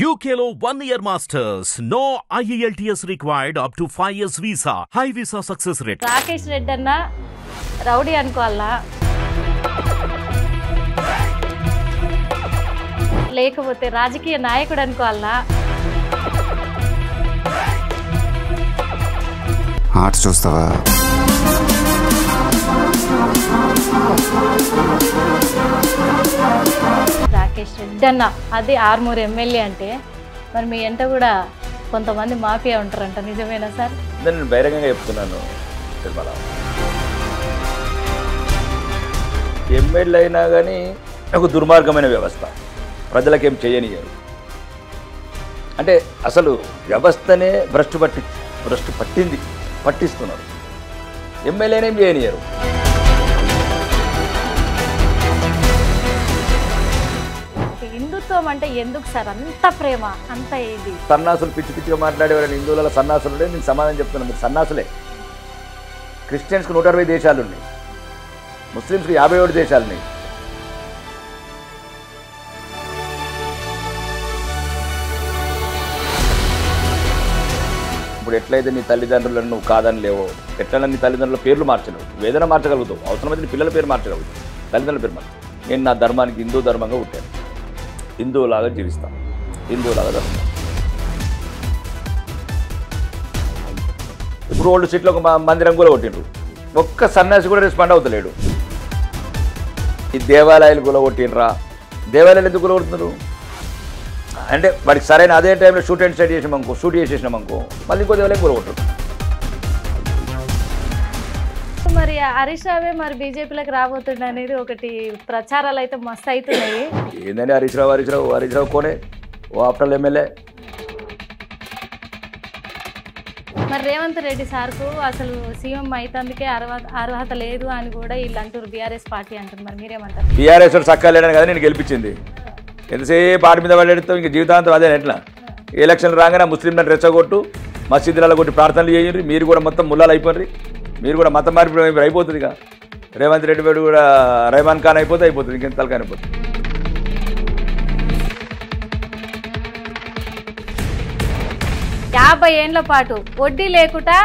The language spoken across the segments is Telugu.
UKలో 1 year masters. No IELTS required up to 5 years visa. High visa success rate. Rakesh Reddy అన్న రౌడీ అనుకోవాలా లేకపోతే రాజకీయ నాయకుడు అనుకోవాలా? ఆర్ట్స్ చూస్తావా? రాకేష్ రెడ్డి అన్న అది ఆర్మూర్ ఎమ్మెల్యే అంటే మరి మీ ఎంట కూడా కొంతమంది మాఫియా ఉంటారంట, నిజమేనా సార్? నేను బహిరంగంగా చెప్తున్నాను. ఎమ్మెల్యే అయినా కానీ ఒక దుర్మార్గమైన వ్యవస్థ, ప్రజలకేం చేయనియరు. అంటే అసలు వ్యవస్థనే భ్రష్టు పట్టిస్తున్నారు. ఎమ్మెల్యేనేం చేయనియరు. హిందుత్వం అంటే ఎందుకు సార్ అంత ప్రేమ, అంత ఇది? సన్నాసులు పిచ్చి పిచ్చిగా మాట్లాడేవారని హిందువుల సన్నాసులు ఉంటే నేను సమాధానం చెప్తున్నాను. మీరు సన్నాసులే. క్రిస్టియన్స్కి 160 దేశాలు ఉన్నాయి, ముస్లిమ్స్కి 57 దేశాలు ఉన్నాయి. ఇప్పుడు ఎట్లయితే నీ తల్లిదండ్రులను నువ్వు కాదని లేవో, ఎట్లయినా నీ తల్లిదండ్రుల పేర్లు మార్చలేవు, ఏదైనా మార్చగలుగుతావు. అవసరమైతే నీ పిల్లల పేరు మార్చగలుగుతావు, తల్లిదండ్రుల పేరు మార్చు. నేను నా ధర్మానికి హిందూ ధర్మంగా పుట్టాను, హిందువులాగా జీవిస్తాను, హిందువులాగా ధర్మం. ఇప్పుడు ఓల్డ్ సిటీలో ఒక మందిరం కూడా కొట్టిండ్రు, ఒక్క సన్యాసి కూడా రెస్పాండ్ అవుతలేడు. ఈ దేవాలయాలు కూడా కొట్టిండ్రా? దేవాలయాలు ఎందుకు కూడా కొడుతున్నారు అంటే వాడికి సరైన అదే టైంలో షూట్ చేసేసినామనుకో మళ్ళీ ఇంకో దేవాలయం కూడా కొట్టరు. మరి హరీష్ రావే మరి బీజేపీలోకి రాబోతుండ అనేది ఒకటి ప్రచారాలు అయితే మస్తు అవుతున్నాయి. ఏంటంటే హరీష్ రావు కోనే ఓ ఆఫ్టర్ ఎమ్మెల్యే. మరి రేవంత్ రెడ్డి సార్కు అసలు సీఎం అయితందుకే అర్హత లేదు అని కూడా వీళ్ళు అంటారు, బీఆర్ఎస్ పార్టీ అంటారు. మరి మీరేమంటారు? బీఆర్ఎస్ సక్కా లేడని కదా నేను గెలిపించింది. ఎంతసేపు పార్టీ మీద పడేస్తాం, ఇంక జీవితాంతం అదే. ఎట్లా ఎలక్షన్లు రాగానే ముస్లింలను రెచ్చగొట్టు, మసీదులలో కొట్టి ప్రార్థనలు చేయండి. మీరు కూడా మొత్తం ముల్లాలు అయిపోండి, మీరు కూడా మతం మార్పు అయిపోతుంది. ఇక రేవంత్ రెడ్డి వేడు కూడా రెహమాన్ ఖాన్ అయిపోతుంది, ఇంకెంత తలకాని అయిపోతుంది. 50 ఏళ్ల పాటు వడ్డీ లేకుండా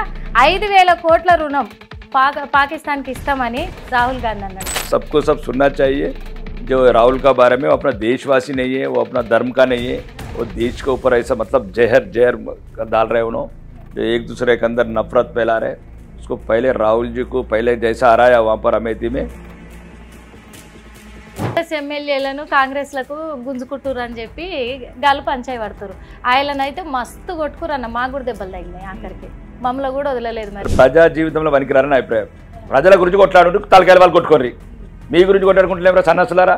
5,000 కోట్ల రుణం పాకిస్తాన్కి ఇస్తామని రాహుల్ గాంధీ అన్నాడు. सबको सब सुनना चाहिए. जो राहुल का बारे में वो अपना देशवासी नहीं है, वो अपना धर्म का नहीं है. वो देश के ऊपर ऐसा मतलब जहर डाल रहे उन्होंने, जो एक दूसरे के अंदर नफरत फैला रहे. उसको पहले राहुल जी को पहले जैसा हराया वहाँ पर अमेठी में. ఎమ్మెల్యేలను కాంగ్రెస్లకు గుంజుకుంటురు అని చెప్పి గాలు పంచాయి పడుతురు. ఆయననైతే మస్తు కొట్టుకురన్న, మాకు కూడా దెబ్బలు తగినాయి. ఆఖరికి మమ్మల్ని కూడా వదలలేదు. మరి ప్రజా జీవితంలో పనికిరారని అభిప్రాయం. ప్రజల గురించి కొట్లాడు, తలకాయల వాళ్ళు కొట్టుకోర్రి. మీ గురించి కొట్లాడుకుంటలేమరా సన్నసులారా?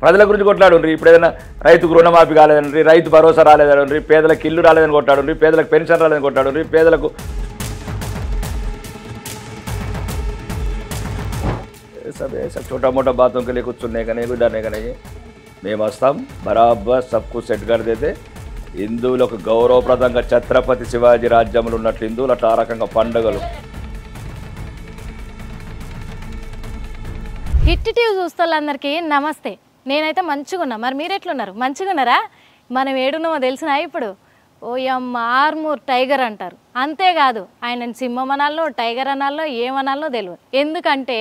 ప్రజల గురించి కొట్లాడుండ్రి. ఇప్పుడు ఏదైనా రైతుకు రుణమాఫీ కాలేదనండి, రైతు భరోసా రాలేదనండి, పేదలకు ఇల్లు రాలేదని కొట్లాడుండ్రి, పేదలకు పెన్షన్ రాలేదని కొట్లాడుండ్రి, పేదలకు सब ऐसा छोटा मोटा बातों के लिए कुछ सुनने का नहीं, कुछ डरने का नहीं है. మేము వస్తాం, బరాబర్ సబ్కు సెట్ కర్ దేతే. హిందువులకు గౌరవప్రదంగా ఛత్రపతి శివాజీ రాజ్యంలో ఉన్నట్లు హిందువులు అట్లా ఆ రకంగా పండుగలు. హిట్ టీవీ చూస్తోళ్ళందరికీ నమస్తే. నేనైతే మంచిగా ఉన్నా, మరి మీరు ఎట్లున్నారు? మంచిగా ఉన్నారా? మనం ఏడున్నామో తెలిసినా ఇప్పుడు ఓయమ్మ ఆర్మూర్ టైగర్ అంటారు. అంతేకాదు ఆయన సింహం అనాల్లో, టైగర్ అనాల్లో, ఏమనాల్లో తెలియదు. ఎందుకంటే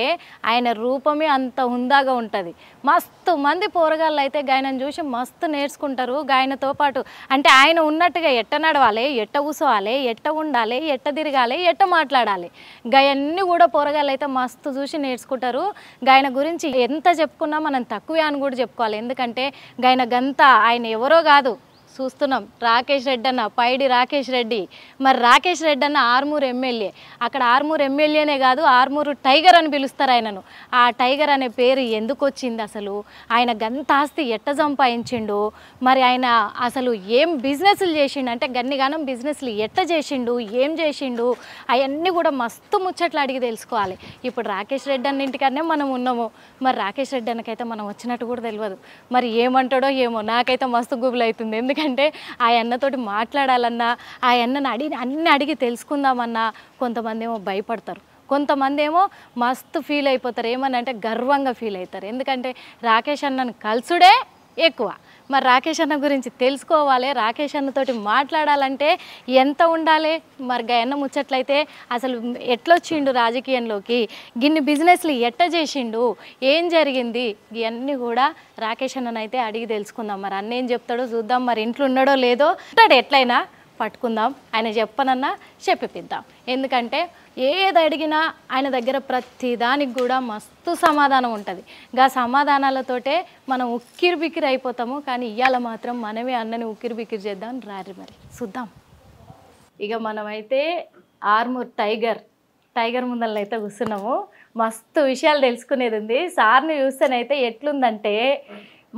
ఆయన రూపమే అంత హుందాగా ఉంటుంది. మస్తు మంది పోరగాళ్ళు అయితే గాయనను చూసి మస్తు నేర్చుకుంటారు. గాయనతో పాటు అంటే ఆయన ఉన్నట్టుగా ఎట్ట నడవాలి, ఎట్ట కూసోవాలి, ఎట్ట ఉండాలి, ఎట్ట తిరగాలి, ఎట్ట మాట్లాడాలి, గాయన్ని కూడా పోరగాళ్ళు అయితే మస్తు చూసి నేర్చుకుంటారు. గాయన గురించి ఎంత చెప్పుకున్నా మనం తక్కువే అని కూడా చెప్పుకోవాలి. ఎందుకంటే గాయన గంత ఆయన ఎవరో కాదు, చూస్తున్నాం. రాకేష్ రెడ్డి అన్న, పైడి రాకేష్ రెడ్డి. మరి రాకేష్ రెడ్డి అన్న ఆర్మూర్ ఎమ్మెల్యే. అక్కడ ఆర్మూర్ ఎమ్మెల్యేనే కాదు, ఆర్మూరు టైగర్ అని పిలుస్తారు ఆయనను. ఆ టైగర్ అనే పేరు ఎందుకు వచ్చింది, అసలు ఆయన గంత ఆస్తి ఎట్ట సంపాదించిండు, మరి ఆయన అసలు ఏం బిజినెస్లు చేసిండు, అంటే గన్నిగానం బిజినెస్లు ఎట్ట చేసిండు, ఏం చేసిండు, అవన్నీ కూడా మస్తు ముచ్చట్లు అడిగి తెలుసుకోవాలి. ఇప్పుడు రాకేష్ రెడ్డి అన్న ఇంటికనే మనం ఉన్నాము. మరి రాకేష్ రెడ్డి అన్నకైతే మనం వచ్చినట్టు కూడా తెలియదు. మరి ఏమంటాడో ఏమో, నాకైతే మస్తు గుబులు అవుతుంది. ఎందుకంటే ఆ అన్నతోటి మాట్లాడాలన్నా, ఆ అన్నని అన్నీ అడిగి తెలుసుకుందామన్నా కొంతమంది ఏమో భయపడతారు, కొంతమంది ఏమో మస్తు ఫీల్ అయిపోతారు. ఏమని అంటే గర్వంగా ఫీల్ అవుతారు. ఎందుకంటే రాకేష్ అన్నను కలుసుడే ఎక్కువ. మరి రాకేష్ అన్న గురించి తెలుసుకోవాలి, రాకేష్ అన్నతోటి మాట్లాడాలంటే ఎంత ఉండాలి? మరి గయన్న ముచ్చట్లయితే అసలు ఎట్లొచ్చిండు రాజకీయంలోకి, గిన్ని బిజినెస్లు ఎట్ట చేసిండు, ఏం జరిగింది, ఇవన్నీ కూడా రాకేష్ అన్ననైతే అడిగి తెలుసుకుందాం. మరి అన్న ఏం చెప్తాడో చూద్దాం. మరి ఇంట్లో ఉన్నాడో లేదో ఉంటాడు, ఎట్లయినా పట్టుకుందాం, ఆయన చెప్పనన్నా చెప్పిద్దాం. ఎందుకంటే ఏది అడిగినా ఆయన దగ్గర ప్రతి దానికి కూడా మస్తు సమాధానం ఉంటుంది. గా సమాధానాలతోటే మనం ఉక్కిరి బిక్కిరి అయిపోతాము. కానీ ఇవాళ మాత్రం మనమే అన్నని ఉక్కిరి బిక్కిరి చేద్దాం. రారి మరి చూద్దాం. ఇక మనమైతే ఆర్మూర్ టైగర్ ముందలనైతే కూర్చున్నాము. మస్తు విషయాలు తెలుసుకునేది ఉంది. సార్ని చూస్తేనైతే ఎట్లుందంటే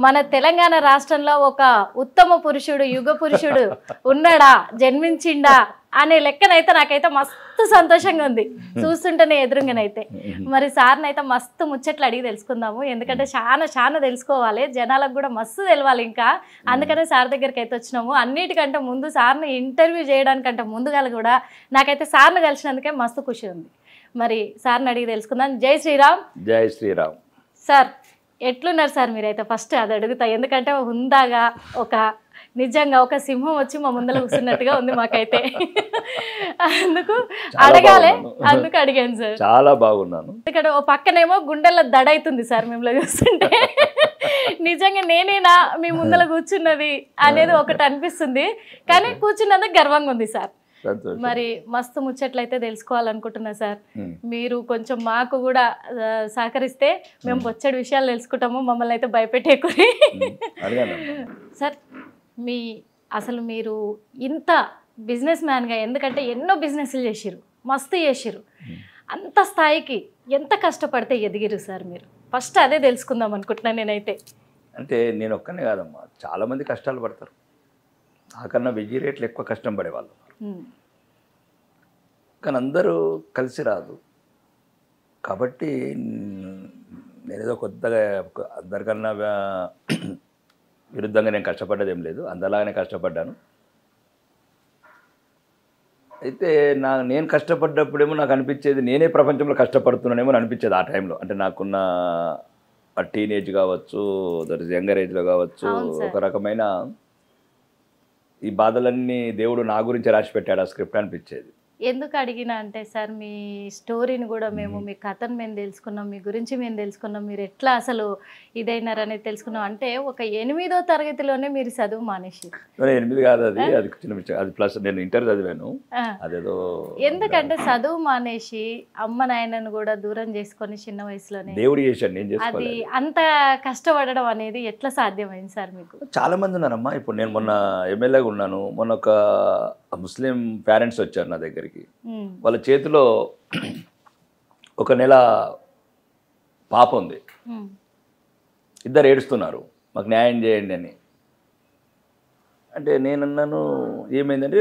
మన తెలంగాణ రాష్ట్రంలో ఒక ఉత్తమ పురుషుడు, యుగ పురుషుడు ఉన్నాడా, జన్మించిండా అనే లెక్కనైతే నాకైతే మస్తు సంతోషంగా ఉంది చూస్తుంటేనే ఎదురుగానైతే. మరి సార్ని అయితే మస్తు ముచ్చట్లు అడిగి తెలుసుకుందాము. ఎందుకంటే చాలా తెలుసుకోవాలి, జనాలకు కూడా మస్తు తెలవాలి ఇంకా. అందుకనే సార్ దగ్గరికి అయితే వచ్చినాము. అన్నిటికంటే ముందు సార్ని ఇంటర్వ్యూ చేయడానికంటే ముందుగా కూడా నాకైతే సార్ని కలిసినందుకే మస్తు ఖుషి ఉంది. మరి సార్ని అడిగి తెలుసుకుందాం. జై శ్రీరామ్. జై శ్రీరామ్. సార్ ఎట్లున్నారు సార్? మీరైతే ఫస్ట్ అది అడుగుతా. ఎందుకంటే హుందాగా ఒక నిజంగా ఒక సింహం వచ్చి మా ముందర కూర్చున్నట్టుగా ఉంది మాకైతే. అందుకు అడిగాను సార్. చాలా బాగున్నాను. ఇక్కడ ఓ పక్కనేమో గుండెల్లో దడైతుంది సార్ మిమ్మల్ని చూస్తుంటే. నిజంగా నేనేనా మీ ముందర కూర్చున్నది అనేది ఒకటి అనిపిస్తుంది. కానీ కూర్చున్నందుకు గర్వంగా ఉంది సార్. మరి మస్తు ముచ్చట్లయితే తెలుసుకోవాలనుకుంటున్నా సార్. మీరు కొంచెం మాకు కూడా సహకరిస్తే మేము బొచ్చడి విషయాలు తెలుసుకుంటాము. మమ్మల్ని అయితే భయపెట్టేకుని సార్. అసలు మీరు ఇంత బిజినెస్ మ్యాన్గా, ఎందుకంటే ఎన్నో బిజినెస్లు చేసిరు, మస్తు చేసిరు, అంత స్థాయికి ఎంత కష్టపడితే ఎదిగిరు సార్ మీరు? ఫస్ట్ అదే తెలుసుకుందాం అనుకుంటున్నాను నేనైతే. అంటే నేను ఒక్కనే కాదమ్మా, చాలామంది కష్టాలు పడతారు. నాకన్నా 1000 రేట్లు ఎక్కువ కష్టం పడేవాళ్ళు. కానీ అందరూ కలిసి రాదు. కాబట్టి నేనేదో కొత్తగా అందరికన్నా విరుద్ధంగా నేను కష్టపడ్డదేం లేదు, అందరిలాగానే కష్టపడ్డాను. అయితే నేను కష్టపడ్డప్పుడేమో నాకు అనిపించేది నేనే ప్రపంచంలో కష్టపడుతున్నానేమో అనిపించేది ఆ టైంలో. అంటే నాకున్న టీనేజ్ కావచ్చు, యంగర్ ఏజ్లో కావచ్చు, ఒక రకమైన ఈ బాధలన్నీ దేవుడు నా గురించి రాసి పెట్టాడు ఆ స్క్రిప్ట్ అనిపించేది. ఎందుకు అడిగినా అంటే సార్, మీ స్టోరీని కూడా మేము, మీ కథను మేము తెలుసుకున్నాం, మీ గురించి మేము తెలుసుకున్నాం, మీరు ఎట్లా అసలు ఇదైనారనేది తెలుసుకున్నాం. అంటే ఒక 8వ తరగతిలోనే మీరు చదువు మానేసి. 8 కాదు, అది చిన్న విషయం. అది ప్లస్ నేను ఇంటర్ చదివాను. అదేదో ఎందుకంటే చదువు మానేసి అమ్మ నాయనను కూడా దూరం చేసుకొని చిన్న వయసులోనే దేవుడు చేశాడు, నేను అది అంత కష్టపడడం అనేది ఎట్లా సాధ్యమైంది సార్ మీకు? చాలా మంది ఉన్నారమ్మా. ఇప్పుడు నేను మొన్న ఎమ్మెల్యేగా ఉన్నాను. మొన్న ఒక ముస్లిం పేరెంట్స్ వచ్చారు నా దగ్గరికి. వాళ్ళ చేతిలో 1 నెల పాప ఉంది. ఇద్దరు ఏడుస్తున్నారు, మాకు న్యాయం చేయండి అని. అంటే నేనన్నాను, ఏమైందంటే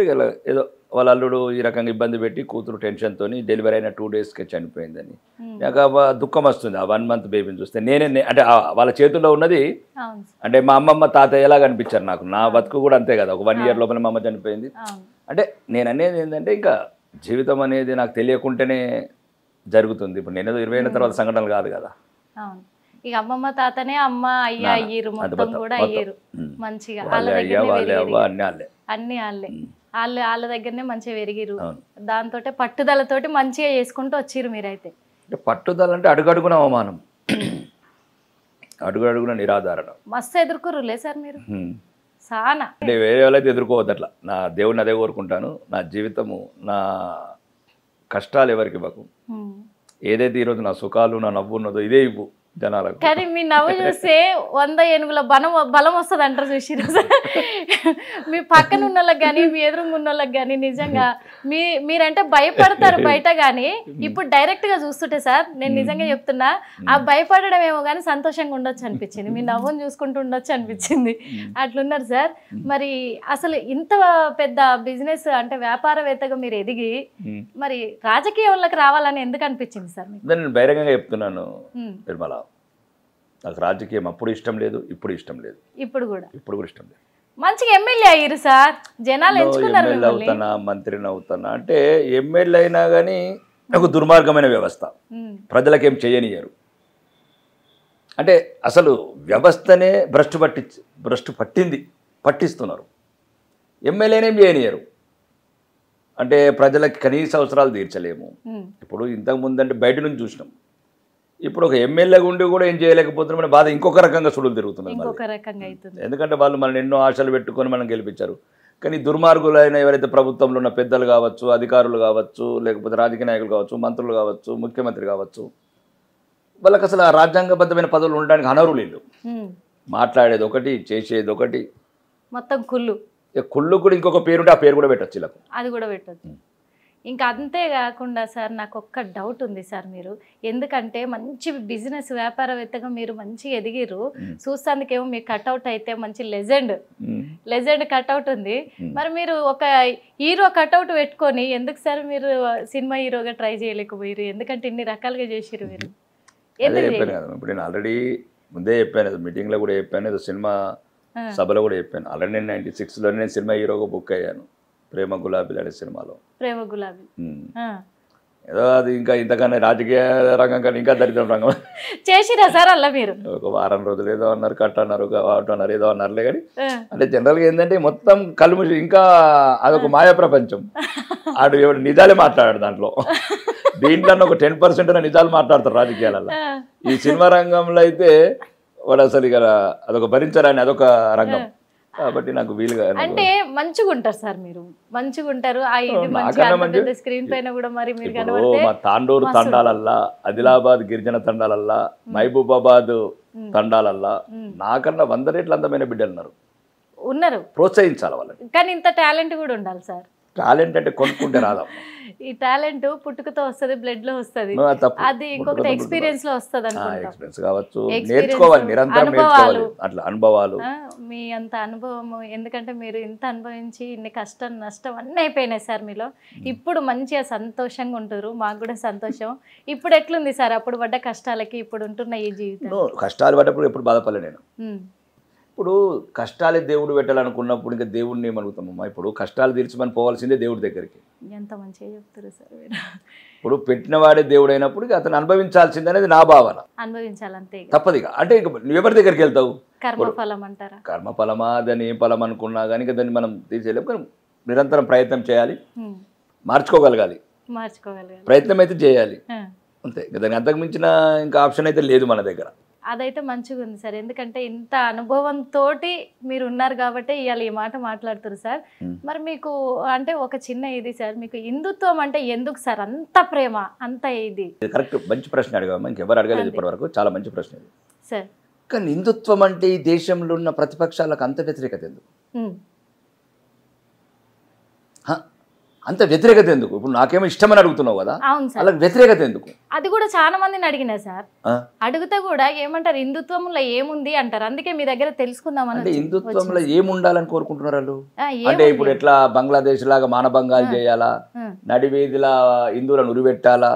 ఏదో వాళ్ళ అల్లుడు ఈ రకంగా ఇబ్బంది పెట్టి కూతురు టెన్షన్తో డెలివరీ అయిన 2 డేస్కే చనిపోయిందని. నాకు దుఃఖం వస్తుంది ఆ 1 మంత్ బేబీని చూస్తే. నేనే అంటే వాళ్ళ చేతుల్లో ఉన్నది అంటే మా అమ్మమ్మ తాతయ్య ఎలాగ అనిపించారు నాకు. నా బతుకు కూడా అంతే కదా, ఒక 1 ఇయర్ లోపల మా అమ్మ చనిపోయింది. అంటే నేను అనేది ఏంటంటే ఇంకా జీవితం అనేది నాకు తెలియకుంటేనే జరుగుతుంది. ఇప్పుడు నేను 20 ఏళ్ళ తర్వాత సంఘటనలు కాదు కదా. ఇక అమ్మమ్మ తాతనే అమ్మ అయ్య అయ్యారు, మొత్తం కూడా అయ్యారు మంచిగా. అన్ని వాళ్ళ దగ్గరనే మంచిగా పెరిగిరు. దాంతో పట్టుదలతోటి మంచిగా చేసుకుంటూ వచ్చిరు మీరైతే. పట్టుదల అంటే అడుగడుగున అవమానం, అడుగడుగున నిరాధారణ మస్తు ఎదుర్కోరులే సార్ మీరు. చాలా అంటే వేరే వాళ్ళైతే ఎదుర్కోవద్దు అట్లా. నా దేవుడిని అదే కోరుకుంటాను. నా జీవితము, నా కష్టాలు ఎవరికి ఇవ్వకు. ఏదైతే ఈరోజు నా సుఖాలు, నా నవ్వు ఉన్నదో ఇదే ఇవ్వు జనాలకు. కానీ మీ నవ్వు చూస్తే 100 ఏనుగుల బలం వస్తుంది అంటారు చూసిరు సార్. మీ పక్కన ఉన్న వాళ్ళకి కానీ, మీ ఎదురుగా ఉన్న వాళ్ళకి కానీ నిజంగా మీరంటే భయపడతారు బయట. కానీ ఇప్పుడు డైరెక్ట్ గా చూస్తుంటే సార్, నేను నిజంగా చెప్తున్నా, ఆ భయపడడం ఏమో కానీ సంతోషంగా ఉండొచ్చు అనిపించింది. మీ నవ్వును చూసుకుంటూ ఉండొచ్చు అనిపించింది. అట్లున్నారు సార్. మరి అసలు ఇంత పెద్ద బిజినెస్ అంటే వ్యాపారవేత్తగా మీరు ఎదిగి మరి రాజకీయాలకు రావాలని ఎందుకు అనిపించింది సార్ మీకు? నేను బహిరంగంగా చెప్తున్నాను నిర్మల, నాకు రాజకీయం అప్పుడు ఇష్టం లేదు, ఇప్పుడు ఇష్టం లేదు, ఇప్పుడు కూడా ఇష్టం లేదు. మంచిగా ఎమ్మెల్యే అయ్యారు సార్, జనాలు ఎంచుకున్నారు. ఎమ్మెల్యే అవుతానా, మంత్రిని అవుతానా అంటే ఎమ్మెల్యే అయినా కానీ ఒక దుర్మార్గమైన వ్యవస్థ, ప్రజలకేం చేయనియరు. అంటే అసలు వ్యవస్థనే భ్రష్టు పట్టిస్తున్నారు. ఎమ్మెల్యేనేం చేయనియరు. అంటే ప్రజలకి కనీస అవసరాలు తీర్చలేము. ఇప్పుడు ఇంతకుముందు అంటే బయట నుంచి చూసినాం. ఇప్పుడు ఒక ఎమ్మెల్యేగా ఉండి కూడా ఏం చేయలేకపోతున్నాం బాధ ఇంకొక రకంగా సుడులు తిరుగుతున్నారు. ఎందుకంటే వాళ్ళు మనల్ని ఎన్నో ఆశలు పెట్టుకొని మనం గెలిపించారు. కానీ దుర్మార్గులైన ఎవరైతే ప్రభుత్వంలో ఉన్న పెద్దలు కావచ్చు, అధికారులు కావచ్చు, లేకపోతే రాజకీయ నాయకులు కావచ్చు, మంత్రులు కావచ్చు, ముఖ్యమంత్రి కావచ్చు, వాళ్ళకి అసలు ఆ రాజ్యాంగబద్ధమైన పదవులు ఉండడానికి అనర్హులు. మాట్లాడేది ఒకటి, చేసేది ఒకటి, మొత్తం కుళ్ళు కూడా ఇంకొక పేరుంటే ఆ పేరు కూడా పెట్టచ్చు, ఇలా అది కూడా పెట్టచ్చు. ఇంకా అంతేకాకుండా సార్ నాకు ఒక్క డౌట్ ఉంది సార్, మీరు ఎందుకంటే మంచి బిజినెస్ వ్యాపారవేత్తగా మీరు మంచిగా ఎదిగిరు, చూస్తానికేమో మీకు కట్అవుట్ అయితే మంచి లెజెండ్ కట్అవుట్ ఉంది. మరి మీరు ఒక హీరో కట్అవుట్ పెట్టుకొని ఎందుకు సార్ మీరు సినిమా హీరోగా ట్రై చేయలేకపోయారు? ఎందుకంటే ఇన్ని రకాలుగా చేసిరు మీరు. చెప్పాను కదా, ఇప్పుడు నేను ఆల్రెడీ ముందే చెప్పాను, మీటింగ్లో కూడా చెప్పాను, ఏదో సినిమా సభలో కూడా చెప్పాను. ఆల్రెడీ నేను 96లో నేను సినిమా హీరోగా బుక్ అయ్యాను, ప్రేమ గులాబీలు అనే సినిమాలో. ఏదో అది ఇంకా ఇంతకన్నా రాజకీయ రంగం కానీ ఇంకా దరిద్రం రంగం చేసిరా సార్ అలా మీరు. ఒక వారం రోజులు ఏదో అన్నారు, కట్ అన్నారు, అవుట్ అన్నారు, ఏదో అన్నారులే. కానీ అంటే జనరల్గా ఏంటంటే మొత్తం కలుముషి, ఇంకా అదొక మాయా ప్రపంచం. ఆడు ఎవడు నిజాలే మాట్లాడాడు దాంట్లో. దీంట్లో ఒక 10% నిజాలు మాట్లాడతారు రాజకీయాలలో. ఈ సినిమా రంగంలో అయితే వాడు అసలు ఇక అదొక భరించరాని అదొక రంగం. కాబట్టి నాకు వీలుగా అంటే మంచిగా ఉంటారు సార్, మీరు మంచిగా ఉంటారు. స్క్రీన్ పైన కూడా మరి మీరు మా తాండూరు తండాలల్లా, ఆదిలాబాద్ గిరిజన తండాలల్లా, మహబూబాబాద్ తండాలల్లా నాకన్నా 100 రెట్లు అందమైన బిడ్డలు ఉన్నారు. ప్రోత్సహించాలి వాళ్ళని. కానీ ఇంత టాలెంట్ కూడా ఉండాలి సార్. టాలెంట్ అంటే కొనుక్కుంటే రాదమ్మా. ఈ టాలెంట్ పుట్టుకతో వస్తుంది, బ్లడ్ లో వస్తుంది, అది ఇంకొకటి ఎక్స్పీరియన్స్ లో వస్తుంది. ఎక్స్పీరియన్స్ కావచ్చు, నేర్చుకోవాలి, నిరంతరం నేర్చుకోవాలి. అట్లా అనుభవాలు, మీ అంత అనుభవము, ఎందుకంటే మీరు ఇంత అనుభవించి ఇన్ని కష్టం నష్టం అన్నీ అయిపోయినాయి సార్ మీలో. ఇప్పుడు మంచిగా సంతోషంగా ఉంటారు, మాకు కూడా సంతోషం. ఇప్పుడు ఎట్లుంది సార్ అప్పుడు పడ్డ కష్టాలకి ఇప్పుడు ఉంటున్న ఈ జీవితం? కష్టాలు పడ్డప్పుడు ఎప్పుడు బాధపడలే నేను. ఇప్పుడు కష్టాలే దేవుడు పెట్టాలనుకున్నప్పుడు ఇంకా దేవుడిని ఏమనుగుతామమ్మా? ఇప్పుడు కష్టాలు తీర్చమని పోవాల్సిందే దేవుడి దగ్గరికి. ఎంత మంచిగా చెప్తారు సార్. ఇప్పుడు పెట్టినవాడే దేవుడు అయినప్పుడు అతను అనుభవించాల్సిందే అనేది నా భావన. అనుభవించాలంతే, తప్పదిగా. అంటే నువ్వు ఎవరి దగ్గరికి వెళ్తావు? కర్మఫలం అంటారా? కర్మఫలమా, దాన్ని ఏ ఫలం అనుకున్నా కానీ దాన్ని మనం తీసేయలేము. కానీ నిరంతరం ప్రయత్నం చేయాలి, మార్చుకోగలగాలి, ప్రయత్నం అయితే చేయాలి అంతే. దాన్ని అంతకు మించిన ఇంకా ఆప్షన్ అయితే లేదు మన దగ్గర. అదైతే మంచిగా ఉంది సార్, ఎందుకంటే ఇంత అనుభవంతో మీరు ఉన్నారు కాబట్టి ఇవాళ ఈ మాట మాట్లాడుతారు సార్. మరి మీకు అంటే ఒక చిన్న ఇది సార్, మీకు హిందుత్వం అంటే ఎందుకు సార్ అంత ప్రేమ, అంత ఇది? కరెక్ట్, మంచి ప్రశ్న అడిగామా, ఇంకెవరు అడగలేదు ఇప్పటి వరకు. చాలా మంచి ప్రశ్న ఇది సార్. కానీ హిందుత్వం అంటే ఈ దేశంలో ఉన్న ప్రతిపక్షాలకు అంత వ్యతిరేకత ఎందుకు? అంత వ్యతిరేకత ఎందుకు? ఇప్పుడు నాకేమో ఇష్టమని అడుగుతున్నావు కదా, అలా వ్యతిరేకత ఎందుకు? అది కూడా చాలా మందిని అడిగినా సార్, అడిగితే కూడా ఏమంటారు, హిందుత్వంలో ఏముంది అంటారు. అందుకే మీ దగ్గర తెలుసుకుందామని. అంటే హిందుత్వంలో ఏముండాలని కోరుకుంటున్నారు వాళ్ళు? అంటే ఇప్పుడు ఎట్లా బంగ్లాదేశ్ లాగా మానభంగాలు చేయాలా, నడివీధిలా హిందువులను ఉరిపెట్టాలా,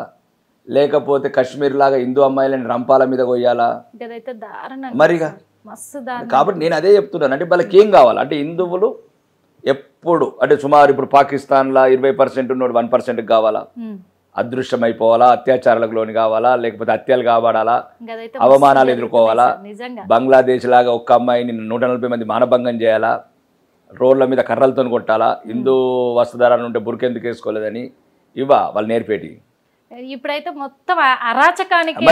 లేకపోతే కాశ్మీర్ లాగా హిందూ అమ్మాయిలని రంపాల మీద కొయ్యాలా? మరిగా కాబట్టి నేను అదే చెప్తున్నాను. అంటే వాళ్ళకి ఏం కావాలి అంటే హిందువులు ఎప్పుడు అంటే సుమారు ఇప్పుడు పాకిస్తాన్లో 20% ఉన్నోడు 1% కావాలా, అదృశ్యం అయిపోవాలా, అత్యాచారాలకు లోని కావాలా, లేకపోతే హత్యలు కాబడాలా, అవమానాలు ఎదుర్కోవాలా, బంగ్లాదేశ్ లాగా ఒక్క అమ్మాయిని 140 మంది మానభంగం చేయాలా, రోడ్ల మీద కర్రలతో కొట్టాలా, హిందూ వస్త్రధారణ ఉంటే బురకెందుకు వేసుకోలేదని వాళ్ళు నేర్పేటి. ఇప్పుడైతే మొత్తం అరాచకానికి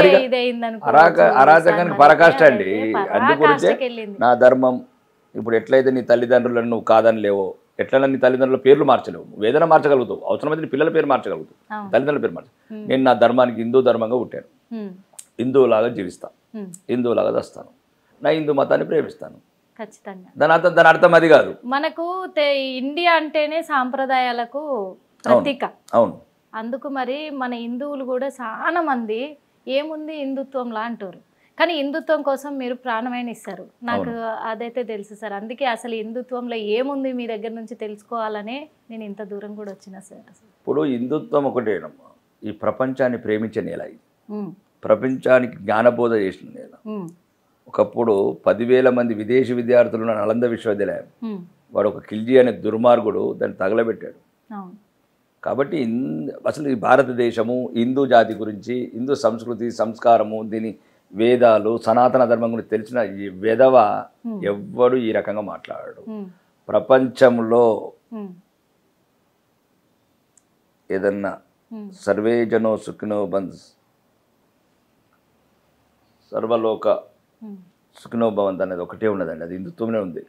అరాచకానికి పరాకాష్ట అండి. అందుగురించే నా ధర్మం. ఇప్పుడు ఎట్లయితే నీ తల్లిదండ్రులను నువ్వు కాదని లేవో, ఎట్లయినా నీ తల్లిదండ్రుల పేర్లు మార్చలేవు, నువ్వు ఏదైనా మార్చగలుగుతావు, అవసరమైతే నీ పిల్లల పేరు మార్చగలుగుతావు, తల్లిదండ్రుల పేరు మార్చు. నేను నా ధర్మానికి హిందూ ధర్మంగా పుట్టాను, హిందువులాగా జీవిస్తాను, హిందువులాగా దస్తాను, నా హిందూ మతాన్ని ప్రేమిస్తాను. ఖచ్చితంగా దాని అర్థం అది కాదు. మనకు ఇండియా అంటేనే సాంప్రదాయాలకు ప్రతీక. అవును. అందుకు మరి మన హిందువులు కూడా చాలా మంది ఏముంది హిందుత్వంలా అంటారు, కానీ హిందుత్వం కోసం మీరు ప్రాణమైన ఇస్తారు. నాకు అదైతే తెలుసు సార్. అందుకే అసలు హిందుత్వంలో ఏముంది మీ దగ్గర నుంచి తెలుసుకోవాలనే నేను ఇంత దూరం కూడా వచ్చిన సార్. ఇప్పుడు హిందుత్వం ఒకటేనమ్మా, ఈ ప్రపంచాన్ని ప్రేమించే నేల, ఇది ప్రపంచానికి జ్ఞానబోధ చేసిన నేల. ఒకప్పుడు 10,000 మంది విదేశీ విద్యార్థులు ఉన్న నలంద విశ్వవిద్యాలయం, వాడు ఒక ఖిల్జీ అనే దుర్మార్గుడు దాన్ని తగలబెట్టాడు. కాబట్టి అసలు ఈ భారతదేశము హిందూ జాతి గురించి, హిందూ సంస్కృతి సంస్కారము, దీని వేదాలు సనాతన ధర్మం గురించి తెలిసిన ఈ వెధవ ఎవ్వడు ఈ రకంగా మాట్లాడాడు. ప్రపంచంలో ఏదన్నా సర్వే జనో సుఖినో బంధ్ సర్వలోక సుఖినో భవంత్ అనేది ఒకటే ఉన్నదండి, అది హిందుత్వంలో ఉంది.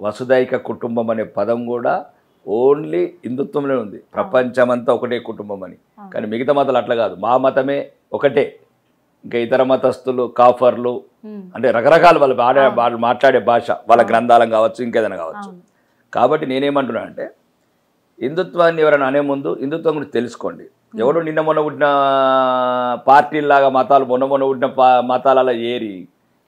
వసుదైక కుటుంబం అనే పదం కూడా ఓన్లీ హిందుత్వంలో ఉంది. ప్రపంచమంతా ఒకటే కుటుంబం అని. కానీ మిగతా మతాలు అట్లా కాదు, మా మతమే ఒకటే. ఇంకా ఇతర మతస్థులు కాఫర్లు అంటే రకరకాల వాళ్ళు మాట్లాడే భాష, వాళ్ళ గ్రంథాలం కావచ్చు, ఇంకేదైనా కావచ్చు. కాబట్టి నేనేమంటున్నా అంటే హిందుత్వాన్ని ఎవరైనా అనే ముందు హిందుత్వం గురించి తెలుసుకోండి. ఎవడు నిన్న మొన్న పుట్టిన పార్టీలాగా మతాలు మొన్న పుట్టిన మతాలలో ఏరి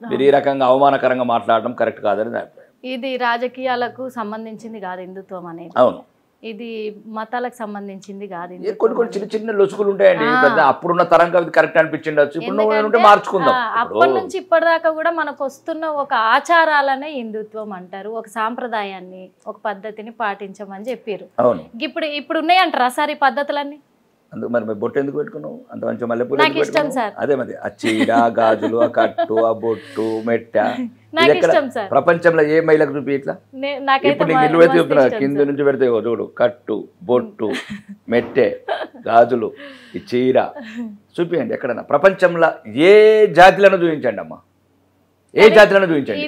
మీరు ఈ రకంగా అవమానకరంగా మాట్లాడడం కరెక్ట్ కాదని నా అభిప్రాయం. ఇది రాజకీయాలకు సంబంధించింది కాదు హిందుత్వం అనేది. అవును, ఇది మతాలకు సంబంధించింది కాదు. కొన్ని చిన్న చిన్న లొసుగులు ఉంటాయండి. అప్పుడున్న తరం కరెక్ట్ అనిపించిండొచ్చు, ఇప్పుడు మార్చుకుందాం. అప్పటి నుంచి ఇప్పటిదాకా కూడా మనకు వస్తున్న ఒక ఆచారాలనే హిందుత్వం అంటారు. ఒక సాంప్రదాయాన్ని, ఒక పద్ధతిని పాటించమని చెప్పారు. అవును, ఇప్పుడు ఉన్నాయంటారా సార్ ఈ పద్ధతులన్నీ? అందుకు మరి బొట్టు ఎందుకు పెట్టుకున్నావు అంత మంచి మల్లెపూలు? నాకు ఇష్టం సార్. అదే మరి ఆ చీర, గాజులు, ఆ కట్టు, ఆ బొట్టు, మెట్ట. నాకు ఇష్టం సార్. ప్రపంచంలో ఏ మహిళకు చూపి ఇట్లా? ఇప్పుడు నీకు నిలువైతే చెప్తున్నా, కింద నుంచి పెడితే చూడు, కట్టు, బొట్టు, మెట్టె, గాజులు, ఈ చీర చూపించండి ఎక్కడన్నా. ప్రపంచంలో ఏ జాతిలను చూపించండి అమ్మా, ఏ జాతిలను చూపించండి.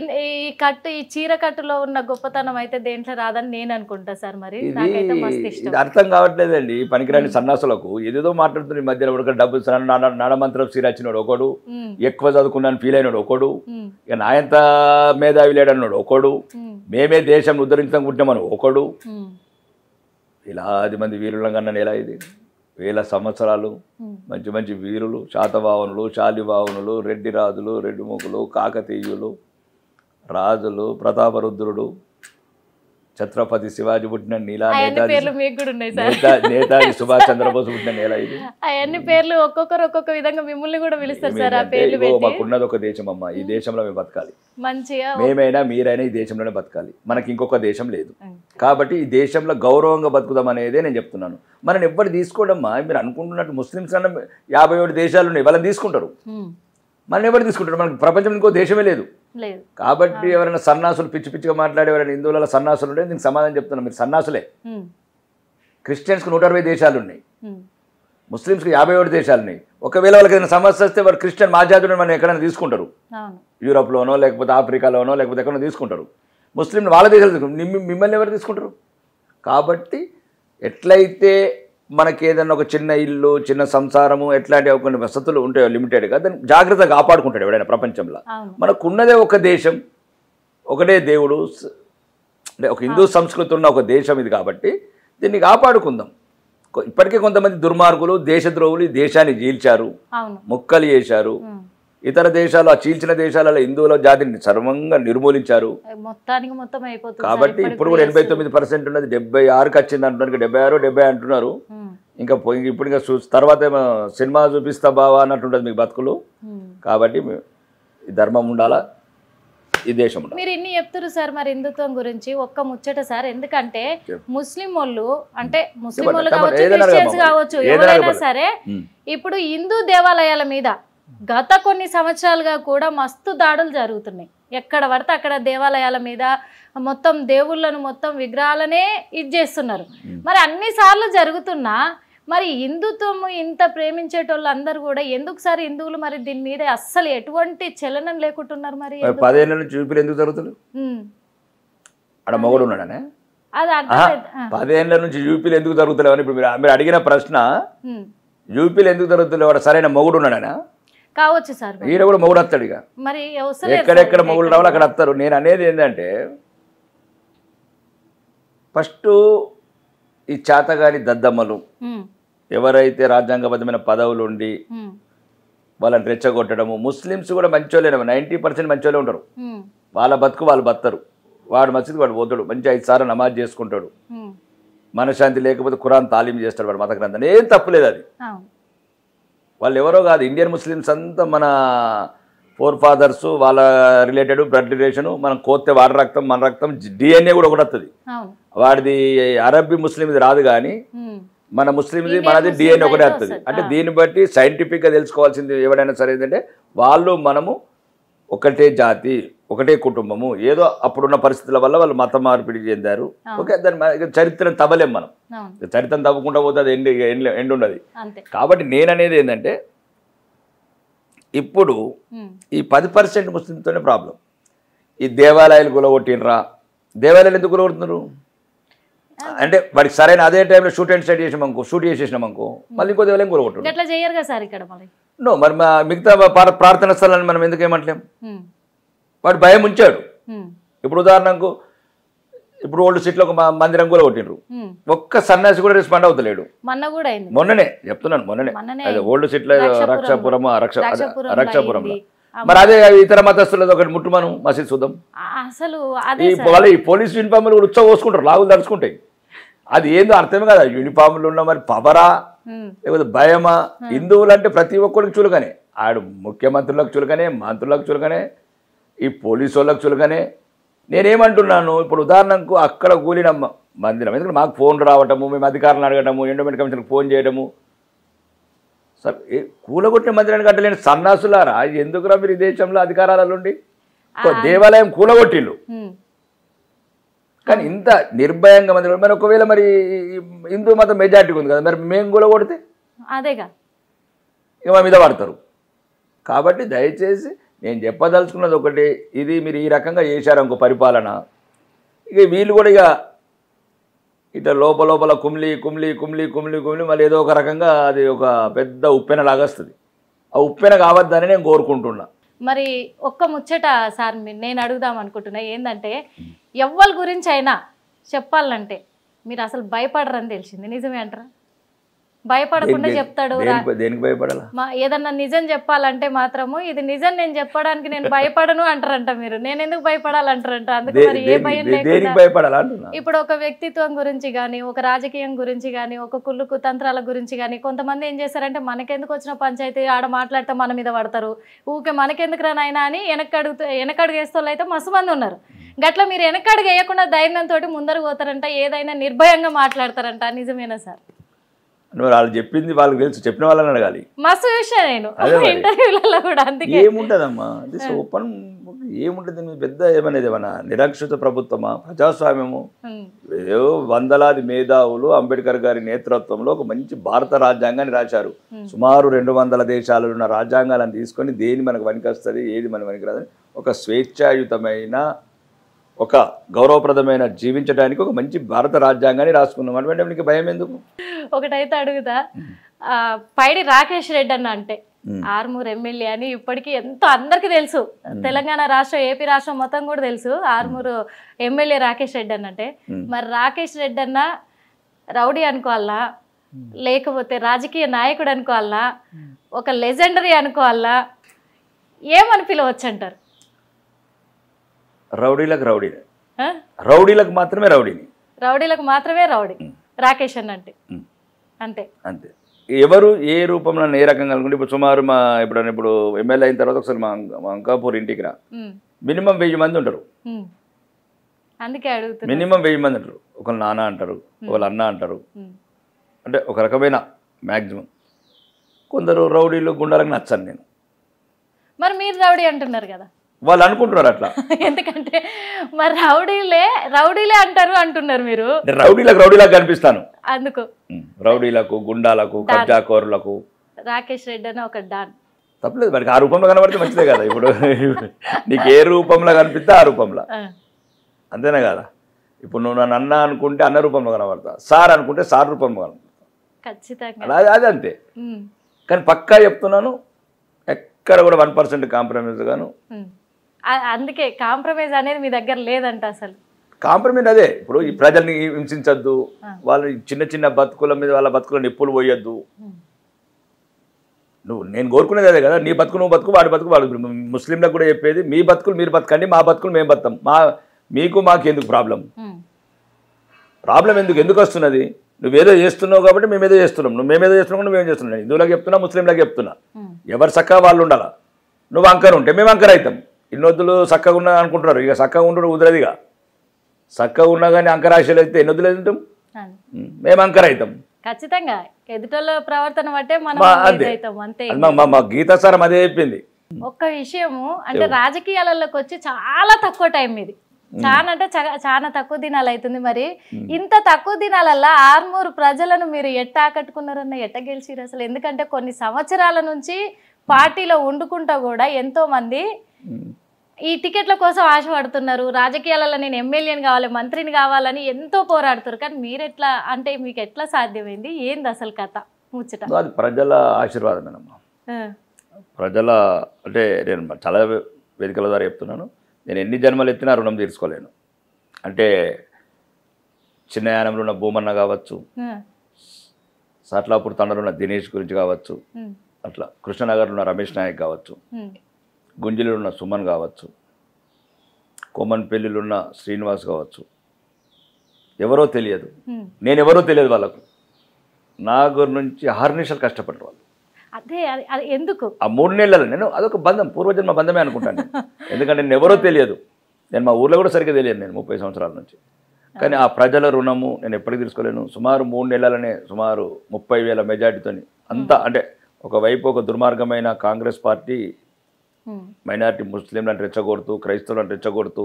ఈ చీర కట్టులో ఉన్న గొప్పతనం అయితే దేంట్లో రాదని నేను అనుకుంటా సార్. మరి నాకైతే మస్తు ఇష్టం. ఇది అర్థం కావట్లేదండి పనికిరాని సన్నాసులకు. ఏదేదో మాట్లాడుతుంది ఈ మధ్యలో. ఒక డబ్బు నడమంత్రం సీర వచ్చినాడు ఒకడు, ఎక్కువ చదువుకున్నాను ఫీల్ అయినాడు ఒకడు, ఇక నాయంత మేధావి లేడన్నాడు ఒకడు, మేమే దేశం ఉద్ధరించడం కుట్టామని ఒకడు. ఇలాది మంది వీరులంగా ఎలా ఇది వేల సంవత్సరాలు మంచి మంచి వీరులు, శాతవాహనులు, శాలివాహనులు, రెడ్డి రాజులు, రెడ్డి ముఖులు, కాకతీయులు, రాజులు, ప్రతాపరుద్రుడు, ఛత్రపతి శివాజీ పుట్టిన నేల, నేతాజీ సుభాష్ చంద్రబోస్ పుట్టిన నేల ఇది. అవన్నీ పేర్లు ఒక్కొక్కరు ఒక్కొక్క విధంగా మిమ్మల్ని కూడా పిలుస్తారు సార్. ఆ పేర్లు మాకున్నది ఒక దేశం అమ్మ, ఈ దేశంలో మేము బతకాలి. మంచిగా మేమైనా మీరైనా ఈ దేశంలోనే బతకాలి, మనకి ఇంకొక దేశం లేదు. కాబట్టి ఈ దేశంలో గౌరవంగా బతుకుదాం అనేదే నేను చెప్తున్నాను. మనం ఎవ్వరు తీసుకోవడమ్మా, మీరు అనుకుంటున్నట్టు ముస్లిమ్స్ అన్న 57 దేశాలు ఉన్నాయి, వాళ్ళని తీసుకుంటారు. మనం ఎవరు తీసుకుంటారు? మనకి ప్రపంచంలో ఇంకో దేశమే లేదు. కాబట్టి ఎవరైనా సన్నాసులు పిచ్చి పిచ్చిగా మాట్లాడే ఎవరైనా హిందువుల సన్నాసులు ఉంటే దీనికి సమాధానం చెప్తున్నాను, మీరు సన్నాసులే. క్రిస్టియన్స్కి 160 దేశాలు ఉన్నాయి, ముస్లిమ్స్కి 57 దేశాలు ఉన్నాయి. ఒకవేళ వాళ్ళకి ఏదైనా సమస్య వస్తే వాడు క్రిస్టియన్ మా జాతిని మనం ఎక్కడైనా తీసుకుంటారు, యూరోప్లోనో లేకపోతే ఆఫ్రికాలోనో లేకపోతే ఎక్కడో తీసుకుంటారు. ముస్లింలు వాళ్ళ దేశాలు మిమ్మల్ని ఎవరు తీసుకుంటారు? కాబట్టి ఎట్లయితే మనకి ఏదన్నా ఒక చిన్న ఇల్లు, చిన్న సంసారము, ఎట్లాంటి కొన్ని వసతులు ఉంటాయో లిమిటెడ్గా, దాన్ని జాగ్రత్తగా కాపాడుకుంటాడు ఎవడైనా ప్రపంచంలో. మనకున్నదే ఒక దేశం, ఒకటే దేవుడు, అంటే ఒక హిందూ సంస్కృతి ఉన్న ఒక దేశం ఇది. కాబట్టి దీన్ని కాపాడుకుందాం. ఇప్పటికే కొంతమంది దుర్మార్గులు, దేశద్రోహులు ఈ దేశాన్ని చీల్చారు, ముక్కలు చేశారు. ఇతర దేశాలు, ఆ చీల్చిన దేశాలలో హిందువుల జాతిని సర్వంగా నిర్మూలించారు. కాబట్టి ఇప్పుడు కూడా 89% ఉన్నది, 76కి వచ్చింది అంటున్నారు, 76, 70 అంటున్నారు. ఇంకా ఇప్పుడు ఇంకా తర్వాత సినిమా చూపిస్తా బావా అన్నట్టుంటుంది మీకు బతుకులు. కాబట్టి ఈ ధర్మం ఉండాలా, ఈ దేశం ఉండాలి. మీరు ఇన్ని చెప్తారు సార్. మరి హిందుత్వం గురించి ఒక్క ముచ్చట సార్, ఎందుకంటే ముస్లిం వాళ్ళు అంటే ముస్లిం వాళ్ళు కావచ్చు, క్రిస్టియన్స్ కావచ్చు, ఎవరైనా సరే ఇప్పుడు హిందూ దేవాలయాల మీద గత కొన్ని సంవత్సరాలుగా కూడా మస్తు దాడులు జరుగుతున్నాయి. ఎక్కడ పడితే అక్కడ దేవాలయాల మీద మొత్తం దేవుళ్ళను, మొత్తం విగ్రహాలనే ఇది చేస్తున్నారు. మరి అన్నిసార్లు జరుగుతున్నా మరి హిందుత్వం ఇంత ప్రేమించేటోళ్ళు అందరూ కూడా ఎందుకు సార్ హిందువులు మరి దీని మీద అస్సలు ఎటువంటి చలనం లేకుంటున్నారు? మరి 10 ఏళ్ళ నుంచి యూపీలు ఎందుకు జరుగుతుంది? అక్కడ మొగుడు ఉన్నాడనే అది 10 ఏళ్ళ నుంచి యూపీలు ఎందుకు జరుగుతలేవని ఇప్పుడు మీరు అడిగిన ప్రశ్న. యూపీలు ఎందుకు జరుగుతలేవు? సరైన మొగుడు ఉన్నాడనా? కావచ్చు సార్. ఈయన కూడా మొగుడు వస్తాడు. ఇక ఎక్కడెక్కడ మొగుడు రావాలి అక్కడ వస్తారు. నేను అనేది ఏంటంటే ఫస్ట్ ఈ చేతగాని దద్దమ్మలు ఎవరైతే రాజ్యాంగబద్ధమైన పదవులు ఉండి వాళ్ళని రెచ్చగొట్టడము. ముస్లిమ్స్ కూడా మంచోళ్ళే, 90% మంచోళ్ళే ఉంటారు. వాళ్ళ బతుకు వాళ్ళు బతరు. వాడు మసీదు వాడు పోతాడు, మంచి 5 సార్లు నమాజ్ చేసుకుంటాడు, మనశ్శాంతి లేకపోతే ఖురాన్ తాలీం చేస్తాడు వాడు, మత గ్రంథాన్ని. ఏం తప్పులేదు అది. వాళ్ళు ఎవరో కాదు, ఇండియన్ ముస్లిమ్స్ అంతా మన ఫోర్ ఫాదర్స్, వాళ్ళ రిలేటెడ్ బ్లడ్ రిలేషను. మనం కోస్తే వాడి రక్తం, మన రక్తం, DNA కూడా ఒకటి వస్తుంది. వాడిది అరబ్బీ ముస్లిం ఇది రాదు, కానీ మన ముస్లింది మనది డిఎన్ఏ ఒకటే వస్తుంది. అంటే దీన్ని బట్టి సైంటిఫిక్గా తెలుసుకోవాల్సింది ఎవడైనా సరే ఏంటంటే వాళ్ళు మనము ఒకటే జాతి ఒకటే కుటుంబము, ఏదో అప్పుడున్న పరిస్థితుల వల్ల వాళ్ళు మత మార్పిడి చెందారు. ఓకే, దాని చరిత్రను తవ్వలేం మనం, చరిత్రను తవ్వకుండా పోతే అది ఎండ్ ఉండదు. కాబట్టి నేననేది ఏంటంటే ఇప్పుడు ఈ 10% ముస్లింతోనే ప్రాబ్లం. ఈ దేవాలయాలు కూలగొట్టినరా, దేవాలయాలు ఎందుకు కూలగొడుతున్నారు అంటే వాడికి సరైన అదే టైంలో షూట్ చేసేసినామనుకో మళ్ళీ ఇంకో దేవాలయం కూలగొట్టు. నో, మరి మిగతా ప్రార్థన స్థలాన్ని మనం ఎందుకు ఏమంటలేం? వాడు భయం ఉంచాడు. ఇప్పుడు ఉదాహరణకు ఇప్పుడు ఓల్డ్ సిటీలో ఒక మందిరం కూడా కొట్టిండ్రు, ఒక్క సన్యాసి కూడా రెస్పాండ్ అవుతలేడు. మొన్ననే చెప్తున్నాను, మొన్ననే అదే ఓల్డ్ సిటీలో రక్షాపురం రక్షాపురంలో. మరి అదే ఇతర మతస్థులది ఒకటి ముట్టుమను మసీద్ చూద్దాం. అసలు వాళ్ళ ఈ పోలీస్ యూనిఫామ్లు కూడా ఉత్సవం పోసుకుంటారు, లాగులు తడుచుకుంటాయి. అది ఏందో అర్థమే కదా, యూనిఫామ్లు ఉన్న మరి పవరా లేకపోతే భయమా? హిందువులు అంటే ప్రతి ఒక్కరికి చులకనే, ఆడు ముఖ్యమంత్రులకు చులకనే, మంత్రులకు చులకనే, ఈ పోలీసు వాళ్ళకు చులకనే. నేనేమంటున్నాను, ఇప్పుడు ఉదాహరణకు అక్కడ కూలిన మందిరం, ఎందుకంటే మాకు ఫోన్ రావటము, మేము అధికారులను అడగటము, ఎండోమెంట్ కమిషన్కి ఫోన్ చేయడము, సరే కూలగొట్టిన మందిరాన్ని కట్టలేని సన్నాసులారా ఎందుకురా మీరు ఈ దేశంలో అధికారాలలో ఉండి దేవాలయం కూలగొట్టిళ్ళు. కానీ ఇంత నిర్భయంగా మందిరం, మరి ఒకవేళ మరి హిందూ మతం మెజార్టీ ఉంది కదా, మరి మేము కూలగొడితే అదేగా ఇక మా మీద పడతారు. కాబట్టి దయచేసి నేను చెప్పదలుచుకున్నది ఒకటి, ఇది మీరు ఈ రకంగా చేశారు ఇంకో పరిపాలన, ఇక వీళ్ళు కూడా ఇక ఇట్లా లోపల కుమ్లి మళ్ళీ ఏదో ఒక రకంగా అది ఒక పెద్ద ఉప్పెన లాగొస్తుంది. ఆ ఉప్పెన కావద్దని నేను కోరుకుంటున్నా. మరి ఒక్క ముచ్చట సార్ నేను అడుగుదాం అనుకుంటున్నా, ఏంటంటే ఎవ్వరి గురించి అయినా చెప్పాలంటే మీరు అసలు భయపడరని తెలిసింది, నిజమే అంటారా? భయపడకుండా చెప్తాడు. దేనికి భయపడాలా? ఏదన్నా నిజం చెప్పాలంటే మాత్రము ఇది నిజం నేను చెప్పడానికి నేను భయపడను అంటారంట. మీరు నేను ఎందుకు భయపడాలంటారంట. అందుకు మరి ఏ భయం లేకుండా ఇప్పుడు ఒక వ్యక్తిత్వం గురించి కానీ, ఒక రాజకీయం గురించి కానీ, ఒక కుళ్ళు కుతంత్రాల గురించి కానీ కొంతమంది ఏం చేస్తారంటే మనకెందుకు వచ్చిన పంచాయతీ ఆడ మాట్లాడితే మన మీద పడతారు, ఊకే మనకెందుకు రానాయనా అని వెనకడుగు వేస్తోళ్ళు అయితే మస్తు మంది ఉన్నారు. గట్లా మీరు వెనకడుగు వేయకుండా ధైర్యంతో ముందరకు పోతారంట, ఏదైనా నిర్భయంగా మాట్లాడతారంట. నిజమేనా సార్? నువ్వు వాళ్ళు చెప్పింది వాళ్ళకి తెలుసు, చెప్పిన వాళ్ళని అడగాలి. మస్తు చూసాను నేను ఇంటర్వ్యూలలో కూడా. అందుకే ఏముంటదమ్మా దిస్ ఓపెన్, ఏముంటుంది పెద్ద ఏమనేది ఏమన్నా నిరక్షిత ప్రభుత్వమా, ప్రజాస్వామ్యము? ఏదో వందలాది మేధావులు అంబేద్కర్ గారి నేతృత్వంలో ఒక మంచి భారత రాజ్యాంగాన్ని రాశారు. సుమారు 200 దేశాలు ఉన్న రాజ్యాంగాలను తీసుకొని దేని మనకు పనికొస్తుంది, ఏది మనకు పనికిరాదని ఒక స్వేచ్ఛాయుతమైన ఒక గౌరవప్రదమైన జీవించడానికి ఒక మంచి భారత రాజ్యాంగాన్ని రాసుకున్నాం. అటువంటి నీకు భయం ఎందుకు? ఒకటైతే అడుగుదా, పైడి రాకేష్ రెడ్డి అన్న అంటే ఆర్మూర్ ఎమ్మెల్యే అని ఇప్పటికీ ఎంతో అందరికీ తెలుసు, తెలంగాణ రాష్ట్రం ఏపీ రాష్ట్రం మొత్తం కూడా తెలుసు ఆర్మూరు ఎమ్మెల్యే రాకేష్ రెడ్డి అన్న అంటే. మరి రాకేష్ రెడ్డి అన్న రౌడీ అనుకోవాలా, లేకపోతే రాజకీయ నాయకుడు అనుకోవాలా, ఒక లెజెండరీ అనుకోవాలా, ఏమని పిలవచ్చు అంటారు? రౌడీలకు మాత్రమే రౌడీ రాకేష్ అన్న అంటే అంతే అంతే. ఎవరు ఏ రూపంలో ఏ రకంగా అనుకుంటే ఇప్పుడు సుమారు ఇప్పుడు ఎమ్మెల్యే అయిన తర్వాత ఒకసారి మా అంకాపూర్ ఇంటికి రా, మినిమం 1000 మంది ఉంటారు. అందుకే అడుగుతున్నా, మినిమం 1000 మంది ఉంటారు. ఒకళ్ళు నాన్న అంటారు, ఒకళ్ళు అన్న అంటారు, అంటే ఒక రకమైన మ్యాక్సిమం. కొందరు రౌడీలు గుండాలకు నచ్చాను నేను. మరి మీరు రౌడీ అంటున్నారు కదా, వాళ్ళు అనుకుంటున్నారు అట్లా. ఎందుకంటే మరి రౌడీలే అంటున్నారు మీరు. రౌడీలకు కనిపిస్తాను అందుకు. రౌడీలకు, గుండాలకు, కబ్జాకోరులకు రాకేష్ రెడ్డి అని ఒక డాన్. తప్పలేదు, వాడికి ఆ రూపంలో కనబడితే మంచిదే కదా. ఇప్పుడు నీకు ఏ రూపంలో కనిపిస్తే ఆ రూపంలో, అంతేనా కదా? ఇప్పుడు నువ్వు నన్ను అన్న అనుకుంటే అన్న రూపంలో కనబడతా, సార్ అనుకుంటే సార్ రూపంలో కనబడతా, ఖచ్చితంగా అది అంతే. కానీ పక్కా చెప్తున్నాను, ఎక్కడ కూడా 1% కాంప్రమైజ్ గాను. అందుకే కాంప్రమైజ్ అనేది మీ దగ్గర లేదంట అసలు. కాంప్రమైజ్ అదే, ఇప్పుడు ఈ ప్రజల్ని హింసించద్దు, వాళ్ళు చిన్న బతుకుల మీద వాళ్ళ బతుకుల నిప్పులు పోయొద్దు. నేను కోరుకునేది అదే కదా, నీ బతుకు నువ్వు బతుకు, వాడి బతుకు వాడు. ముస్లింలకు కూడా చెప్పేది, మీ బతుకులు మీరు బతకండి, మా బతుకులు మేము బతాం, మాకు ఎందుకు ప్రాబ్లం ఎందుకు వస్తున్నది? నువ్వేదో చేస్తున్నావు కాబట్టి మేమేదో చేస్తున్నాం, మేమేదో చేస్తున్నావు నువ్వేం చేస్తున్నావు. హిందువులకు చెప్తున్నా, ముస్లింలకు చెప్తున్నా, ఎవరు చక్కగా వాళ్ళు ఉండాలా. నువ్వు అంకర్ ఉంటే మేము అంకర్ అవుతాం. ఇన్నొద్దులు చక్కగా ఉన్నా అనుకుంటున్నారు, ఇక చక్కగా ఉండు కుదరదిగా. చక్కగా ఉన్నా కానీ అంకరాశలు అయితే ఎన్నొద్దులు ఉంటాం, మేము అంకర్ అవుతాం. ఖచ్చితంగా ఎదుటోళ్ళ ప్రవర్తన బట్టే మనం అంతే. అవుతాం అంతే. మా గీతా సార్ అదే చెప్పింది. ఒక్క విషయము అంటే రాజకీయాలలోకి వచ్చి చాలా తక్కువ టైం ఇది, చాలా అంటే చాలా తక్కువ దినాలు అవుతుంది. మరి ఇంత తక్కువ దినాలల్లా ఆర్మూరు ప్రజలను మీరు ఎట్ట ఆకట్టుకున్నారన్న, ఎట్ట గెలిచిరు అసలు? ఎందుకంటే కొన్ని సంవత్సరాల నుంచి పార్టీలో వండుకుంటా కూడా ఎంతో మంది ఈ టికెట్ల కోసం ఆశపడుతున్నారు. రాజకీయాలలో నేను ఎమ్మెల్యేని కావాలి, మంత్రిని కావాలని ఎంతో పోరాడుతారు. కానీ మీరు ఎట్లా, అంటే మీకు ఎట్లా సాధ్యమైంది? ఏంది అసలు కథ ముచ్చట? అది ప్రజల ఆశీర్వాదమేనమ్మా. ప్రజల అంటే నేను చాలా వేదికల ద్వారా చెప్తున్నాను, నేను ఎన్ని జన్మలు ఎత్తినా రుణం తీర్చుకోలేను. అంటే చిన్నయానంలో ఉన్న భూమన్న కావచ్చు, సాట్లాపూర్ తండలో ఉన్న దినేష్ గురించి కావచ్చు, అట్లా కృష్ణనగర్లో ఉన్న రమేష్ నాయక్ కావచ్చు, గుంజిలో ఉన్న సుమన్ కావచ్చు, కొమ్మన్పల్లిలో ఉన్న శ్రీనివాస్ కావచ్చు, ఎవరో తెలియదు, నేనెవరో తెలియదు వాళ్ళకు. నా గురించి అహర్నిశలు కష్టపడ్డారు వాళ్ళు. అదే ఎందుకు ఆ 3 నెలలు నేను అదొక బంధం, పూర్వజన్మ బంధమే అనుకుంటాను. ఎందుకంటే నేను ఎవరో తెలియదు, నేను మా ఊర్లో కూడా సరిగ్గా తెలియదు నేను 30 సంవత్సరాల నుంచి. కానీ ఆ ప్రజల రుణము నేను ఎప్పటికీ తీసుకోలేను. సుమారు 3 నెలలనే సుమారు 30,000 మెజార్టీతో అంతా, అంటే ఒకవైపు ఒక దుర్మార్గమైన కాంగ్రెస్ పార్టీ మైనారిటీ ముస్లింలను రెచ్చగొడుతూ, క్రైస్తవులను రెచ్చగొడుతూ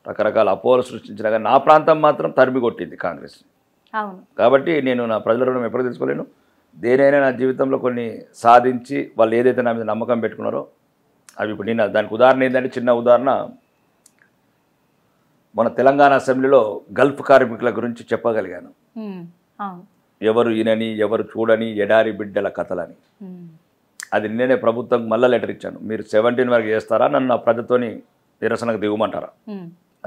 రకరకాల అపోహలు సృష్టించినా కానీ నా ప్రాంతం మాత్రం తరిమి కొట్టింది కాంగ్రెస్. కాబట్టి నేను నా ప్రజల రుణం ఎప్పటికీ తీసుకోలేను. దేనైనా నా జీవితంలో కొన్ని సాధించి వాళ్ళు ఏదైతే నా మీద నమ్మకం పెట్టుకున్నారో అవి ఇప్పుడు నేను దానికి ఉదాహరణ ఏంటంటే, చిన్న ఉదాహరణ, మన తెలంగాణ అసెంబ్లీలో గల్ఫ్ కార్మికుల గురించి చెప్పగలిగాను. ఎవరు ఈయనని, ఎవరు చూడని ఎడారి బిడ్డల కథలని. అది నేనే ప్రభుత్వం మళ్ళీ లెటర్ ఇచ్చాను, మీరు 17 వరకు చేస్తారా, నన్ను నా ప్రజతోని నిరసనకు దిగుమంటారా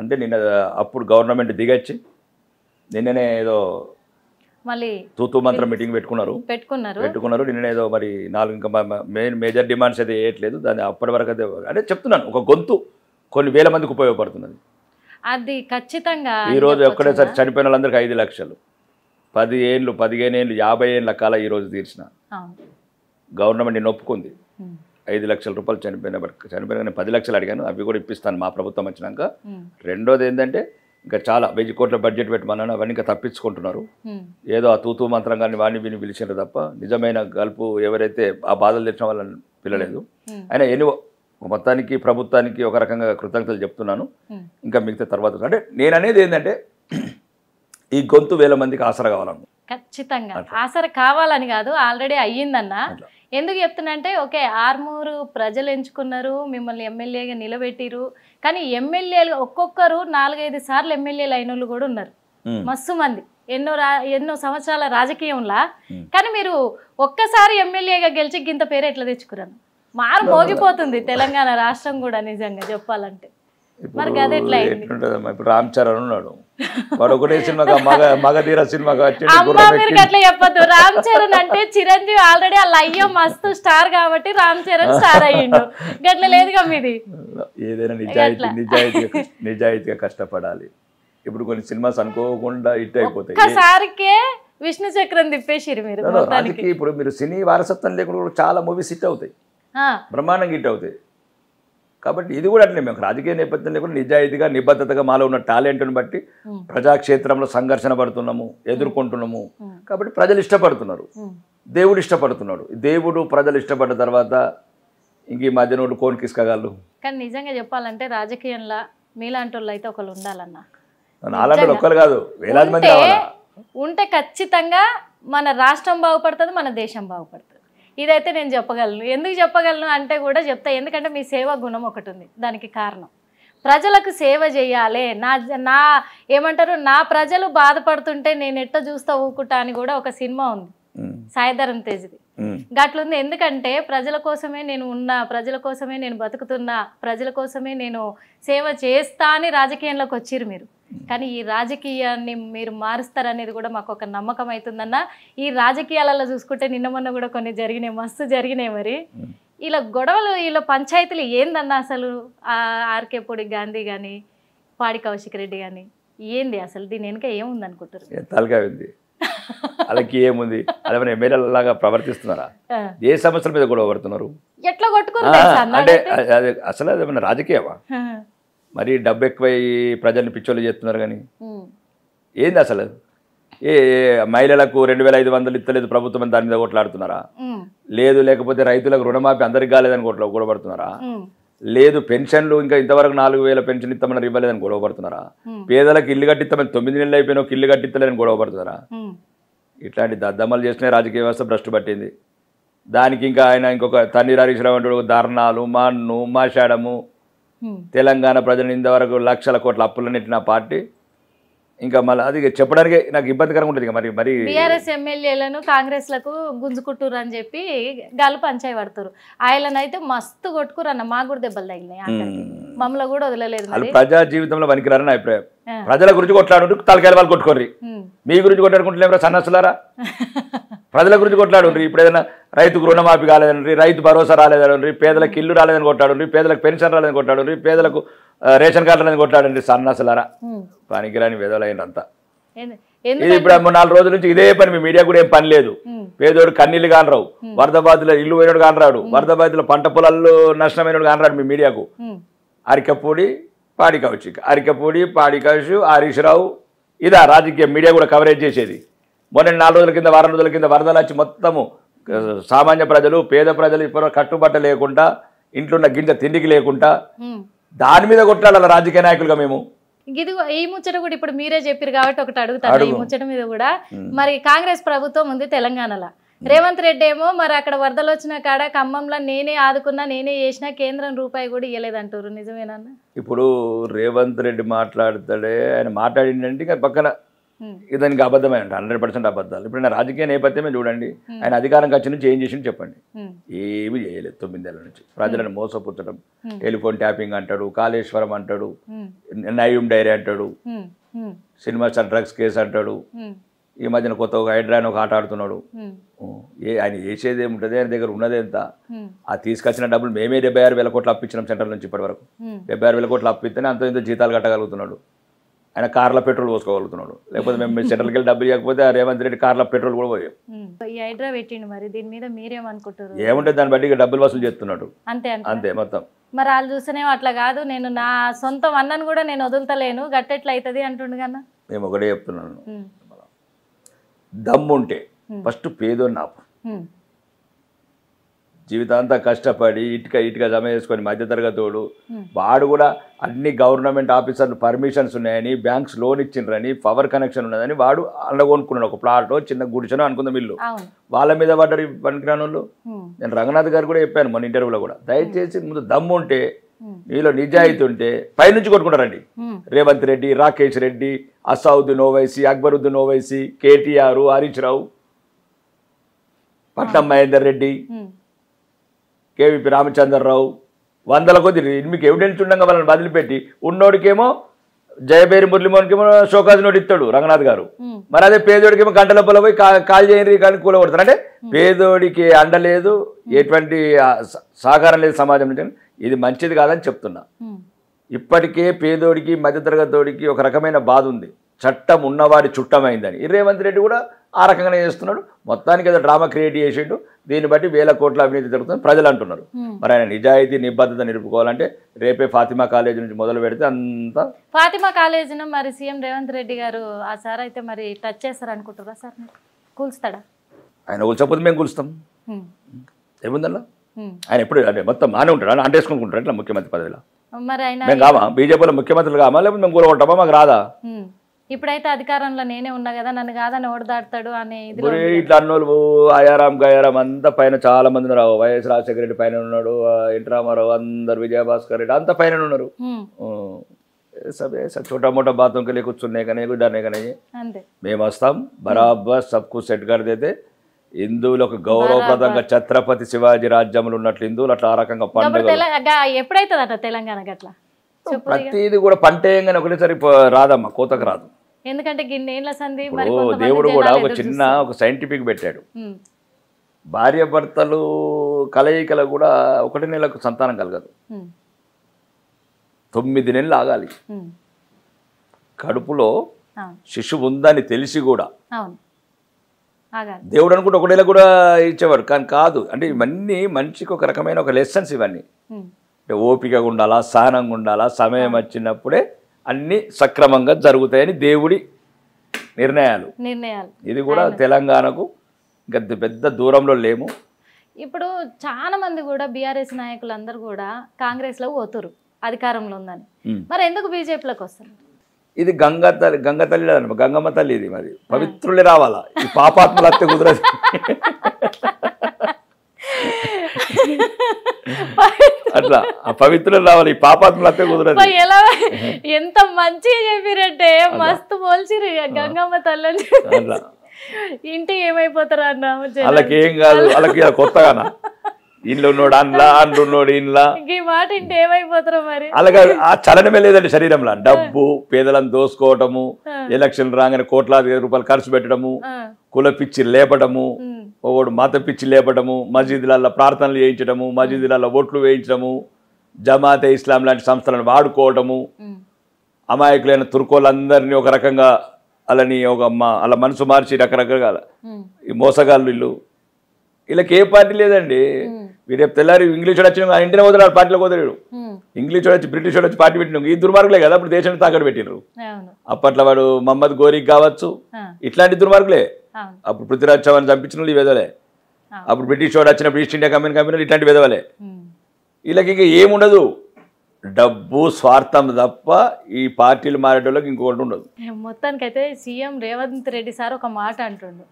అంటే. నిన్న అప్పుడు గవర్నమెంట్ దిగచ్చి నిన్ననే ఏదో మళ్ళీ తూతూ మంత్రం మీటింగ్ పెట్టుకున్నారు. నిన్న ఏదో మరి 4 ఇంకా మేజర్ డిమాండ్స్ అయితే వేయట్లేదు. దాన్ని అప్పటి వరకు అయితే అంటే చెప్తున్నాను, ఒక గొంతు కొన్ని వేల మందికి ఉపయోగపడుతున్నది. అది ఖచ్చితంగా. ఈరోజు ఒక్కడేసారి చనిపోయిన వాళ్ళందరికీ 5 లక్షలు, 10 ఏళ్ళు 15 ఏళ్ళు 50 ఏళ్ళ కాల ఈరోజు తీర్చిన గవర్నమెంట్ నేను ఒప్పుకుంది. 5 లక్షల రూపాయలు చనిపోయిన 10 లక్షలు అడిగాను, అవి కూడా ఇప్పిస్తాను మా ప్రభుత్వం వచ్చినాక. రెండోది ఏంటంటే, ఇంకా చాలా 1000 కోట్ల బడ్జెట్ పెట్టమన్నాను, అవన్నీ ఇంకా తప్పించుకుంటున్నారు. ఏదో ఆ తూతూ మంత్రం కానీ వాడిని విని పిలిచారు తప్ప నిజమైన గల్పు ఎవరైతే ఆ బాధలు తెచ్చిన వాళ్ళని పిలలేదు. అయినా ఎనివో మొత్తానికి ప్రభుత్వానికి ఒక రకంగా కృతజ్ఞతలు చెప్తున్నాను. ఇంకా మిగతా తర్వాత అంటే నేను అనేది ఏంటంటే, ఈ గొంతు వేల మందికి ఆసరా కావాలను. ఖచ్చితంగా ఆసరా కావాలని కాదు, ఆల్రెడీ అయ్యిందన్న. ఎందుకు చెప్తున్నంటే, ఓకే ఆర్మూరు ప్రజలు ఎంచుకున్నారు, మిమ్మల్ని ఎమ్మెల్యేగా నిలబెట్టిరు. కానీ ఎమ్మెల్యేలు ఒక్కొక్కరు 4-5 సార్లు ఎమ్మెల్యేలు అయిన వాళ్ళు కూడా ఉన్నారు, మస్తు మంది, ఎన్నో సంవత్సరాల రాజకీయంలా. కానీ మీరు ఒక్కసారి ఎమ్మెల్యేగా గెలిచి గింత పేరు ఎట్లా తెచ్చుకున్నాను? మారు మోగిపోతుంది తెలంగాణ రాష్ట్రం కూడా నిజంగా చెప్పాలంటే. మరి అది ఎట్లా అయింది? ఇప్పుడు రామ్ చరణ్ ఉన్నాడు, వాడు ఒకటే సినిమా మగధీర సినిమాగా మీరు అట్లా చెప్పద్దు. రామ్ చరణ్ అంటే చిరంజీవి ఆల్రెడీ వాళ్ళ అయ్యో మస్తు స్టార్ కాబట్టి రామ్ చరణ్ స్టార్ అయ్యిండు. గట్ల లేదుగా మీది. ఏదైనా నిజాయితీగా కష్టపడాలి. ఇప్పుడు కొన్ని సినిమాస్ అనుకోకుండా హిట్ అయిపోతాయి. ఒక్కసారికే విష్ణు చక్రం తిప్పేసిరు మీరు. ఇప్పుడు మీరు సినీ వారసత్వం లేకుండా చాలా మూవీస్ హిట్ అవుతాయి, బ్రహ్మాండంగా హిట్ అవుతాయి. కాబట్టి ఇది కూడా అట్లే, మేము రాజకీయ నేపథ్యం లేకుండా నిజాయితీగా నిబద్ధతగా మాలో ఉన్న టాలెంట్ని బట్టి ప్రజాక్షేత్రంలో సంఘర్షణ పడుతున్నాము, ఎదుర్కొంటున్నాము. కాబట్టి ప్రజలు ఇష్టపడుతున్నారు, దేవుడు ఇష్టపడుతున్నాడు. దేవుడు ప్రజలు ఇష్టపడ్డ తర్వాత ఇంక ఈ మధ్య నోడు కోన్ కిస్కగలరు. కానీ నిజంగా చెప్పాలంటే రాజకీయంలో మీలాంటి వాళ్ళు అయితే ఒకళ్ళు ఉండాలన్నా. నాలాంటి ఒక్కరు కాదు, వేలాది మంది ఉంటే ఖచ్చితంగా మన రాష్ట్రం బాగుపడుతుంది, మన దేశం బాగుపడుతుంది. ఇదైతే నేను చెప్పగలను. ఎందుకు చెప్పగలను అంటే కూడా చెప్తా, ఎందుకంటే మీ సేవా గుణం ఒకటి ఉంది. దానికి కారణం ప్రజలకు సేవ చేయాలి. నా ఏమంటారు, నా ప్రజలు బాధపడుతుంటే నేను ఎట్ట చూస్తా ఊకుంటా అని కూడా ఒక సినిమా ఉంది సాయిధరం తేజ్ది. గట్లుంది. ఎందుకంటే ప్రజల కోసమే నేను ఉన్నా, ప్రజల కోసమే నేను బతుకుతున్నా, ప్రజల కోసమే నేను సేవ చేస్తా అని రాజకీయంలోకి వచ్చిరు మీరు. కానీ ఈ రాజకీయాన్ని మీరు మారుస్తారనేది కూడా మాకు ఒక నమ్మకం అవుతుందన్న. ఈ రాజకీయాలలో చూసుకుంటే నిన్న మొన్న కూడా కొన్ని జరిగినాయి, మస్తు జరిగినాయి. మరి ఇలా గొడవలు, ఇలా పంచాయతీలు ఏందన్న అసలు? ఆర్కే పొడి గాంధీ కానీ, పాడి కౌశిక్ రెడ్డి కానీ ఏంది అసలు? దీని వెనుక ఏముంది అనుకుంటారు? వాళ్ళకి ఏముంది? అదే ఎమ్మెల్యేలాగా ప్రవర్తిస్తున్నారా? ఏ సమస్యల మీద గొడవ పడుతున్నారు? ఎట్లా కొట్టుకున్నారు అంటే అసలు అదేమన్నా రాజకీయమా? మరి డబ్బు ఎక్కువై ప్రజల్ని పిచ్చోళ్ళు చేస్తున్నారు. కానీ ఏంది అసలు? ఏ మహిళలకు 2500 ఇస్తలేదు ప్రభుత్వం అని దాని మీద కొట్లాడుతున్నారా? లేదు. లేకపోతే రైతులకు రుణమాఫీ అందరికి కాలేదని గొడవపడుతున్నారా? లేదు. పెన్షన్లు ఇంకా ఇంతవరకు 4000 పెన్షన్ ఇస్తామని ఇవ్వలేదని గొడవపడుతున్నారా? పేదలకు ఇల్లు కట్టిస్తామని 9 నెలలు అయిపోయినా ఒక ఇల్లు కట్టిస్తలేదని గొడవపడుతున్నారా? ఇట్లాంటి దద్దమ్మలు చేసిన రాజకీయ వ్యవస్థ భ్రష్టు పట్టింది. దానికి ఇంకా ఆయన ఇంకొక తన్నీర్ హరీష్ రావు అంటాడు, ధర్నాలు, మన్ను మాషాడము, తెలంగాణ ప్రజలు ఇంతవరకు లక్షల కోట్ల అప్పులు నెట్టిన పార్టీ ఇంకా మళ్ళీ అది చెప్పడానికి నాకు ఇబ్బందికరంగా ఉంటుంది. మరి మరి బీఆర్ఎస్ ఎమ్మెల్యేలను కాంగ్రెస్లకు గుంజుకుంటురు అని చెప్పి గాలు పంచాయి పడతారు. ఆయననైతే మస్తు కొట్టుకురు అన్న, మాకు కూడా దెబ్బలు తగిలినాయి, మమ్మల్ని కూడా వదలలేదు. ప్రజా జీవితంలో పనికిరారని అభిప్రాయం. ప్రజల గురించి కొట్లాడు, తలకాయల వాళ్ళు కొట్టుకోర్రి. మీ గురించి కొట్లాడుకుంటున్నారా సన్నసులారా? ప్రజల గురించి కొట్లాడుండ్రి. ఇప్పుడు ఏదైనా రైతుకు రుణమాఫీ కాలేదనండి, రైతు భరోసా రాలేదనండి, పేదలకు ఇల్లు రాలేదని కొట్లాడుండ్రి, పేదలకు పెన్షన్ రాలేదని కొట్లాడుండ్రి, పేదలకు రేషన్ కార్డు రాలేదని కొట్లాడండి. సన్నసులారా పనికిరాని వెదలైనంతా. ఇది ఇప్పుడు 4 రోజుల నుంచి ఇదే పని. మీ మీడియా కూడా ఏం పని లేదు. పేదోడు కన్నీళ్ళు కానరావు, వరద బాధితుల ఇల్లు పోయినోడు కానరాడు, వరద బాధితుల పంట పొలాల్లో నష్టమైనడు కానరాడు. మీ మీడియాకు అరికపూడి పాడి కౌశిక్, అరికపూడి పాడి కౌశిక్, హరీష్ రావు, ఇదా రాజకీయ మీడియా కూడా కవరేజ్ చేసేది. మొన్న 4 రోజుల కింద, వారం రోజుల కింద వరదలు వచ్చి మొత్తము సామాన్య ప్రజలు, పేద ప్రజలు ఇప్పుడు కట్టుబట్ట లేకుండా, ఇంట్లో ఉన్న గింజ తిండికి లేకుండా దాని మీద కొట్టాలి రాజకీయ నాయకులుగా మేము. ఇది ఈ ముచ్చట కూడా ఇప్పుడు మీరే చెప్పారు కాబట్టి ఒకటి అడుగుతాను. ఈ ముచ్చట మీద కూడా మరి కాంగ్రెస్ ప్రభుత్వం ఉంది తెలంగాణలో, రేవంత్ రెడ్డి ఏమో మరి అక్కడ వరదలు వచ్చిన కాడ ఖమ్మంలో నేనే ఆదుకున్నా, నేనే చేసిన, కేంద్రం రూపాయి కూడా ఇవ్వలేదంటారు, నిజమేనన్నా? ఇప్పుడు రేవంత్ రెడ్డి మాట్లాడతాడే, ఆయన మాట్లాడిందంటే ఇంకా పక్కన దానికి అబద్ధమే అంట, 100% అబద్ధాలు. ఇప్పుడు నా రాజకీయ నేపథ్యమే చూడండి. ఆయన అధికారం వచ్చి నుంచి ఏం చేసిండు చెప్పండి? ఏమీ చేయలేదు. 9 ఏళ్ల నుంచి ప్రజలను మోసపుచ్చడం, టెలిఫోన్ ట్యాపింగ్ అంటాడు, కాళేశ్వరం అంటాడు, నయూం డైరీ అంటాడు, సినిమా డ్రగ్స్ కేసు అంటాడు, ఈ మధ్యన కొత్త ఒక హైడ్రా అని ఒక ఆట ఆడుతున్నాడు. ఆయన చేసేది ఏముంటుంది? ఆయన దగ్గర ఉన్నది ఎంత? ఆ తీసుకొచ్చిన డబ్బులు మేమే 76,000 కోట్లు అప్పించినాం సెంట్రల్ నుంచి ఇప్పటి వరకు. 76,000 కోట్లు అప్పిస్తేనే అంత ఇంత జీతాలు కట్టగలుగుతున్నాడు. ఆయన కార్ల పెట్రోల్ పోసుకోగలుగుతున్నాడు. లేకపోతే మేము సెంట్రల్కి వెళ్ళి డబ్బులు ఇవ్వకపోతే రేవంత్ రెడ్డి కార్ల పెట్రోల్ కూడా పోయాం. ఈ హైడ్రా పెట్టిండు, మరి దీని మీద మీరేమనుకుంటారు? ఏముంటుంది దాన్ని బట్టి డబ్బులు వసూలు చేస్తున్నాడు అంతే అంతే మొత్తం. మరి వాళ్ళు చూస్తేనేమో అట్లా కాదు, నేను నా సొంత అన్నను కూడా నేను వదులుతలేను, గట్టెట్లా అవుతుంది అంటుండు కన్నా. మేము ఒకటే చెప్తున్నాను, దమ్ముంటే ఫస్ట్ పేదోని నాపు. జీవితాంతా కష్టపడి ఇటుక జమ చేసుకొని మధ్యతరగతోడు వాడు కూడా అన్ని గవర్నమెంట్ ఆఫీసర్లు పర్మిషన్స్ ఉన్నాయని, బ్యాంక్స్ లోన్ ఇచ్చిండ్రని, పవర్ కనెక్షన్ ఉన్నదని వాడు అల్ల కొనుక్కున్నాడు. ఒక ప్లాటో చిన్న గుడిసెనో అనుకుందాం ఇల్లు, వాళ్ళ మీద పడ్డారు పనికిరాని వాళ్ళు. నేను రంగనాథ్ గారు కూడా చెప్పాను మన ఇంటర్వ్యూలో కూడా, దయచేసి ముందు దమ్ము ఉంటే, మీలో నిజాయితీ ఉంటే పైనుంచి కొట్టుకుంటారండి. రేవంత్ రెడ్డి, రాకేష్ రెడ్డి, అసౌద్దీన్ ఓవైసీ, అక్బరుద్దీన్ ఓవైసీ, కేటీఆర్, హరీష్ రావు, పట్నం మహేందర్ రెడ్డి, కేవీపీ రామచంద్రరావు, 100 కొద్ది. మీకు ఎవిడెన్స్ ఉండగా వాళ్ళని వదిలిపెట్టి ఉన్నోడికేమో జయబేరి మురళీమోహన్కేమో షోకాజ్ నోటి ఇస్తాడు రంగనాథ్ గారు. మరి అదే పేదోడికేమో గంట లోపల పోయి కాల్ చేయని కానీ కూలగొడతారు. అంటే పేదోడికి అండలేదు, ఎటువంటి సహకారం లేదు సమాజం నుంచి. ఇది మంచిది కాదని చెప్తున్నా. ఇప్పటికే పేదోడికి మధ్యతరగతోడికి ఒక రకమైన బాధ ఉంది, చట్టం ఉన్నవాడి చుట్టమైందని. రేవంత్ రెడ్డి కూడా ఆ రకంగానే చేస్తున్నాడు. మొత్తానికి ఏదో డ్రామా క్రియేట్ చేసిండు. దీన్ని బట్టి 1000 కోట్ల అవినీతి జరుగుతుంది ప్రజలు అంటున్నారు. మరి ఆయన నిజాయితీ నిబద్ధత నిలుపుకోవాలంటే రేపే ఫాతిమా కాలేజ్ నుంచి మొదలు పెడితే అంతా. ఫాతిమా కాలేజీను మరి సీఎం రేవంత్ రెడ్డి గారు ఆ సార్ అయితే మరి టచ్ చేస్తారు అనుకుంటారా? సార్ కూల్స్తాడా? ఆయన కూల్చకపోతే మేము కూలుస్తాం, ఏముందల్లా. ఆయన ఎప్పుడు అంటే మొత్తం మానే ఉంటాడు, అంటేసుకుంటాడు ఇట్లా ముఖ్యమంత్రి పదవిలో. మరి ఆయన మేము కామా బీజేపీలో ముఖ్యమంత్రులు కామా, లేకపోతే మేము కూలగొట్టామా? మాకు రాదా? ఇప్పుడైతే అధికారంలో నేనే ఉన్నా కదా, నన్ను కాదని ఓడదాడతాడు అనే ఇట్లా అన్నోళ్ళు ఆయారాం గయారాం అంతా పైన చాలా మంది ఉన్నారు. వైఎస్ రాజశేఖర రెడ్డి పైన ఉన్నాడు, ఎన్టీ రామారావు, అందరు, విజయభాస్కర్ రెడ్డి అంతా పైన ఉన్నారు. छोटा मोटा बातों के लिए कुछ सुनने का नहीं, कुछ डरने का नहीं है. మేము వస్తాం బరాబర్ సబ్కు సెట్ కర్ దేతే. హిందువులకు గౌరవప్రదంగా ఛత్రపతి శివాజీ రాజ్యంలో ఉన్నట్లు హిందువులు అట్లా ఆ రకంగా పండుగ ఎప్పుడైతే తెలంగాణ గట్లా ప్రతిది కూడా పంటేయంగానే ఒకటేసారి రాదమ్మా, కోతకు రాదు. ఎందుకంటే దేవుడు కూడా ఒక చిన్న ఒక సైంటిఫిక్ పెట్టాడు. భార్య భర్తలు కలయికలు కూడా 1 నెలకు సంతానం కలగదు, 9 నెలలు ఆగాలి. కడుపులో శిశువు ఉందని తెలిసి కూడా దేవుడు అనుకుంటే 1 నెల కూడా ఇచ్చేవాడు, కానీ కాదు. అంటే ఇవన్నీ మనిషికి ఒక రకమైన ఒక లెసన్స్. ఇవన్నీ అంటే ఓపికగా ఉండాలా, సహనంగా ఉండాలా, సమయం వచ్చినప్పుడే అన్నీ సక్రమంగా జరుగుతాయని దేవుడి నిర్ణయాలు. ఇది కూడా తెలంగాణకు ఇంకా పెద్ద దూరంలో లేము. ఇప్పుడు చాలా మంది కూడా బీఆర్ఎస్ నాయకులు అందరూ కూడా కాంగ్రెస్లో పోతురు అధికారంలో ఉందని, మరి ఎందుకు బీజేపీలోకి వస్తారు? ఇది గంగ తల్లి గంగమ్మ తల్లి, ఇది మరి పవిత్రులే రావాలా, ఈ పాపాత్మలు అత్తే కుదరదు. అట్లా ఆ పవిత్రులు రావాలి, ఈ పాపాత్మలు అత్తే కుదరదు. ఎలా ఎంత మంచిగా చెప్పిరంటే మస్తు పోల్చిరు గంగమ్మ తల్లి. ఇంటి ఏమైపోతారు అన్న వాళ్ళకి ఏం కాదు, వాళ్ళకి కొత్తగానా ఇల్లు ఉన్నోడు అందులో అండ్లు ఉన్నోడు ఇంట్లో ఈ మాట ఇంటి ఏమైపోతారో మరి. అలాగే ఆ చలనమే లేదండి శరీరంలో. డబ్బు పేదలను దోసుకోవటము, ఎలక్షన్ రాగానే కోట్లాది రూపాయలు ఖర్చు పెట్టడము, కుల పిచ్చి లేపడము, ఒకడు మత పిచ్చి లేపడము, మసీదులలో ప్రార్థనలు చేయించడము, మసీదులలో ఓట్లు వేయించడము, జమాతే ఇస్లాం లాంటి సంస్థలను వాడుకోవటము, అమాయకులైన తుర్కోళ్ళందరినీ ఒక రకంగా అలాని అలా మనసు మార్చి రకరకాల ఈ మోసగాళ్ళు వీళ్ళు. వీళ్ళకి ఏ పార్టీ లేదండి. మీరు రేపు తెల్లారి ఇంగ్లీష్ వాడు వచ్చిన ఇంటినే వదిలేడు, పార్టీలోకి వదిలేడు. ఇంగ్లీష్ వాడు వచ్చి బ్రిటిష్ వాడు వచ్చి పార్టీ పెట్టిన ఈ దుర్మార్గులే కదా అప్పుడు దేశాన్ని తాకట్టు పెట్టినారు. అప్పట్లో వాడు మహమ్మద్ గోరీకి కావచ్చు, ఇట్లాంటి దుర్మార్గులే. అప్పుడు పృథ్వీరాజ్ చౌహాన్ చంపించిన వాళ్ళు ఈ వెదవలే. అప్పుడు బ్రిటిష్ వాడు వచ్చినప్పుడు ఈస్ట్ ఇండియా కంపెనీలు ఇట్లాంటి వెదవలే. వీళ్ళకి ఇంకా ఏముండదు, డబ్బు స్వార్థం తప్ప ఈ పార్టీలు మారేటోళ్ళకి ఇంకొకటి ఉండదు. మొత్తానికైతే సీఎం రేవంత్ రెడ్డి సార్ ఒక మాట అంటుండు,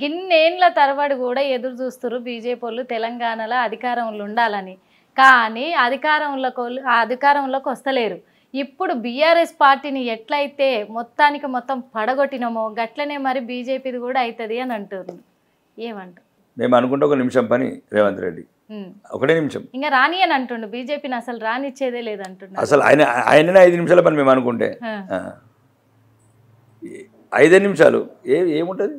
గిన్నేండ్ల తరబడి కూడా ఎదురు చూస్తున్నారు బీజేపీ వాళ్ళు తెలంగాణలో అధికారంలో ఉండాలని, కానీ అధికారంలోకి వస్తలేరు. ఇప్పుడు బీఆర్ఎస్ పార్టీని ఎట్లయితే మొత్తానికి మొత్తం పడగొట్టినమో గట్లనే మరి బీజేపీది కూడా అవుతుంది అని అంటున్నారు. ఏమంటారు? మేము అనుకుంటే ఒక నిమిషం పని రేవంత్ రెడ్డి, ఒకటే నిమిషం ఇంకా రాని అని అంటుండు. బీజేపీని అసలు రానిచ్చేదే లేదంటుండు. అసలు ఆయననే 5 నిమిషాల పని మేము అనుకుంటే 5 నిమిషాలు ఏముంటుంది.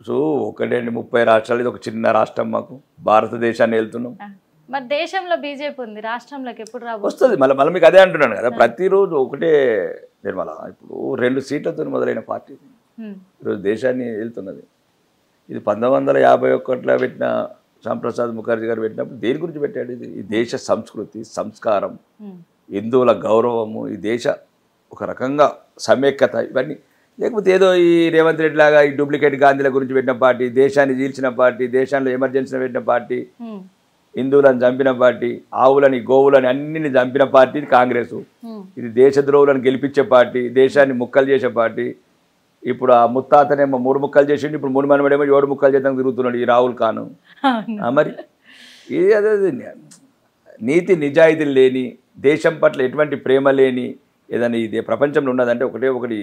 సో ఒకటే 30 రాష్ట్రాలు, ఇది ఒక చిన్న రాష్ట్రం, మాకు భారతదేశాన్ని వెళ్తున్నాం. మరి దేశంలో బీజేపీ ఉంది, రాష్ట్రంలోకి ఎప్పుడు వస్తుంది? మళ్ళీ మీకు అదే అంటున్నాను కదా, ప్రతిరోజు ఒకటే నిర్మల. ఇప్పుడు 2 సీట్లతో మొదలైన పార్టీ ఈరోజు దేశాన్ని వెళ్తున్నది. ఇది 1951లో పెట్టిన శ్యాంప్రసాద్ ముఖర్జీ గారు పెట్టినప్పుడు దేని గురించి పెట్టాడు? ఇది ఈ దేశ సంస్కృతి, సంస్కారం, హిందువుల గౌరవము, ఈ దేశ ఒక రకంగా సమైక్యత, ఇవన్నీ. లేకపోతే ఏదో ఈ రేవంత్ రెడ్డి లాగా ఈ డూప్లికేట్ గాంధీల గురించి పెట్టిన పార్టీ, దేశాన్ని చీల్చిన పార్టీ, దేశంలో ఎమర్జెన్సీని పెట్టిన పార్టీ, హిందువులను చంపిన పార్టీ, ఆవులని గోవులని అన్నిని చంపిన పార్టీ కాంగ్రెస్. ఇది దేశద్రోహులను గెలిపించే పార్టీ, దేశాన్ని ముక్కలు చేసే పార్టీ. ఇప్పుడు ఆ ముత్తాతనేమో 3 ముక్కలు చేసిండు, ఇప్పుడు 3 మనమడేమో 7 ముక్కలు చేద్దాం తిరుగుతున్నాడు ఈ రాహుల్ ఖాను. మరి ఇది అదే నీతి నిజాయితీలు లేని, దేశం పట్ల ఎటువంటి ప్రేమ లేని ఏదైనా ఇది ప్రపంచంలో ఉన్నదంటే ఒకటి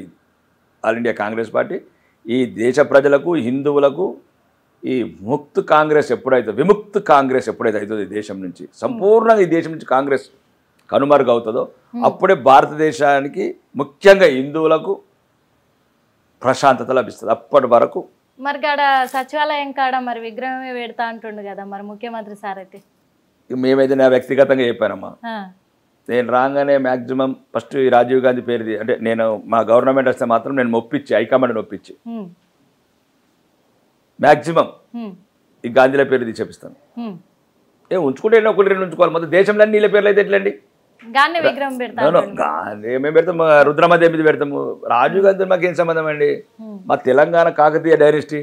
ఆల్ ఇండియా కాంగ్రెస్ పార్టీ. ఈ దేశ ప్రజలకు, హిందువులకు ఈ ముక్త్ కాంగ్రెస్ ఎప్పుడైతే, విముక్త్ కాంగ్రెస్ ఎప్పుడైతే అవుతుందో ఈ దేశం నుంచి, సంపూర్ణంగా ఈ దేశం నుంచి కాంగ్రెస్ కనుమరుగు అవుతుందో అప్పుడే భారతదేశానికి, ముఖ్యంగా హిందువులకు ప్రశాంతత లభిస్తుంది. అప్పటి వరకు మరి కాడ సచివాలయం కాడ మరి విగ్రహమే పెడతా అంటుండు కదా మరి ముఖ్యమంత్రి సార్. అయితే మేమైతే నా వ్యక్తిగతంగా చెప్పానమ్మా, నేను రాగానే మ్యాక్సిమం ఫస్ట్ ఈ రాజీవ్ గాంధీ పేరుది, అంటే నేను మా గవర్నమెంట్ వస్తే మాత్రం నేను ఒప్పించి, హైకమాండ్ ఒప్పించి మ్యాక్సిమం ఈ గాంధీల పేరు తీసేపిస్తాను. ఉంచుకుంటే 1-2 ఉంచుకోవాలి, మొత్తం దేశంలో నీళ్ళ పేర్లు అయితే ఎట్లండి? గాంధీ విగ్రహం గాంధీ మేము పెడతాము, రుద్రమదేవి పెడతాము. రాజీవ్ గాంధీ మాకేం సంబంధం అండి? మా తెలంగాణ కాకతీయ డైనస్టీ.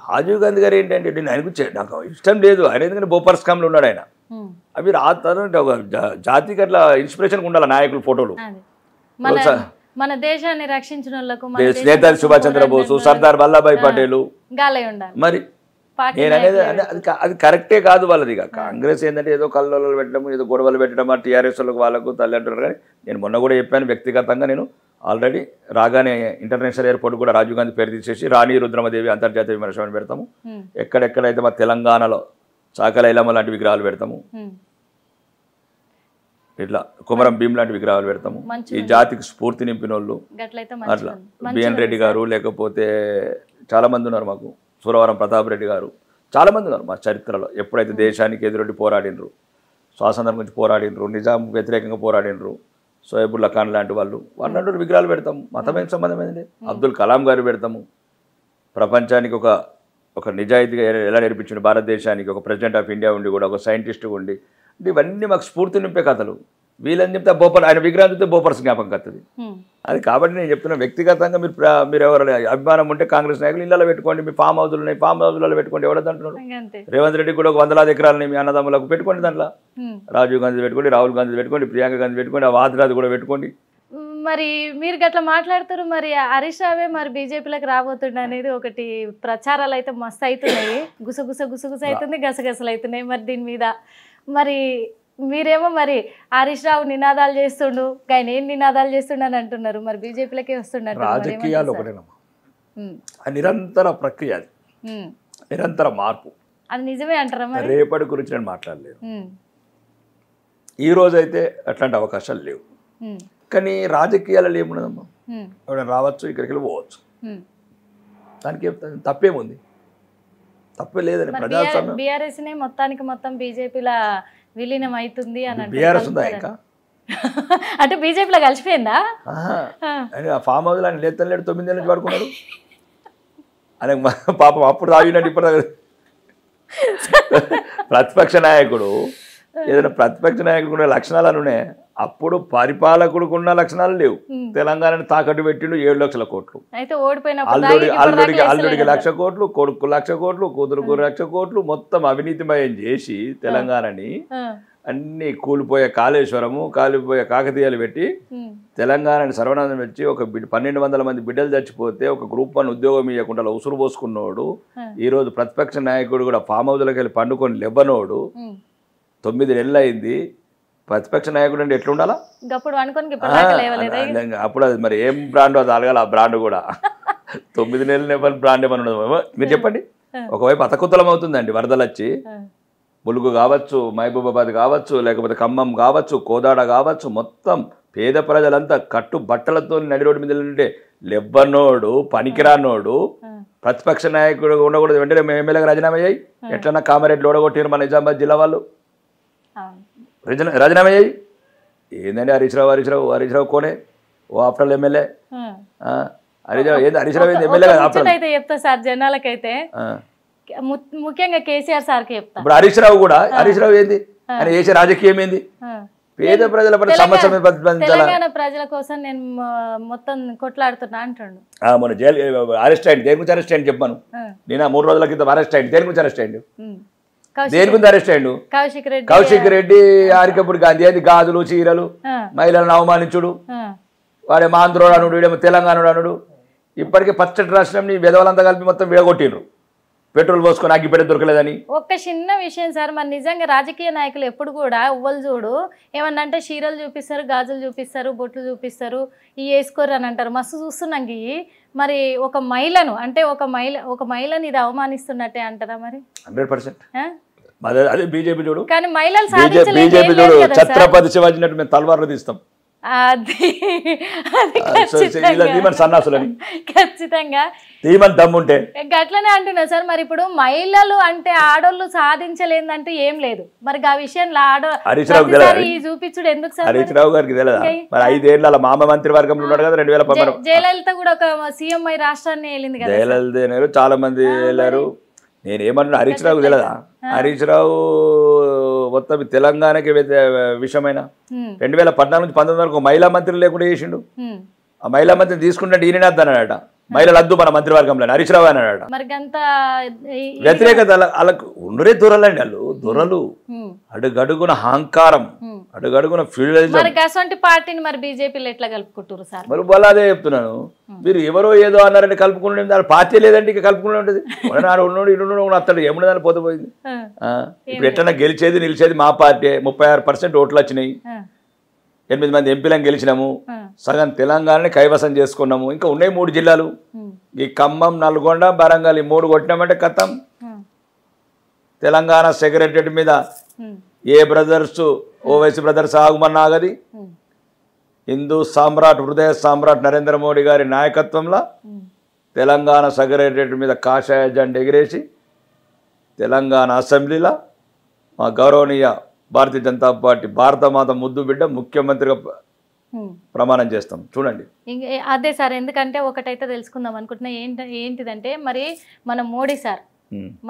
రాజీవ్ గాంధీ గారు ఏంటంటే ఆయన గురించి నాకు ఇష్టం లేదు. ఆయన ఎందుకంటే బోపర్ స్కామ్లో ఉన్నాడు ఆయన. అవి రాత్రంటే ఒక జాతికి అట్లా ఇన్స్పిరేషన్ ఉండాలి నాయకుల ఫోటోలు. మన దేశాన్ని రక్షించిన నేతాజీ సుభాష్ చంద్రబోసు, సర్దార్ వల్లభాయ్ పటేలు. మరి నేను అనేది అది కరెక్టే కాదు వాళ్ళది. ఇక కాంగ్రెస్ ఏంటంటే ఏదో కళ్ళలో పెట్టడం, ఏదో గొడవలు పెట్టడం, టీఆర్ఎస్ వాళ్ళకు తల్లి అంటున్నారు. కానీ నేను మొన్న కూడా చెప్పాను వ్యక్తిగతంగా, నేను ఆల్రెడీ రాగానే ఇంటర్నేషనల్ ఎయిర్పోర్ట్ కూడా రాజీవ్ గాంధీ పేరు తీసేసి రాణి రుద్రమదేవి అంతర్జాతీయ విమర్శనం పెడతాము. ఎక్కడెక్కడైతే మా తెలంగాణలో చాకల ఐలమ్మ లాంటి విగ్రహాలు పెడతాము, ఇట్లా కుమరం భీం లాంటి విగ్రహాలు పెడతాము. ఈ జాతికి స్ఫూర్తి నింపిన వాళ్ళు అట్లా బిఎన్ రెడ్డి గారు, లేకపోతే చాలామంది ఉన్నారు మాకు, సురవరం ప్రతాప్ రెడ్డి గారు, చాలామంది ఉన్నారు మా చరిత్రలో. ఎప్పుడైతే దేశానికి ఎదురొడ్డి పోరాడినరు, స్వాతంత్రం గురించి పోరాడినరు, నిజాం వ్యతిరేకంగా పోరాడినరు, సోయబుల్లా ఖాన్ లాంటి వాళ్ళంటూ విగ్రహాలు పెడతాము. మతమైన సంబంధం ఏంటంటే అబ్దుల్ కలాం గారు పెడతాము. ప్రపంచానికి ఒక నిజాయితీగా ఎలా నేర్పించింది భారతదేశానికి, ఒక ప్రెసిడెంట్ ఆఫ్ ఇండియా ఉండి కూడా ఒక సైంటిస్ట్ ఉండి, అంటే ఇవన్నీ మాకు స్ఫూర్తి నింపే కథలు. వీళ్ళని చెప్తే బోపర్ ఆయన విగ్రహం చూస్తే బోపర్స్ జ్ఞాపకం వస్తుంది. అది కాబట్టి నేను చెప్తున్నా, వ్యక్తిగతంగా మీరు ఎవరు అభిమానం ఉంటే కాంగ్రెస్ నాయకులు ఇళ్ళలో పెట్టుకోండి, మీ ఫామ్ హౌస్లు ఉన్నాయి, ఫామ్ హౌస్లలో పెట్టుకోండి. ఎవడంటున్నాడు? రేవంత్ రెడ్డి కూడా ఒక 100,000 ఎకరాలని మీ అన్నదమ్ములకు పెట్టుకోండి. దాంట్లో రాజీవ్ గాంధీ పెట్టుకోండి, రాహుల్ గాంధీ పెట్టుకోండి, ప్రియాంక గాంధీ పెట్టుకోండి, ఆ వాద్రాజ్ కూడా పెట్టుకోండి. మరి మీరు గట్లా మాట్లాడుతారు, మరి హరీష్ రావే మరి బీజేపీలోకి రాబోతుండ అనేది ఒకటి ప్రచారాలు అయితే మస్తు అవుతున్నాయి, గుసగుస అవుతుంది, గసగసలు అవుతున్నాయి. మరి దీని మీద మరి మీరేమో మరి హరీష్ రావు నినాదాలు చేస్తుండు, ఆయన ఏం నినాదాలు చేస్తుండ అని అంటున్నారు. మరి బీజేపీలకే వస్తుండ రాజకీయాలు ఒకటేనమ్మా, నిరంతర ప్రక్రియ, అది నిరంతర మార్పు. అది నిజమే అంటారా? మరి రేపటి గురించి నేను మాట్లాడలేదు. ఈ రోజు అయితే అట్లాంటి అవకాశాలు లేవు. కానీ రాజకీయాలలో ఏమున్నదమ్మా, ఎవరైనా రావచ్చు, ఇక్కడికి వెళ్ళి పోవచ్చు, దానికి తప్పేముంది? తప్పే లేదని ప్రజాస్వామ్యం. బీఆర్ఎస్ నే మొత్తానికి మొత్తం బీజేపీలో విలీనం అవుతుంది అని బీఆర్ఎస్ ఉందా ఇంకా? అంటే బీజేపీలో కలిసిపోయిందా? ఫామ్ హౌస్ ఆయన లేడు, 9 ఏళ్ళ నుంచి పడుకున్నాడు. ఆయన పాపం అప్పుడు తాగినట్టు ఇప్పుడు ప్రతిపక్ష నాయకుడు, ఏదైనా ప్రతిపక్ష నాయకుడు లక్షణాలు ఉన్నాయి. అప్పుడు పరిపాలకుడికి ఉన్న లక్షణాలు లేవు. తెలంగాణని తాకట్టు పెట్టిండు 7 లక్షల కోట్లు. అల్లుడికి 1,00,000 కోట్లు, కొడుకు 1,00,000 కోట్లు, కూతురుకు 1,00,000 కోట్లు, మొత్తం అవినీతిమయం చేసి తెలంగాణని అన్ని కూలిపోయే కాళేశ్వరము, కాలిపోయే కాకతీయాలు పెట్టి తెలంగాణని సర్వనాశనం పెట్టి ఒక 1,200 మంది బిడ్డలు చచ్చిపోతే ఒక గ్రూప్ 1 ఉద్యోగం ఇవ్వకుండా ఉసురు పోసుకున్నోడు ఈరోజు ప్రతిపక్ష నాయకుడు కూడా ఫామ్ హౌస్లోకి వెళ్ళి పండుకొని లెబ్బనోడు 9 నెలలు అయింది. ప్రతిపక్ష నాయకుడు అంటే ఎట్లుండాలా? అప్పుడు అది మరి ఏం బ్రాండ్ అది అడగాలి. ఆ బ్రాండ్ కూడా 9 నెలలు బ్రాండ్ ఏమన్నా ఉండదు. మీరు చెప్పండి. ఒకవైపు అతకుతలం అవుతుందండి, వరదలు వచ్చి ములుగు కావచ్చు, మహబూబాబాద్ కావచ్చు, లేకపోతే ఖమ్మం కావచ్చు, కోదాడ కావచ్చు, మొత్తం పేద ప్రజలంతా కట్టు బట్టలతో నడి రోడ్డు మీద ఉంటే లెబ్బనోడు, పనికిరానోడు ప్రతిపక్ష నాయకుడు ఉండకూడదు. వెంటనే ఎమ్మెల్యేగా రాజీనామా అయ్యాయి. ఎట్లన్నా కామారెడ్డిలో ఓడగొట్టారు మన నిజామాబాద్ జిల్లా వాళ్ళు, రాజీనామా అయ్యాయి. ఏందండి హరీష్ రావు కోనే ఓ after MLA. Harish Rao MLA చెప్తా సార్ జనాలకైతే, ముఖ్యంగా కేసీఆర్ సార్కి చెప్తా. ఇప్పుడు హరీష్ రావు ఏంది, ఆయన చేసే రాజకీయం ఏంది? పేద ప్రజల తెలంగాణ ప్రజల కోసం నేను మొత్తం కొట్లాడుతున్నా అంటాడు. మన జైలు అరెస్ట్ అయ్యింది. దేని గురించి అరెస్ట్ అయ్యింది చెప్పాను నేను. 3 రోజుల క్రితం అరెస్ట్ అయ్యింది. దేని గురించి అరెస్ట్ అయ్యిండు? దేని గురించి అరెస్ట్ అయ్యిండు? కౌశిక్ రెడ్డి ఆరికపూడి గాంధీ అది గాజులు, చీరలు, మహిళలను అవమానించుడు, వాడే ఆంధ్రోడు అనుడు, వీడేమో తెలంగాణడు అనుడు. ఇప్పటికే పచ్చటి రాష్ట్రం విధవలంతా కలిపి మొత్తం విడగొట్టిండ్రు, పెట్రోల్ పోసుకొని అగ్గిపెట్ట దొరకలేదని. ఒక్క చిన్న విషయం సార్, మరి నిజంగా రాజకీయ నాయకులు ఎప్పుడు కూడా ఉవ్వలు చూడు ఏమన్నా అంటే చీరలు చూపిస్తారు, గాజులు చూపిస్తారు, బొట్లు చూపిస్తారు, ఇవి వేసుకోరు అని అంటారు. మస్తు చూస్తున్నాం. మరి ఒక మహిళను అంటే ఒక మహిళని ఇది అవమానిస్తున్నట్టే అంటారా? మరి 100% అదే బీజేపీ చూడు. కానీ మహిళలు బీజేపీ చూడు ఛత్రపతి శివాజీ నట్టు మేము తల్వార్లు తీస్తాం. సన్నాసులని ఖచ్చితంగా దమ్ముంటే గట్లనే అంటున్నా సార్. మరి ఇప్పుడు మహిళలు అంటే ఆడోళ్ళు సాధించలేదంటే ఏం లేదు. మరి ఆ విషయంలో చూపించుడు ఎందుకు సార్? హరీష్ రావు గారికి తెలియదా? మరి 5 ఏళ్ళ మామ మంత్రి వర్గంలో ఉన్నాడు కదా. 2013 జయలలిత కూడా ఒక సీఎం అయి రాష్ట్రాన్ని వెళ్ళింది కదా. జయలలిత చాలా మంది వెళ్ళారు. నేనేమన్నా హరీష్ రావు తెలియదా? హరీష్ రావు మొత్తం తెలంగాణకి విషయమైన 2014 నుంచి 19 వరకు మహిళా మంత్రి లేకుండా చేసిండు. ఆ మహిళా మంత్రిని తీసుకుంటే ఈయన అన్నాడట, మహిళలు వద్దు మన మంత్రివర్గంలో హరీష్ రావు అన్నాడట. వ్యతిరేకత వాళ్ళకు ఉండరే దొరలండి. వాళ్ళు దొరలు, అడుగడుగున అహంకారం, అడుగడుగున పార్టీని మరి బీజేపీలో ఎట్లా కలుపుకుంటారు సార్? మరి వాళ్ళు అదే చెప్తున్నాను. మీరు ఎవరో ఏదో అన్నారంటే కలుపుకుంటే పార్టీ లేదంటే ఇక కలుపుకుంటూ ఉంటుంది. ఉన్నాడు ఇడు అత్తడు ఏముండదని పోతే. ఇప్పుడు ఎట్లన్నా గెలిచేది నిలిచేది మా పార్టీ. 36% ఓట్లు వచ్చినాయి. 8 మంది ఎంపీలను గెలిచినాము. సగం తెలంగాణని కైవసం చేసుకున్నాము. ఇంకా ఉన్నాయి 3 జిల్లాలు. ఈ ఖమ్మం, నల్గొండ, వరంగల్, ఈ 3 కొట్టినామంటే కథం. తెలంగాణ సెక్రటరీ మీద ఏ బ్రదర్స్, ఓవైసీ బ్రదర్స్ ఆగుమన్నా ఆగది. హిందూ సామ్రాట్, హృదయ సామ్రాట్ నరేంద్ర మోడీ గారి నాయకత్వంలో తెలంగాణ సెక్రటరీ మీద కాషాయ జెండా ఎగిరేసి తెలంగాణ అసెంబ్లీలో మా గౌరవనీయ భారతీయ జనతా పార్టీ భారత మాత ముద్దు బిడ్డ ముఖ్యమంత్రిగా ప్రమాణం చేస్తాం. చూడండి. అదే సార్, ఎందుకంటే ఒకటైతే తెలుసుకుందాం అనుకుంటున్నా. ఏంటిదంటే మరి మన మోడీ సార్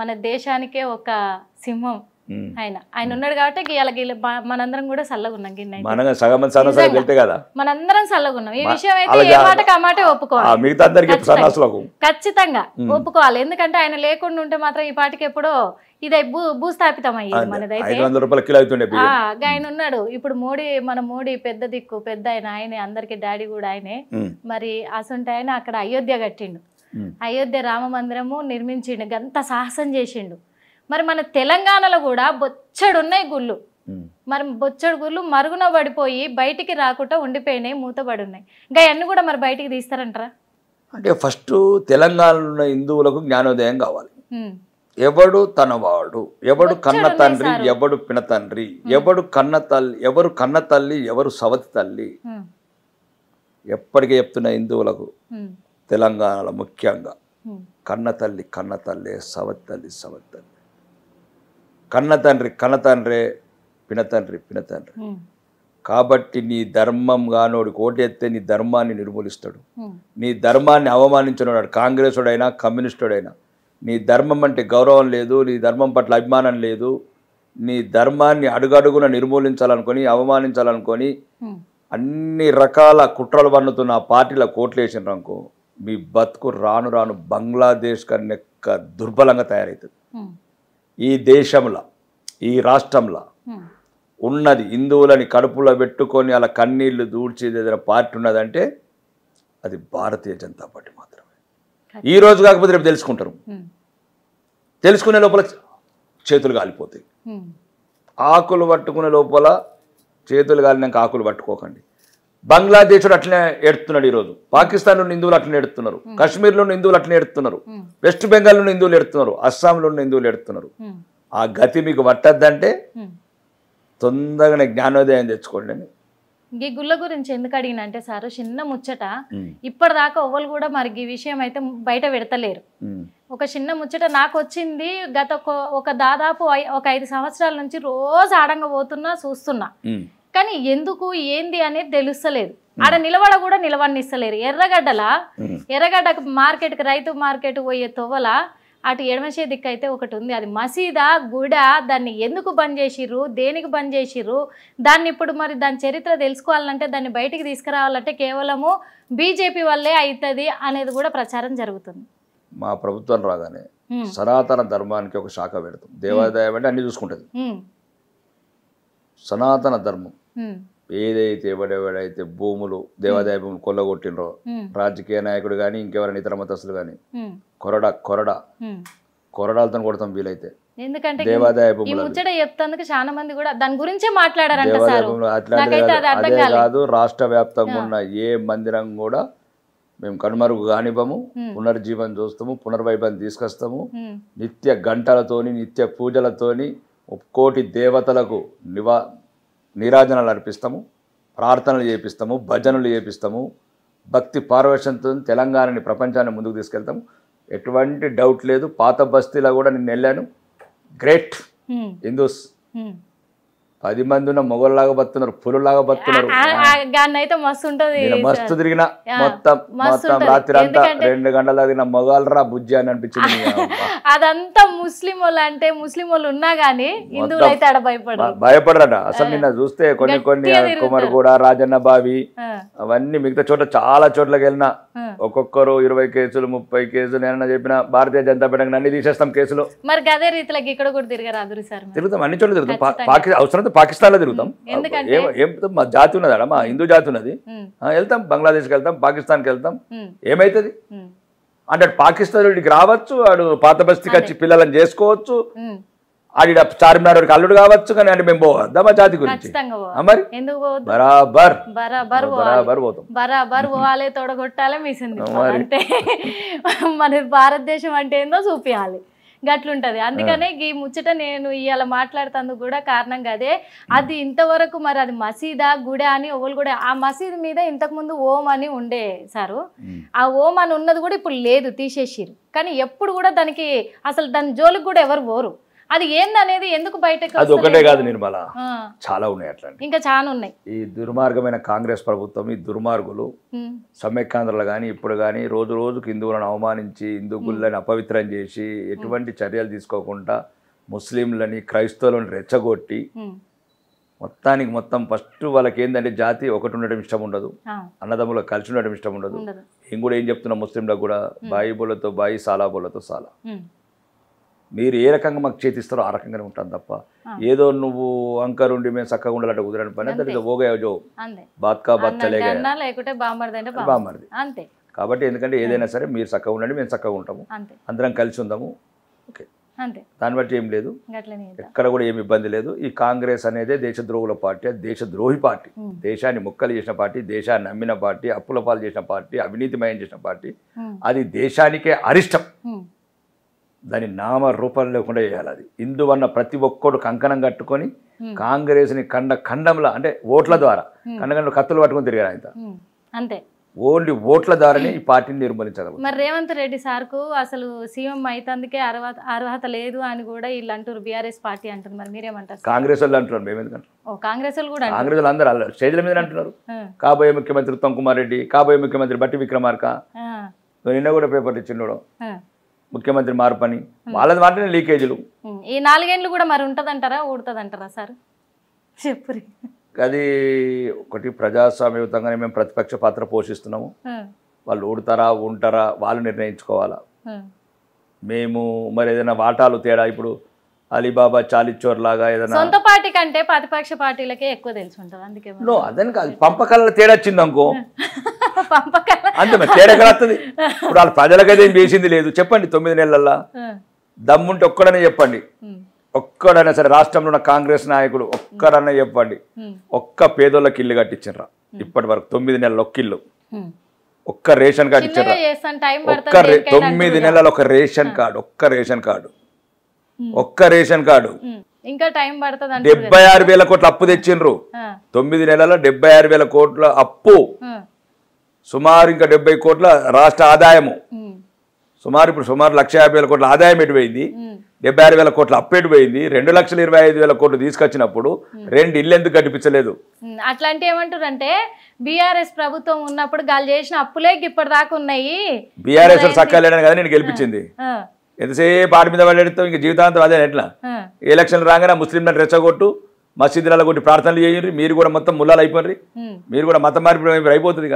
మన దేశానికే ఒక సింహం, ఆయన ఉన్నాడు కాబట్టి మనందరం కూడా చల్లగా ఉన్నాం. గిన్నె మనగా సగం మంది సన్నాసాలకు వెళ్తే కదా మనందరం చల్లగా ఉన్నాం. ఈ విషయం అయితే ఏ మాటకి ఆ మాటే ఒప్పుకోవాలి, మిగతా అందరికి సన్నాసులకు ఖచ్చితంగా ఒప్పుకోవాలి. ఎందుకంటే ఆయన లేకుండా ఉంటే మాత్రం ఈ పాటికి ఎప్పుడో ఇదే భూస్థాపితం అయ్యేది మనదైతే. 500 రూపాయల కిలో అవుతుండే. ఆయన ఉన్నాడు ఇప్పుడు మోడీ పెద్ద దిక్కు, పెద్ద ఆయనే, అందరికి డాడీ కూడా ఆయనే. మరి అసంటే ఆయన అక్కడ అయోధ్య కట్టిండు, అయోధ్య రామ మందిరము నిర్మించిండు, గంత సాహసం చేసిండు. మరి మన తెలంగాణలో కూడా బొచ్చడున్నాయి గుళ్ళు, మరి బొచ్చడు గుళ్ళు మరుగున పడిపోయి బయటికి రాకుండా ఉండిపోయినాయి, మూతబడి ఉన్నాయి. ఇంకా అన్ని కూడా మరి బయటికి తీస్తారంటారా? అంటే ఫస్ట్ తెలంగాణలో ఉన్న హిందువులకు జ్ఞానోదయం కావాలి. ఎవడు తనవాడు, ఎవడు కన్న తండ్రి, ఎవడు పినతండ్రి, ఎవడు కన్న తల్లి, ఎవరు కన్న తల్లి, ఎవరు సవతి తల్లి. ఎప్పటికీ చెప్తున్న హిందువులకు తెలంగాణలో ముఖ్యంగా కన్న తల్లి కన్న తల్లి, సవతి తల్లి సవతి తల్లి, కన్న తండ్రి కన్న తండ్రే, పినతండ్రి పినతండ్రి. కాబట్టి నీ ధర్మం గానోడికి ఓటేస్తే నీ ధర్మాన్ని నిర్మూలిస్తాడు. నీ ధర్మాన్ని అవమానించినవాడు కాంగ్రెసుడైనా కమ్యూనిస్టుడైనా, నీ ధర్మం అంటే గౌరవం లేదు, నీ ధర్మం పట్ల అభిమానం లేదు, నీ ధర్మాన్ని అడుగడుగున నిర్మూలించాలనుకొని అవమానించాలనుకొని అన్ని రకాల కుట్రలు పన్నుతున్న ఆ పార్టీల కోట్లు వేసినారనుకో, మీ బతుకు రాను రాను బంగ్లాదేశ్ కన్నా దుర్బలంగా తయారవుతుంది. ఈ దేశంలో ఈ రాష్ట్రంలో ఉన్నది హిందువులని కడుపులో పెట్టుకొని అలా కన్నీళ్లు దూడ్చేది ఏదైనా పార్టీ ఉన్నదంటే అది భారతీయ జనతా పార్టీ మాత్రమే. ఈ రోజు కాకపోతే రేపు తెలుసుకుంటారు, తెలుసుకునే లోపల చేతులు కాలిపోతాయి. ఆకులు పట్టుకునే లోపల చేతులు కాలినాక ఆకులు పట్టుకోకండి. బంగ్లాదేశ్ అట్లనే ఎడుతున్నాడు ఈరోజు, పాకిస్తాన్లో హిందువులు అట్లనే ఎడుతున్నారు, కాశ్మీర్లో హిందువులు అట్లనే ఎడుతున్నారు, వెస్ట్ బెంగాల్లో హిందువులు ఎడుతున్నారు, అస్సాంలో హిందువులు ఎడుతున్నారు. ఆ గతి మీకు పట్టద్దంటే తొందరగానే జ్ఞానోదయం తెచ్చుకోండి అని. ఈ గుళ్ళ గురించి ఎందుకు అడిగిన అంటే సార్, చిన్న ముచ్చట, ఇప్పటిదాకా ఎవ్వరు కూడా మరి ఈ విషయం అయితే బయట పెడతలేరు. ఒక చిన్న ముచ్చట నాకు వచ్చింది గత ఒక దాదాపు ఒక 5 సంవత్సరాల నుంచి రోజు ఆడంగా పోతున్నా చూస్తున్నా, కానీ ఎందుకు ఏంది అనేది తెలుస్తలేదు. ఆడ నిలబడ కూడా నిలబడినిస్తలేరు. ఎర్రగడ్డ మార్కెట్కి, రైతు మార్కెట్ పోయే తొవ్వల అటు ఎడమచే దిక్కు అయితే ఒకటి ఉంది, అది మసీదా గుడ. దాన్ని ఎందుకు బంద్ చేసిర్రు, దేనికి బంద్ చేసిర్రు, దాన్ని ఇప్పుడు మరి దాని చరిత్ర తెలుసుకోవాలంటే, దాన్ని బయటికి తీసుకురావాలంటే కేవలము బీజేపీ వల్లే అవుతుంది అనేది కూడా ప్రచారం జరుగుతుంది. మా ప్రభుత్వం రాగానే సనాతన ధర్మానికి ఒక శాఖ పెడతాం. దేవాదాయం అంటే అన్ని చూసుకుంటుంది. సనాతన ధర్మం ఏదైతే ఎవడెవడైతే భూములు దేవాదాయ భూములు కొల్లగొట్టినరో, రాజకీయ నాయకుడు కానీ ఇంకెవరైనా ఇతర మతస్థులు కానీ కొరడాలతో కొడతాం వీలైతే. ఎందుకంటే దేవాదాయ ఈ ముచ్చట చెప్తాందుకు చాలా మంది కూడా దాని గురించే మాట్లాడారంట. దేవాదాయ భూములు అదే కాదు, రాష్ట్ర వ్యాప్తంగా ఉన్న ఏ మందిరం కూడా మేము కనుమరుగు కానివ్వము, పునర్జీవం చూస్తాము, పునర్వైభవం తీసుకొస్తాము. నిత్య గంటలతోని నిత్య పూజలతోని 1 కోటి దేవతలకు నీరాజనాలు అర్పిస్తాము, ప్రార్థనలు చేపిస్తాము, భజనలు చేపిస్తాము, భక్తి పారవశ్యంతో తెలంగాణని ప్రపంచాన్ని ముందుకు తీసుకెళ్తాము. ఎటువంటి డౌట్ లేదు. పాత బస్తీలో కూడా నేను వెళ్ళాను. గ్రేట్ హిందూస్ 10 మంది ఉన్న మొగల్లాగా బతున్నారు, పులులాగా బతున్నారు. మస్తు తిరిగిన మొత్తం రాత్రి అంతా 2 గంటల తిరిగిన మొగాలరా బుజ్జి అని అనిపించింది. అదంతా ముస్లిం వాళ్ళు, అంటే ముస్లిం వాళ్ళు ఉన్నా గానీ హిందువులు అయితే ఆడ భయపడరట. అసలు నిన్న చూస్తే కొన్ని కుమరగూడ, రాజన్న బావి అవన్నీ మిగతా చోట్ల చాలా చోట్లకి వెళ్ళినా ఒక్కొక్కరు 20 కేసులు 30 కేసులు. నేనన్నా చెప్పిన భారతీయ జనతా పార్టీ అన్ని తీసేస్తాం కేసులు. మరి అదే రీతిలోకి ఇక్కడ కూడా తిరుగుతాం, అన్ని చోట్ల తిరుగుతాం. అవసరం పాకిస్తాన్ లో తిరుగుతాం. ఏం మా జాతి ఉన్నదా, మా హిందూ జాతి ఉన్నది. వెళ్తాం, బంగ్లాదేశ్కి వెళ్తాం, పాకిస్తాన్కి వెళ్తాం. ఏమైతుంది అంటే పాకిస్తాన్ వీడికి రావచ్చు, వాడు పాత బస్తీకి వచ్చి పిల్లలను చేసుకోవచ్చు, ఆడి చార్మినార్ అల్లుడు కావచ్చు, కానీ అంటే మేము పోవద్దా మా జాతి గురించి? మరి బరాబర్ పోతాం, బరాబర్ పోవాలి, తొడగొట్టాలి, మిసింది అంటే మన భారతదేశం అంటే ఏందో చూపించాలి, గట్లుంటది. అందుకనే ఈ ముచ్చట నేను ఇవాళ మాట్లాడుతందుకు కూడా కారణం అదే. అది ఇంతవరకు మరి అది మసీదా గుడి అని ఎవరు కూడా, ఆ మసీదు మీద ఇంతకు ముందు ఓం అని ఉండే సారు, ఆ ఓం అని ఉన్నది కూడా ఇప్పుడు లేదు, తీసేసిరు. కానీ ఎప్పుడు కూడా దానికి అసలు దాని జోలికి కూడా ఎవరు పోరు. అది ఏందనేది ఎందుకు బయటకు? అది ఒకటే కాదు నిర్మల, చాలా ఉన్నాయి అట్లాంటి, ఇంకా చాలా ఉన్నాయి. ఈ దుర్మార్గమైన కాంగ్రెస్ ప్రభుత్వం, ఈ దుర్మార్గులు సమైక్యాంధ్రలు కానీ ఇప్పుడు కానీ రోజు రోజుకు హిందువులను అవమానించి హిందూ గుళ్ళని అపవిత్రం చేసి ఎటువంటి చర్యలు తీసుకోకుండా ముస్లింలని క్రైస్తవులను రెచ్చగొట్టి మొత్తానికి మొత్తం ఫస్ట్ వాళ్ళకి ఏంటంటే జాతి ఒకటి ఉండడం ఇష్టం ఉండదు, అన్నదమ్ములకు కలిసి ఉండడం ఇష్టం ఉండదు. నేను కూడా ఏం చెప్తున్నా ముస్లింలకు కూడా బాయి బోలతో బాయి సాలా బోలతో సాలా, మీరు ఏ రకంగా మాకు చేతిస్తారో ఆ రకంగానే ఉంటాను తప్ప ఏదో నువ్వు అంకర్ ఉండి మేము చక్కగా ఉండాలంటే కుదరని పని. అంటే ఓగే జో బాత్కా బాత్ చలేగా బామ్మరిది. కాబట్టి ఎందుకంటే ఏదైనా సరే మీరు చక్కగా ఉండండి, మేము చక్కగా ఉంటాము, అందరం కలిసి ఉందాము, ఓకే. దాన్ని బట్టి ఏం లేదు, ఎక్కడ కూడా ఏమి ఇబ్బంది లేదు. ఈ కాంగ్రెస్ అనేది దేశద్రోహుల పార్టీ, అది దేశద్రోహి పార్టీ, దేశాన్ని ముక్కలు చేసిన పార్టీ, దేశాన్ని నమ్మిన పార్టీ, అప్పుల పాలు చేసిన పార్టీ, అవినీతిమయం చేసిన పార్టీ, అది దేశానికే అరిష్టం. దాని నామ రూపం లేకుండా చేయాలి. అది హిందువన్న ప్రతి ఒక్కడు కంకణం కట్టుకొని కాంగ్రెస్ని ఖండంలో అంటే ఓట్ల ద్వారా ఖండంలో కత్తులు పట్టుకొని తిరిగారు ఆయన. అంతే, ఓన్లీ ఓట్ల ద్వారానే ఈ పార్టీని నిర్మూలించగలరు. మరి రేవంత్ రెడ్డి సార్కు అసలు సీఎం అయితందుకే అర్హత లేదు అని కూడా వీళ్ళు అంటారు, బీఆర్ఎస్ పార్టీ అంటారు. మరి మీరేమంటారు? కాంగ్రెస్ వాళ్ళు అంటున్నారు, మేము ఎందుకంటారు? కాంగ్రెస్ వాళ్ళు కూడా, కాంగ్రెస్ వాళ్ళు అందరూ స్టేజ్ల మీద అంటున్నారు. కాబోయే ముఖ్యమంత్రి ఉత్తమ్ కుమార్ రెడ్డి, కాబోయే ముఖ్యమంత్రి బట్టి విక్రమార్క, నిన్న కూడా పేపర్ ఇచ్చిండు ముఖ్యమంత్రి మార్పని, వాళ్ళది మాటనే లీకేజీలు. ఈ 4 ఏళ్ళు కూడా మరి ఉంటదంటారా, ఊడుతుందంటారా సార్? చెప్పురి. అది ఒకటి ప్రజాస్వామ్యయుతంగానే మేము ప్రతిపక్ష పాత్ర పోషిస్తున్నాము. వాళ్ళు ఊడతారా ఉంటారా వాళ్ళు నిర్ణయించుకోవాలా. మేము మరి ఏదైనా వాటాలు తేడా, ఇప్పుడు అలీబాబా చాలిచోర్ లాగా ఏదైనా సొంత పార్టీ కంటే ప్రతిపక్ష పార్టీలకే ఎక్కువ తెలిసి ఉంటుంది. అందుకే అదని కాదు, పంపకాల తేడా వచ్చింది అనుకో అంతే, మరి తేడా ఎక్కడ వస్తుంది? ఇప్పుడు వాళ్ళ ప్రజలకైతే ఏం చేసింది లేదు. చెప్పండి, 9 నెలల్లో దమ్ముంటే ఒక్కడనే చెప్పండి, ఒక్కడైనా సరే రాష్ట్రంలో ఉన్న కాంగ్రెస్ నాయకుడు ఒక్కడన్నా చెప్పండి, ఒక్క పేదోళ్ళకి ఇల్లు కట్టించారా ఇప్పటి వరకు? 9 నెలలు ఒక్క ఇల్లు, ఒక్క రేషన్ కార్డు ఇచ్చారా? ఒక్క 9 నెలలు ఒక రేషన్ కార్డు, ఒక్క రేషన్ కార్డు ఇంకా టైం పడుతుంది. 76,000 కోట్ల అప్పు తెచ్చిండ్రు 9 నెలల్లో, 76,000 కోట్ల అప్పు, సుమారు ఇంకా 70 కోట్ల రాష్ట్ర ఆదాయము, సుమారు ఇప్పుడు సుమారు 1,50,000 కోట్ల ఆదాయం ఎటుపోయింది, 76,000 కోట్ల అప్పు ఎటుపోయింది, 2,25,000 కోట్లు తీసుకొచ్చినప్పుడు 2 ఇళ్ళు ఎందుకు కట్టించలేదు? అట్లాంటి ఏమంటారంటే బీఆర్ఎస్ ప్రభుత్వం ఉన్నప్పుడు గాలి చేసిన అప్పులే ఇప్పటిదాకా ఉన్నాయి. బీఆర్ఎస్ సక్కలేడని కదా నేను గెలిపించింది. ఎంతసేపు ఆడి మీద పడేస్తాం, ఇంకా జీవితాంతం అదే. ఎట్లా ఎలక్షన్లు రాగానే ముస్లింలను రెచ్చగొట్టు మసీదులలో కొట్టి ప్రార్థనలు చేయండి, మీరు కూడా మొత్తం ముల్లాలు అయిపోయి, మీరు కూడా మత మార్పు అయిపోతుంది.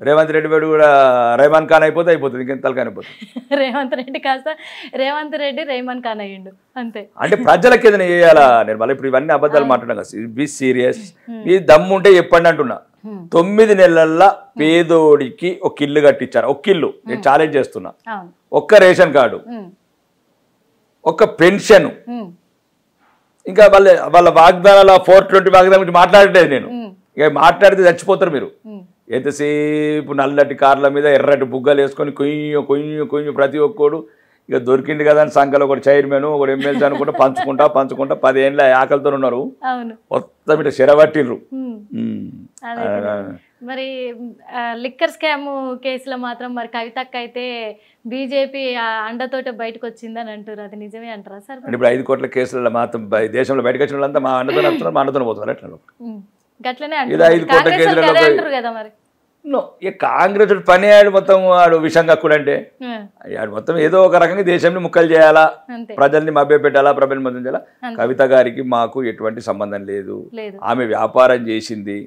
రేవంత్ రెడ్డి వేడు కూడా రైమాన్ ఖాన్ అయిపోతుంది, ఇంకెంత తలకాని అయిపోతుంది. రేవంత్ రెడ్డి కాస్త రేవంత్ రెడ్డి రైమాన్ ఖాన్ అయ్యిండు అంతే. అంటే ప్రజలకు ఏదైనా చేయాలా నిర్మల? ఇప్పుడు ఇవన్నీ అబద్ధాలు మాట్లాడడం కదా, బీ సీరియస్. ఈ దమ్ము ఉంటే చెప్పండి అంటున్నా. 9 నెలల్లో పేదోడికి ఒక ఇల్లు కట్టించారు, ఒక్క ఇల్లు, నేను ఛాలెంజ్ చేస్తున్నా. ఒక్క రేషన్ కార్డు, ఒక్క పెన్షన్, ఇంకా వాళ్ళ వాగ్దానాల 420 వాగ్దానం గురించి మాట్లాడలేదు నేను. ఇక మాట్లాడితే చచ్చిపోతారు మీరు. ఎంతసేపు నల్లటి కార్ల మీద ఎర్రటి బుగ్గలు వేసుకొని కొయ్యి ప్రతి ఒక్కడు ఇక దొరికింది కదా అని సంఘాలు ఒకటి చైర్మన్ ఒకటి ఎమ్మెల్సీ అనుకుంటా పంచుకుంటా 10 ఏళ్ళ ఆకలితో ఉన్నారు, మొత్తం ఇట్లా చెరబట్టిర్రు. మరి లిక్కర్ స్కామ్ కేసులో మాత్రం మరి కవితక్క అయితే బీజేపీ అండతోటే బయటకు వచ్చిందని అంటారు, అది నిజమే అంటారా సార్? ఇప్పుడు 5 కోట్ల కేసులలో మాత్రం దేశంలో బయటకు వచ్చిన వాళ్ళంతా మా అండతో వస్తున్నారు, మా అండతో పోతున్నారు. ఎట్లా గట్లనే అంటారు కదా మరి. ఇక కాంగ్రెస్ పని ఆడు మొత్తం ఆడు విషం కక్కుడంటే ఆడు మొత్తం ఏదో ఒక రకంగా దేశాన్ని ముక్కలు చేయాలా, ప్రజల్ని మభ్య పెట్టాలా, ప్రజల్ని మొత్తం చేయాలా. కవిత గారికి మాకు ఎటువంటి సంబంధం లేదు. ఆమె వ్యాపారం చేసింది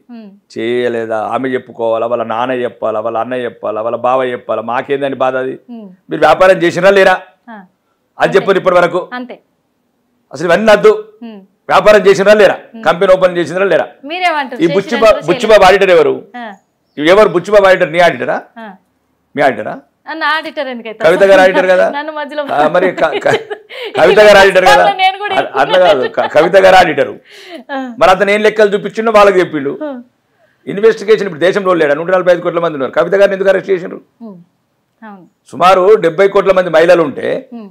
చేయలేదా ఆమె చెప్పుకోవాలా, వాళ్ళ నాన్న చెప్పాలా, వాళ్ళ అన్న చెప్పాలా, వాళ్ళ బావ చెప్పాలా, మాకేందని బాధ? అది మీరు వ్యాపారం చేసినా లేరా అది చెప్పారు ఇప్పటి వరకు. అసలు ఇవన్నీ వద్దు. వ్యాపారం చేసినా లేరా, కంపెనీ ఓపెన్ చేసినా లేరా? ఈ బుచ్చిబాబు ఆడిటర్ ఎవరు? బుచ్చిబాబు ఆడిటర్? నీ ఆడిటరా? మీ ఆడిటరా? కవిత గారు ఆడిటర్ కదా మరి, కవిత గారు ఆడిటర్ కదా, అట్లా కాదు. కవిత గారు ఆడిటరు, మరి అతను ఏం లెక్కలు చూపించిండో వాళ్ళకి చెప్పిండు. ఇన్వెస్టిగేషన్ ఇప్పుడు దేశంలో లేడా? 145 కోట్ల మంది ఉన్నారు, కవిత గారిని ఎందుకు అరెస్ట్ చేసిండ్రు? సుమారు 70 కోట్ల మంది మహిళలు ఉంటే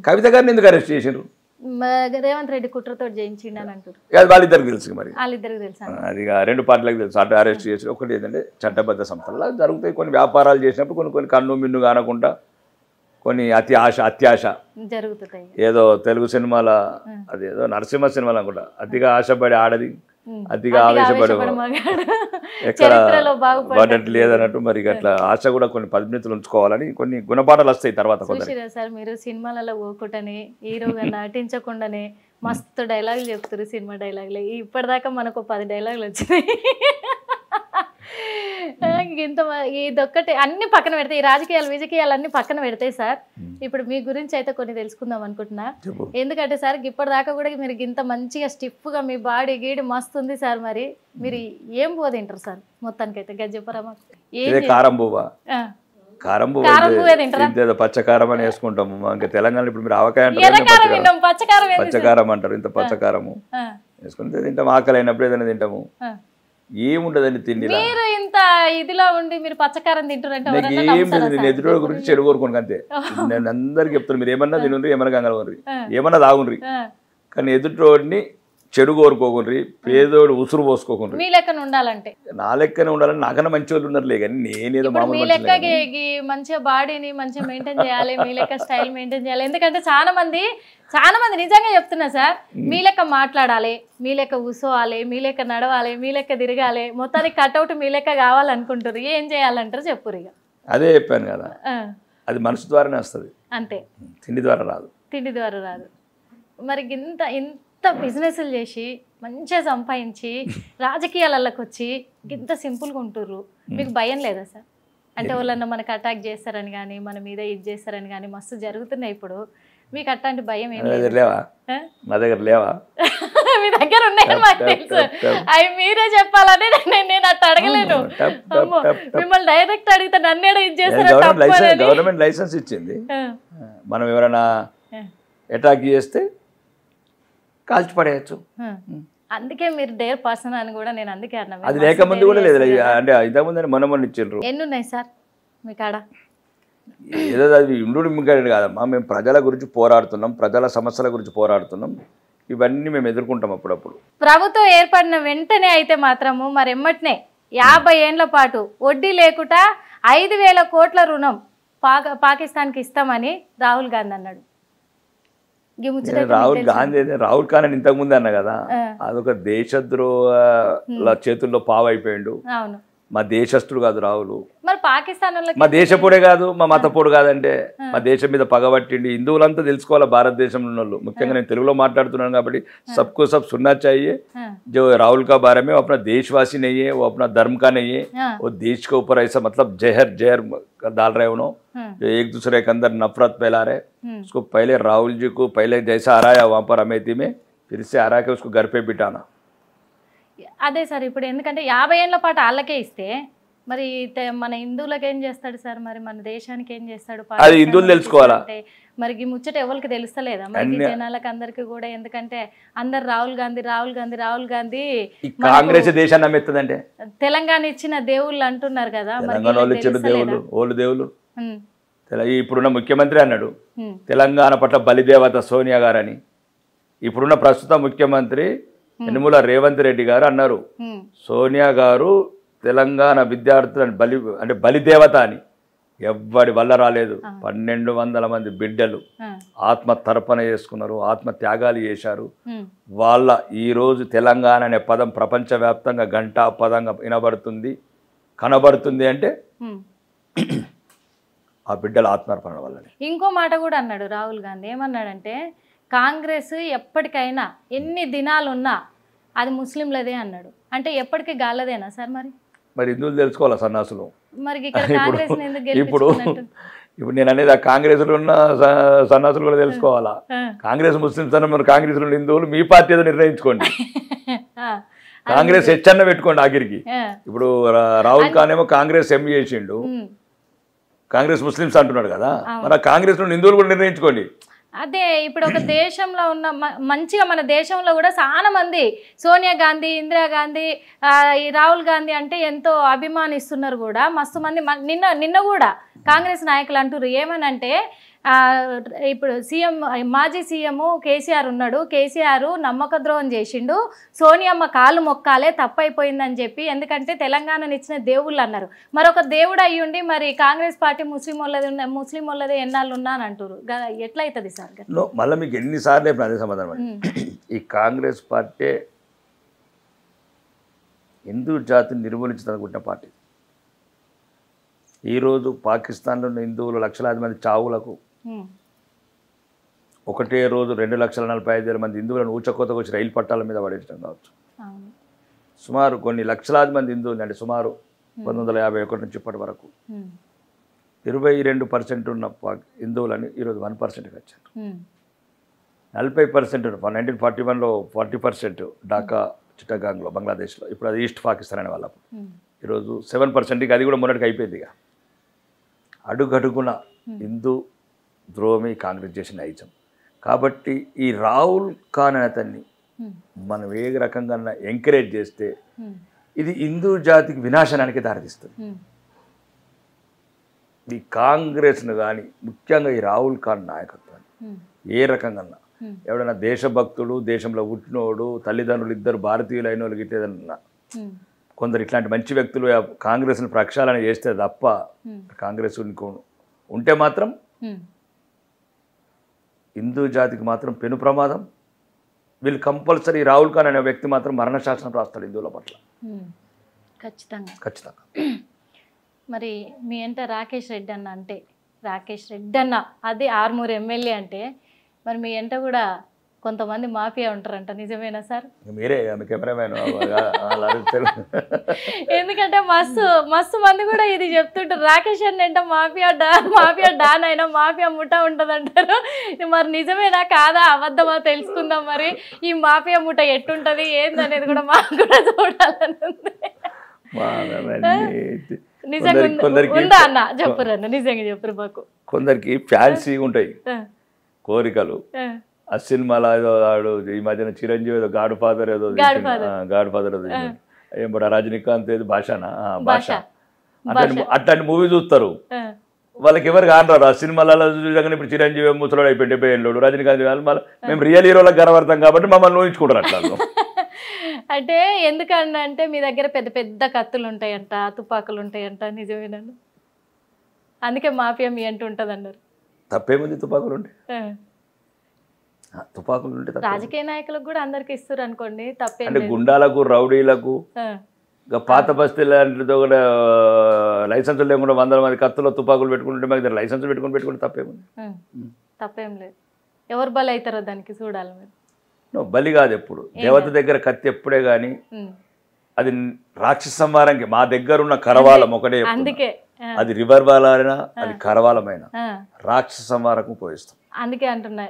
కవిత గారిని ఎందుకు అరెస్ట్ చేసిండ్రు? రేవంత్ రెడ్డి కుట్రతో చేయించిండని అంటారు. వాళ్ళిద్దరికి తెలుసు, మరి వాళ్ళిద్దరికి తెలుసు, అది 2 పార్టీలకు తెలుసు. అటు అరెస్ట్ చేసి ఒకటి ఏంటంటే చట్టబద్ధ సంస్థల్లో జరుగుతాయి కొన్ని వ్యాపారాలు చేసినప్పుడు కొన్ని కన్ను మిన్ను కానకుండా కొన్ని అత్యాశ జరుగుతాయి. ఏదో తెలుగు సినిమాల అదేదో నరసింహ సినిమాలు అనుకుంటా, అతిగా ఆశపడి ఆడది, అతిగా ఆవేశపడి ఎక్కడ పడ్డట్టు లేదన్నట్టు. మరి అట్లా ఆశ కూడా కొన్ని పరిమితులు ఉంచుకోవాలని కొన్ని గుణపాఠాలు వస్తాయి తర్వాత. సార్ మీరు సినిమాలలో పోకుండానే హీరోగా నటించకుండానే మస్తు డైలాగులు చెప్తారు సినిమా డైలాగులు. ఇప్పటిదాకా మనకు 10 డైలాగులు వచ్చినాయి. ఇంత ఇదొక్కటి అన్ని పక్కన పెడతాయి, ఈ రాజకీయాలు విజకీయాలు అన్ని పక్కన పెడతాయి సార్. ఇప్పుడు మీ గురించి అయితే కొన్ని తెలుసుకుందాం అనుకుంటున్నా. ఎందుకంటే సార్ ఇప్పటిదాకా కూడా మీరు ఇంత మంచిగా స్టిఫ్గా మీ బాడీ గీడి మస్తు ఉంది సార్. మరి మీరు ఏం తింటారు సార్ మొత్తానికి అయితే గజ్జపరా మాకు? పచ్చకారం అని వేసుకుంటాము. ఇంకా తెలంగాణ ఇప్పుడు మీరు ఆవకాయ పచ్చకారం అంటారు. ఇంత పచ్చకారము వేసుకుంటే తింటాము. ఆకలి అయినప్పుడు ఏదైనా తింటాము. ఏముంటదండి తిండి. మీరు ఇంత ఇదిలో ఉండి మీరు పచ్చకారం తింటారంటే ఏం లేదు. నేను ఎదురు గురించి చెడు కోరుకోను అంతే. నేను అందరికి చెప్తాను, మీరు ఏమన్నా తినుండ్రి, ఏమన్నా గంగలవరి, ఏమన్నా తాగుండ్రి, కానీ ఎదుటోడిని చెడు కోరుకోకుండ్రి, పేదోడు ఉసురు పోసుకోకుండ్రి. మీ లెక్కన ఉండాలంటే నా లెక్కనే ఉండాలని నాకన్నా మంచి వాళ్ళు ఉన్నారులే, కానీ నేనేదో మీ లెక్క మంచిగా బాడీని మంచిగా మెయింటైన్ చేయాలి, మీ లెక్క స్టైల్ మెయింటైన్ చేయాలి. ఎందుకంటే చాలా మంది నిజంగా చెప్తున్నా సార్, మీ లెక్క మాట్లాడాలి, మీ లెక్క కూసోవాలి, మీ లెక్క నడవాలి, మీ లెక్క తిరగాలి, మొత్తానికి కట్అవుట్ మీ లెక్క కావాలనుకుంటారు. ఏం చేయాలంటారు చెప్పురు. ఇక అదే చెప్పాను కదా, అది మనసు ద్వారానే వస్తుంది అంతే, తిండి ద్వారా రాదు. తిండి ద్వారా రాదు. మరి ఇంత బిజినెస్లు చేసి మంచిగా సంపాదించి రాజకీయాలలోకి వచ్చి ఇంత సింపుల్గా ఉంటుర్రు, మీకు భయం లేదా సార్? అంటే వాళ్ళన్నా మనకు అటాక్ చేస్తారని కానీ మన మీద ఇది చేస్తారని కానీ మస్తు జరుగుతున్నాయి ఇప్పుడు. మీకు అట్లాంటి భయం ఏం లేవా? మా దగ్గర లేవా? మీ దగ్గర ఉన్నాయని మాకు తెలుసు, అవి మీరే చెప్పాలని నేను అట్లా అడగలేను. మిమ్మల్ని డైరెక్ట్ అడిగితే నన్ను ఇది చేస్తారు. గవర్నమెంట్ లైసెన్స్ ఇచ్చింది, మనం ఎవరైనా అటాక్ చేస్తే కాల్చి పడేయచ్చు. అందుకే మీరు డేర్ పర్సన్ అని కూడా నేను అందుకే అన్నా. అది లేకముందు కూడా లేదు, అంటే ఇంతకుముందు మొన్న ఇచ్చిండ్రు. ఎన్ని ఉన్నాయి సార్ మీ కాడ? ఏదో అది ఇండు మింగండి కాదమ్మా, మేము ప్రజల గురించి పోరాడుతున్నాం, ప్రజల సమస్యల గురించి పోరాడుతున్నాం, ఇవన్నీ మేము ఎదుర్కొంటాం అప్పుడప్పుడు. ప్రభుత్వం ఏర్పడిన వెంటనే అయితే మాత్రము మరి ఎమ్మటనే 50 ఏళ్ల పాటు వడ్డీ లేకుండా 5,000 కోట్ల రుణం పాకిస్తాన్కి ఇస్తామని రాహుల్ గాంధీ అన్నాడు. రాహుల్ ఖాన్ అని ఇంతకు ముందు అన్న కదా, అదొక దేశద్రోహ చేతుల్లో పావైపోయిండు. మా దేశస్తుడు కాదు రాహుల్, మరి పాకిస్తాన్ మా దేశపోడే కాదు, మా మతపోడు కాదంటే మా దేశం మీద పగబట్టిండి. హిందువులంతా తెలుసుకోవాలి భారతదేశంలో ఉన్న వాళ్ళు, ముఖ్యంగా నేను తెలుగులో మాట్లాడుతున్నాను కాబట్టి సబ్కు సబ్ సుनना चाहिए. जो राहुल का बारे में वो अपना देशवासी नहीं है, वो अपना धर्म का नहीं है, वो देश के ऊपर ऐसा मतलब जहर डाल रहे उन्होंने, जो एक दूसरे के अंदर नफरत फैला रहे. उसको पहले राहुल जी को पहले जैसा हराया वहाँ पर अमेठी में, फिर से हरा के उसको घर पे बिठाना. అదే సార్, ఇప్పుడు ఎందుకంటే 50 ఏళ్ల పాటు వాళ్ళకే ఇస్తే మరి మన హిందువులకు ఏం చేస్తాడు సార్? మరి మన దేశానికి ఏం చేస్తాడు? అది హిందువులు తెలుసుకోవాలా? మరి ఈ ముచ్చట ఎవరికి తెలుస్తలేదా మరి జనాలకు అందరికి కూడా? ఎందుకంటే అందరు రాహుల్ గాంధీ కాంగ్రెస్ దేశాన్ని అమ్మెత్తదంటే తెలంగాణ ఇచ్చిన దేవుళ్ళు అంటున్నారు కదా, దేవుళ్ళు ఇప్పుడున్న ముఖ్యమంత్రి అన్నాడు తెలంగాణ పట్ల బలిదేవత సోనియా గారు అని. ఇప్పుడున్న ప్రస్తుత ముఖ్యమంత్రి యనమల రేవంత్ రెడ్డి గారు అన్నారు సోనియా గారు తెలంగాణ విద్యార్థులను బలిదేవత అని. ఎవ్వడి వల్ల రాలేదు. 1200 మంది బిడ్డలు ఆత్మ తర్పణ చేసుకున్నారు, ఆత్మ త్యాగాలు చేశారు. వాళ్ళ ఈరోజు తెలంగాణ అనే పదం ప్రపంచవ్యాప్తంగా గంటా పదంగా వినబడుతుంది, కనబడుతుంది అంటే ఆ బిడ్డల ఆత్మార్పణ వల్లనే. ఇంకో మాట కూడా అన్నాడు రాహుల్ గాంధీ, ఏమన్నాడంటే కాంగ్రెస్ ఎప్పటికైనా ఎన్ని దినాలు ఉన్నా అది ముస్లింలదే అన్నాడు. అంటే ఎప్పటికీ గాలదేనా సార్? మరి హిందువులు తెలుసుకోవాలా సన్నాసులు? మరి ఇప్పుడు నేను అనేది ఆ కాంగ్రెస్లో ఉన్న సన్నాసులు కూడా తెలుసుకోవాలా. కాంగ్రెస్ ముస్లింస్ అన్న మరి కాంగ్రెస్ లో హిందువులు మీ పార్టీ ఏదో నిర్ణయించుకోండి. కాంగ్రెస్ హెచ్చన్న పెట్టుకోండి ఆఖరికి. ఇప్పుడు రాహుల్ ఖాన్ ఏమో కాంగ్రెస్ ఎంపీ చేసిండు, కాంగ్రెస్ ముస్లింస్ అంటున్నాడు కదా, మరి కాంగ్రెస్ లో హిందువులు కూడా నిర్ణయించుకోండి. అదే ఇప్పుడు ఒక దేశంలో ఉన్న మంచిగా మన దేశంలో కూడా చాలా మంది సోనియా గాంధీ, ఇందిరాగాంధీ, రాహుల్ గాంధీ అంటే ఎంతో అభిమానిస్తున్నారు కూడా. మస్తు మంది నిన్న కూడా కాంగ్రెస్ నాయకులు అంటున్నారు ఏమనంటే ఇప్పుడు మాజీ సీఎం కేసీఆర్ ఉన్నాడు, కేసీఆర్ నమ్మక ద్రోహం చేసిండు, సోనియమ్మ కాళ్ళు మొక్కాలే తప్పైపోయిందని చెప్పి, ఎందుకంటే తెలంగాణను ఇచ్చిన దేవుళ్ళు అన్నారు. మరొక దేవుడు అయ్యుండి మరి కాంగ్రెస్ పార్టీ ముస్లిం వాళ్ళదే ఎన్నాళ్ళు ఉన్నా అని అంటారు. ఎట్లా అవుతుంది సార్? మళ్ళీ మీకు ఎన్నిసార్లు అదే సమాధానం. ఈ కాంగ్రెస్ పార్టీ హిందూ జాతిని నిర్మూలించాలనుకుంటున్న పార్టీ. ఈరోజు పాకిస్తాన్లో ఉన్న హిందువులు లక్షలాది మంది చావులకు ఒకటే రోజు 2,45,000 మంది హిందువులను ఊచకోతకు వచ్చి రైలు పట్టాల మీద పడేయడం కావచ్చు. సుమారు కొన్ని లక్షలాది మంది హిందువులు అంటే సుమారు 1951 నుంచి ఇప్పటి వరకు 22% ఉన్న హిందువులని ఈరోజు 1%కి వచ్చారు. 40% 1941లో 40% ఢాకా చిట్టగాంగ్లో బంగ్లాదేశ్లో, ఇప్పుడు అది ఈస్ట్ పాకిస్తాన్ అనే వాళ్ళకు. ఈరోజు 7%కి, అది కూడా మొన్నటికి అయిపోయింది. ఇక అడుగడుగున హిందూ ద్రోహి కాంగ్రెస్ చేసిన నైజం. కాబట్టి ఈ రాహుల్ ఖాన్ అనే అతన్ని మనం ఏ రకంగా ఎంకరేజ్ చేస్తే ఇది హిందూ జాతికి వినాశనానికి దారితీస్తుంది. ఈ కాంగ్రెస్ను కానీ ముఖ్యంగా ఈ రాహుల్ ఖాన్ నాయకత్వాన్ని ఏ రకంగా ఎవడైనా దేశభక్తుడు, దేశంలో పుట్టినోడు, తల్లిదండ్రులు ఇద్దరు భారతీయులు అయిన వాళ్ళకి ఏదన్నా కొందరు ఇట్లాంటి మంచి వ్యక్తులు కాంగ్రెస్ని ప్రక్షాళన చేస్తే తప్ప కాంగ్రెస్ ఉంటే మాత్రం హిందూ జాతికి మాత్రం పెను ప్రమాదం. వీళ్ళు కంపల్సరీ రాహుల్ ఖాన్ అనే వ్యక్తి మాత్రం మరణశాసనం రాస్తాడు హిందువుల పట్ల. ఖచ్చితంగా. మరి మీ అంటే రాకేష్ రెడ్డి అన్న అంటే రాకేష్ రెడ్డి అన్న అది ఆర్మూర్ ఎమ్మెల్యే అంటే మరి మీ ఎంట కూడా కొంతమంది మాఫియా ఉంటారంట, నిజమేనా సార్? మీరే కెమెరామెన్. ఎందుకంటే మస్తు మంది కూడా ఇది చెప్తుంటారు, రాకేష్ అన్న అంటే మాఫియా డాన్ అయినా మాఫియా ముఠా ఉంటుంది అంటారు. మరి నిజమేనా కాదా అబద్ధమా తెలుసుకుందాం. మరి ఈ మాఫియా ముఠా ఎట్టుంటది ఏందనేది కూడా మాకు కూడా చూడాలని ఉంది. నిజంగా ఉందా అన్న? చెప్పురు అన్న, నిజంగా చెప్పురు. మాకు కొందరికి ఫ్యాన్సీ ఉంటాయి కోరికలు. ఆ సినిమాలో ఏదో ఆడు ఈ మధ్యన చిరంజీవి ఏదో గాడ్ ఫాదర్ ఏదో ఏం పడ రజనీకాంత్ ఏదో భాష అట్లాంటి మూవీ చూస్తారు. వాళ్ళకి ఎవరు కానరారు ఆ సినిమాలలో చూసాక. ఇప్పుడు చిరంజీవి ముసలోడు అయిపోయి 70 ఏళ్ళోడు, రజనీకాంత్ మళ్ళీ మేము రియల్ హీరోలకు గర్వడతాం కాబట్టి మమ్మల్ని ఊహించుకుంటారు అట్లా. అంటే ఎందుకన్నా అంటే మీ దగ్గర పెద్ద పెద్ద కత్తులు ఉంటాయంట, తుపాకులు ఉంటాయంట, నిజమేనండి? అందుకే మాఫియా మీ అంటూ ఉంటుంది అన్నారు. తప్పేముంది తుపాకులు ఉంటే? తుపాకులు ఉంటే రాజకీయ నాయకులకు కూడా అందరికి ఇస్తారు అనుకోండి, తప్పే. అంటే గుండాలకు, రౌడీలకు, పాత బస్తీలతో కూడా లైసెన్సులు లేకుండా 100 మంది కత్తులో తుపాకులు పెట్టుకుంటే మాకు లైసెన్సులు పెట్టుకుంటే తప్పేముంది? తప్పేం లేదు. ఎవరు బలి అవుతారో దానికి చూడాలి మీరు. బలి కాదు ఎప్పుడు. దేవత దగ్గర కత్తి ఎప్పుడే కానీ అది రాక్షస సంహారంకి. మా దగ్గర ఉన్న కరవాలం ఒకటే, అందుకే అది రివర్ బాలైనా అది కరవాలమైన రాక్షస సంహారం పోయిస్తాం. అందుకే అంటున్నా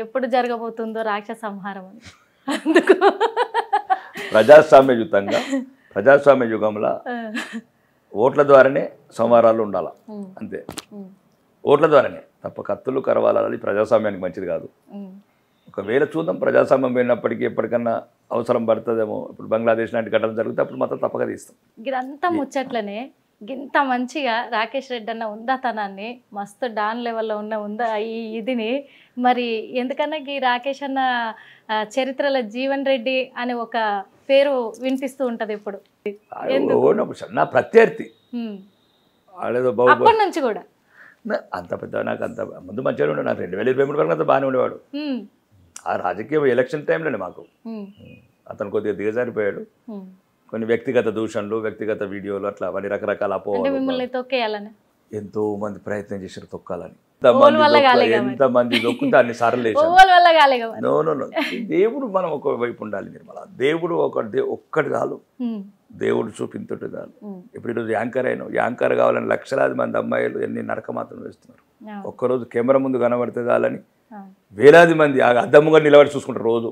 ఎప్పుడు జరగబోతుందో రాక్షస సంహారం అని. అందుకు ప్రజాస్వామ్య యుగంలో ఓట్ల ద్వారానే సంహారాలు ఉండాల, అంతే. ఓట్ల ద్వారానే తప్ప కత్తులు కరవాలని ప్రజాస్వామ్యానికి మంచిది కాదు. ఒకవేళ చూద్దాం, ప్రజాస్వామ్యం పోయినప్పటికీ ఎప్పటికన్నా అవసరం పడుతుందేమో. ఇప్పుడు బంగ్లాదేశ్ లాంటి ఘటన జరిగితే అప్పుడు మాత్రం తప్పక తీస్తాం. ఇదంతా ముచ్చట్లనే ఇంత మంచిగా రాకేష్ రెడ్డి అన్న ఉందాతనాన్ని, మస్తు డాన్ లెవెల్లో ఉందా ఈ ఇదిని మరి ఎందుకన్నా ఈ రాకేష్ అన్న చరిత్రలో జీవన్ రెడ్డి అనే ఒక పేరు వినిపిస్తూ ఉంటది ఇప్పుడు. నా ప్రత్యర్థి అప్పటి నుంచి కూడా అంత పెద్ద, నాకు అంత ముందు మంచిగా ఉండే. నాకు 2023 వరకు అంత బాగానే ఉండేవాడు. ఆ రాజకీయ ఎలక్షన్ టైంలోనే మాకు అతను కొద్దిగా దిగజారిపోయాడు. కొన్ని వ్యక్తిగత దూషణలు, వ్యక్తిగత వీడియోలు, అట్లా అవన్నీ రకరకాల అపోహలు. ఎంతో మంది ప్రయత్నం చేశారు తొక్కాలని. ఎంతమంది దొక్కితే అన్ని సార్లు వేసాను. దేవుడు మనం ఒక వైపు ఉండాలి నిర్మల. దేవుడు ఒక్కటి కాదు, దేవుడు చూపించటం కాదు. ఇప్పుడు ఈరోజు యాంకర్ కావాలని లక్షలాది మంది అమ్మాయిలు ఎన్ని నరక మాత్రం వేస్తున్నారు. ఒక్కరోజు కెమెరా ముందు కనబడితే చాలని వేలాది మంది అద్దముగా నిలబడి చూసుకుంటారు రోజు.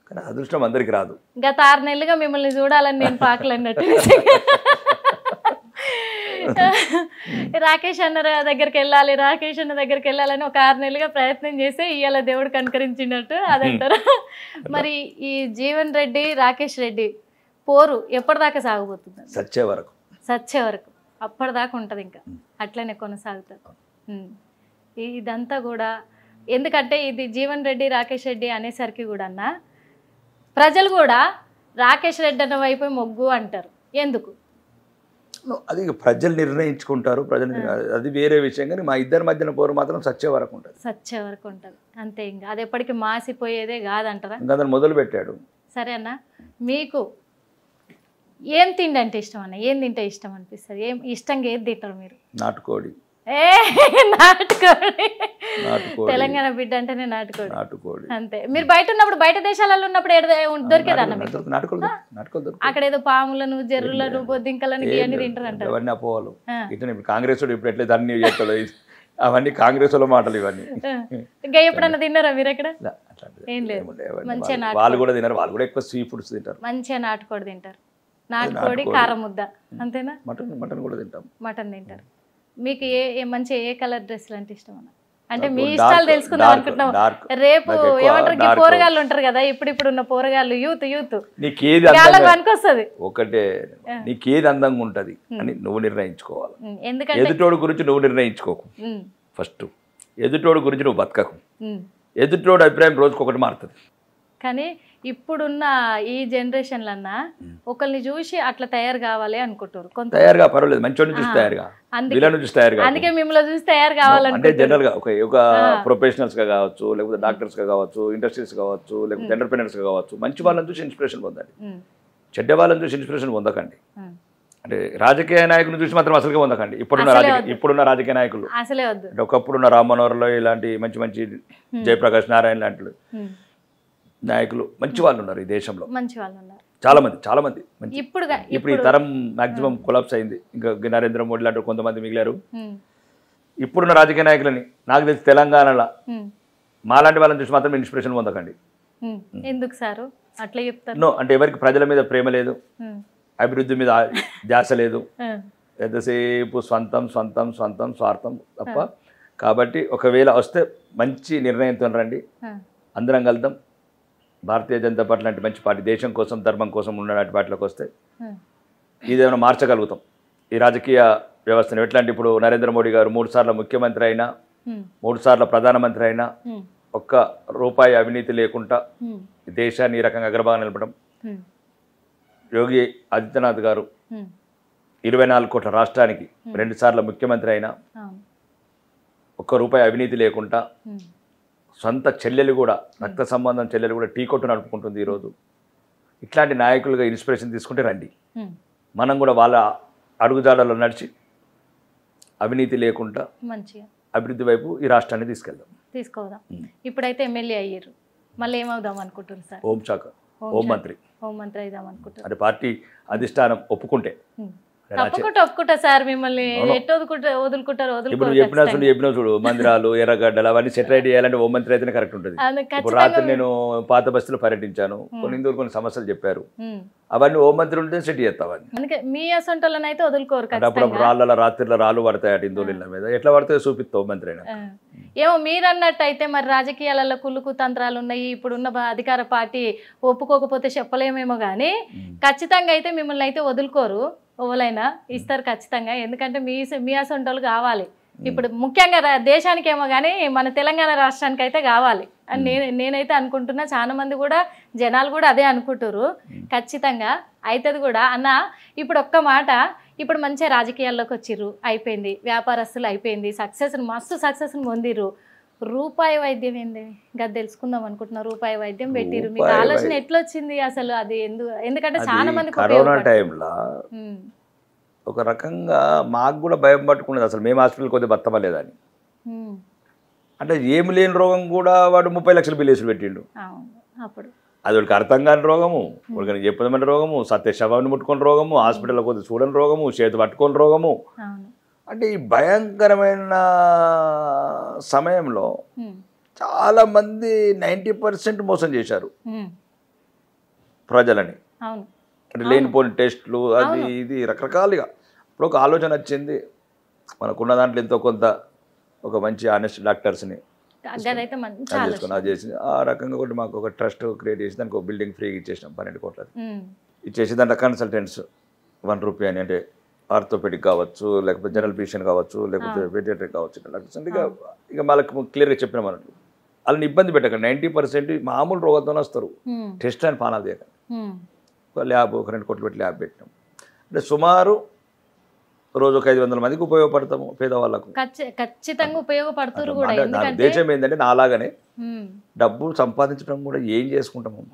కానీ అదృష్టం అందరికి రాదు. గత 6 నెలలుగా మిమ్మల్ని చూడాలని నేను పాకలన్నట్టు. రాకేష్ అన్న దగ్గరికి వెళ్ళాలని ఒక 6 నెలలుగా ప్రయత్నం చేసి ఇవాళ దేవుడు కనుకరించినట్టు అదంటారు. మరి ఈ జీవన్ రెడ్డి, రాకేష్ రెడ్డి పోరు ఎప్పటిదాకా సాగబోతుంది? సచ్చే వరకు అప్పటిదాకా ఉంటుంది, ఇంకా అట్లనే కొనసాగుతుంది. ఇదంతా కూడా ఎందుకంటే ఇది జీవన్ రెడ్డి, రాకేష్ రెడ్డి అనేసరికి కూడా అన్న ప్రజలు కూడా రాకేష్ రెడ్డి అన్న వైపు మొగ్గు అంటారు. ఎందుకు? అది ప్రజలు నిర్ణయించుకుంటారు. అది వేరే విషయం. కానీ మా ఇద్దరి మధ్యన పోరు మాత్రం సచ్చే వరకు ఉంటుంది. అంతే, ఇంకా అది ఎప్పటికీ మాసిపోయేదే కాదంటారా? ఇంకా అతను మొదలు పెట్టాడు. సరే అన్న, మీకు ఏం తిండి అంటే ఇష్టం అన్న? ఏం తింటే ఇష్టం అనిపిస్తుంది? ఇష్టంగా ఏది తింటారు మీరు? ఏ నాటుకోడి నాటుకోడి. తెలంగాణ బిడ్డ అంటేనే నాటుకోడి. నాటుకోడి అంతే. మీరు బయట ఉన్నప్పుడు బయట దేశాలలో ఉన్నప్పుడు దొరికేదన్న మీకు నాటుకోలు నాటుకోలు అక్కడ ఏదో పాములను జర్రులను బొద్దింకలను ఇవన్నీ తింటారంట. అవన్నీ అపోవాలు ఇట్లా ఇప్పుడు కాంగ్రెస్ ఇప్పుడు ఎట్లయితే అన్ని చేస్తాడు అవన్నీ కాంగ్రెస్ లో మాటలు ఇవన్నీ. ఇంకా ఎప్పుడన్నా తిన్నారా మీరు ఎక్కడ? ఏం లేదు. మంచిగా వాళ్ళు కూడా తినరు, వాళ్ళు కూడా ఎక్కువ సీ ఫుడ్స్ తింటారు. మంచిగా నాటుకోడి తింటారు. నాటుకోడి కారం ముద్ద అంతేనా? మటన్ కూడా తింటాం. మటన్ తింటారు. మీకు మంచి ఏ కలర్ డ్రెస్సులు అంటే ఇష్టం అన్న? అంటే మీ ఇష్టాలు తెలుసుకుందాం అనుకుంటున్నాం. రేపు ఏమంటారు పోరగాళ్ళు ఉంటారు కదా, ఇప్పుడు ఉన్న పోరగాళ్ళు యూత్ నీకేది వస్తుంది ఒకటే, నీకేది అందంగా ఉంటది అని నువ్వు నిర్ణయించుకోవాలి. ఎందుకంటే ఎదుటోడు గురించి నువ్వు నిర్ణయించుకోకు. ఫస్ట్ ఎదుటోడు గురించి నువ్వు బతకకు. ఎదుటోడు అభిప్రాయం రోజుకొకటి మారుతుంది. కానీ ఇప్పుడున్న ఈ జనరేషన్లన్నా ఒకరిని చూసి అట్లా తయారు కావాలి అనుకుంటారు. కొంత తయారుగా పర్వాలేదు, మంచోడిని చూసి తయారుగా, వీళ్ళని చూసి తయారుగా. అందుకే మిమ్మల్ని చూసి తయారు కావాలంటే అంటే జనరల్ గా ఒక ప్రొఫెషనల్స్ గా కావచ్చు, లేకపోతే డాక్టర్స్ గా కావచ్చు, ఇండస్ట్రీస్ కావచ్చు, లేకపోతే ఎంటర్ప్రెనర్స్ గా కావచ్చు, మంచి వాళ్ళని చూసి ఇన్స్పిరేషన్ పొందండి. చెడ్డ వాళ్ళని చూసి ఇన్స్పిరేషన్ పొందకండి. అంటే రాజకీయ నాయకులను చూసి మాత్రం అసలుగా పొందకండి. ఇప్పుడున్న రాజకీయ నాయకులు అసలే వద్దు. అంటే ఒకప్పుడున్న రామ్మనోహర్లో ఇలాంటి మంచి జయప్రకాష్ నారాయణ లాంటి నాయకులు మంచి వాళ్ళు ఉన్నారు ఈ దేశంలో. మంచి వాళ్ళు ఉన్నారు చాలా మంది. ఇప్పుడు ఈ తరం మాక్సిమం కొలాప్స్ అయింది. ఇంకా నరేంద్ర మోడీ లాంటి కొంతమంది మిగిలారు. ఇప్పుడున్న రాజకీయ నాయకులని నాకు తెలిసి తెలంగాణలో మాలాంటి వాళ్ళని చూసి మాత్రం ఇన్స్పిరేషన్ పొందకండి. ఎందుకు సార్ అట్లా చెప్తారు? నో, అంటే ఎవరికి ప్రజల మీద ప్రేమ లేదు, అభివృద్ధి మీద ధ్యాస లేదు, ఎంతసేపు స్వంతం స్వార్థం తప్ప. కాబట్టి ఒకవేళ వస్తే మంచి నిర్ణయంతో రండి, అందరం కలుద్దాం. భారతీయ జనతా పార్టీ లాంటి మంచి పార్టీ, దేశం కోసం ధర్మం కోసం ఉన్నటువంటి పార్టీలోకి వస్తే ఇదేమైనా మార్చగలుగుతాం ఈ రాజకీయ వ్యవస్థను. ఎట్లాంటి ఇప్పుడు నరేంద్ర మోడీ గారు 3 సార్లు ముఖ్యమంత్రి అయినా, 3 సార్లు ప్రధానమంత్రి అయినా ఒక్క రూపాయి అవినీతి లేకుండా దేశాన్ని ఈ రకంగా అగ్రభాగం నిలపడం. యోగి ఆదిత్యనాథ్ గారు 24 కోట్ల రాష్ట్రానికి 2 సార్లు ముఖ్యమంత్రి అయినా ఒక్క రూపాయి అవినీతి లేకుండా సొంత చెల్లెలు కూడా, రక్త సంబంధం చెల్లెలు కూడా టీ కొట్టు నడుపుకుంటుంది ఈరోజు. ఇట్లాంటి నాయకులుగా ఇన్స్పిరేషన్ తీసుకుంటే రండి, మనం కూడా వాళ్ళ అడుగుజాడల్లో నడిచి అవినీతి లేకుండా మంచిగా అభివృద్ధి వైపు ఈ రాష్ట్రాన్ని తీసుకోదాం. ఇప్పుడైతే ఎమ్మెల్యే అయ్యారు, మళ్ళీ ఏమవుదాం అనుకుంటున్నారు సార్? హోంమంత్రి అయిదాం అనుకుంటారు. అంటే పార్టీ అధిష్టానం ఒప్పుకుంటే. ఒప్పుకుంటా సార్, మిమ్మల్ని ఎట్టు వదులుకుంటారు? ఇప్పుడు చెప్పిన చూడు, మందిరాలు, ఎర్రగడ్డలు అవన్నీ సెటిలైట్ చేయాలంటే హోంమంత్రి అయితేనే కరెక్ట్ ఉంటుంది. ఇప్పుడు రాత్రి నేను పాత బస్తీలో పర్యటించాను, కొన్ని సమస్యలు చెప్పారు, అవన్నీ హోంమంత్రి ఉంటే సెట్ చేస్తావని. అందుకే మీ అసంటోళ్ళని అయితే వదులుకోరు. అప్పుడప్పుడు రాత్రిలో రాళ్ళు పడతాయట ఇందోళ్ళ మీద, ఎట్లా పడతాయో చూపిస్తా హోంమంత్రి అయినా. ఏమో మీరు అన్నట్టు అయితే మరి రాజకీయాలలో కుళ్ళుకు తంత్రాలు ఉన్నాయి. ఇప్పుడున్న అధికార పార్టీ ఒప్పుకోకపోతే చెప్పలేమేమో కానీ ఖచ్చితంగా అయితే మిమ్మల్ని అయితే వదులుకోరు. ఓవలైనా ఇస్తారు ఖచ్చితంగా, ఎందుకంటే మీ అసంటోళ్ళు కావాలి. ఇప్పుడు ముఖ్యంగా దేశానికి ఏమో కానీ మన తెలంగాణ రాష్ట్రానికి అయితే కావాలి అని నేనైతే అనుకుంటున్నా. చాలా మంది కూడా జనాలు కూడా అదే అనుకుంటారు. ఖచ్చితంగా అవుతుంది కూడా అన్న. ఇప్పుడు ఒక్క మాట, ఇప్పుడు మంచిగా రాజకీయాల్లోకి వచ్చిర్రు, అయిపోయింది, వ్యాపారస్తులు అయిపోయింది, మస్తు సక్సెస్ పొందిర్రు. రూపాయి వైద్యం ఏంది ఇంకా తెలుసుకుందాం అనుకుంటున్నా. రూపాయి వైద్యం పెట్టిరు, మీకు ఆలోచన ఎట్లా వచ్చింది అసలు? అది ఎందుకంటే చాలా మంది కరోనా టైంలో ఒక రకంగా మాకు కూడా భయం పట్టుకున్నది, అసలు మేము హాస్పిటల్కి కొద్దిగా బతమలేదని. అంటే ఏమి లేని రోగం కూడా వాడు 30 లక్షల బిల్లు వేసి పెట్టిండు. అప్పుడు అది వాడికి అర్థం కాని రోగము, వాడికి చెప్పదమైన రోగము, సత్య శవాన్ని ముట్టుకుని రోగము, హాస్పిటల్లో కొద్దిగా చూడని రోగము, చేతి పట్టుకొని రోగము. అంటే ఈ భయంకరమైన సమయంలో చాలా మంది 90% మోసం చేశారు ప్రజలని. అంటే లేనిపోని టెస్టులు అది ఇది రకరకాలుగా. ఇప్పుడు ఒక ఆలోచన వచ్చింది, మనకున్న దాంట్లో ఎంతో కొంత ఒక మంచి ఆనెస్ట్ డాక్టర్స్ని చేసింది. ఆ రకంగా కూడా మాకు ఒక ట్రస్ట్ క్రియేట్ చేసి దానికి ఒక బిల్డింగ్ ఫ్రీగా ఇచ్చేసినాం 12 కోట్లది. ఇచ్చేసి దాంట్లో కన్సల్టెంట్స్ 1 రూపీ అని, అంటే ఆర్థోపెడిక్ కావచ్చు, లేకపోతే జనరల్ ఫిజిషియన్ కావచ్చు, లేకపోతే వెటర్నరీ కావచ్చు, డాక్టర్స్ అంటే ఇక వాళ్ళకి క్లియర్గా చెప్పినాం అన్నట్టు. వాళ్ళని ఇబ్బంది పెట్టకండి. 90% మామూలు రోగంతోనే వస్తారు, టెస్ట్ అని పానాలు చేయకండి. ఒక ల్యాబ్, ఒక 2 కోట్లు పెట్టి ల్యాబ్ పెట్టినాం. అంటే సుమారు రోజు ఒక 500 మందికి ఉపయోగపడతాము పేదవాళ్ళకు. ఖచ్చితంగా ఉపయోగపడుతున్నారు కూడా. దేశం ఏంటంటే నాలాగానే డబ్బులు సంపాదించడం కూడా ఏం చేసుకుంటాము,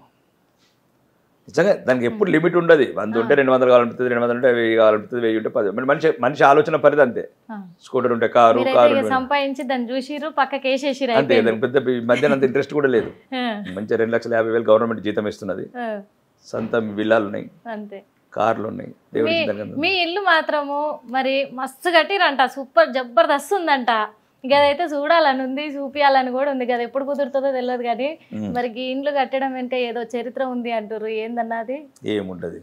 నిజంగా దానికి ఎప్పుడు లిమిట్ ఉండదు. 100 ఉంటే 200 కావాలనిపిస్తుంది, 200 ఉంటే 1000 కావాలనిపిస్తుంది, 1000 ఉంటే 10. మనిషి ఆలోచన పరిధి అంతే. స్కూటర్ ఉంటే కారు సంపాదించి దాన్ని చూసిరు పక్కకి వేసేసిరు అంతే. దానికి పెద్ద మధ్యాహ్నం అంత ఇంట్రెస్ట్ కూడా లేదు. మంచిగా 2,50,000 గవర్నమెంట్ జీతం ఇస్తున్నది, సొంత విల్లాలు ఉన్నాయి, అంతే కార్లు ఉన్నాయి. మీ ఇల్లు మాత్రము మరి మస్తు కట్టిరంట, సూపర్ జబర్దస్త్ ఉందంట. గదైతే చూడాలని ఉంది, చూపించాలని కూడా ఉంది కదా, ఎప్పుడు కుదురుతుందో తెలియదు. కానీ మరి ఈ ఇండ్లు కట్టడం వెనుక ఏదో చరిత్ర ఉంది అంటారు, ఏందన్నది? ఏముంటది,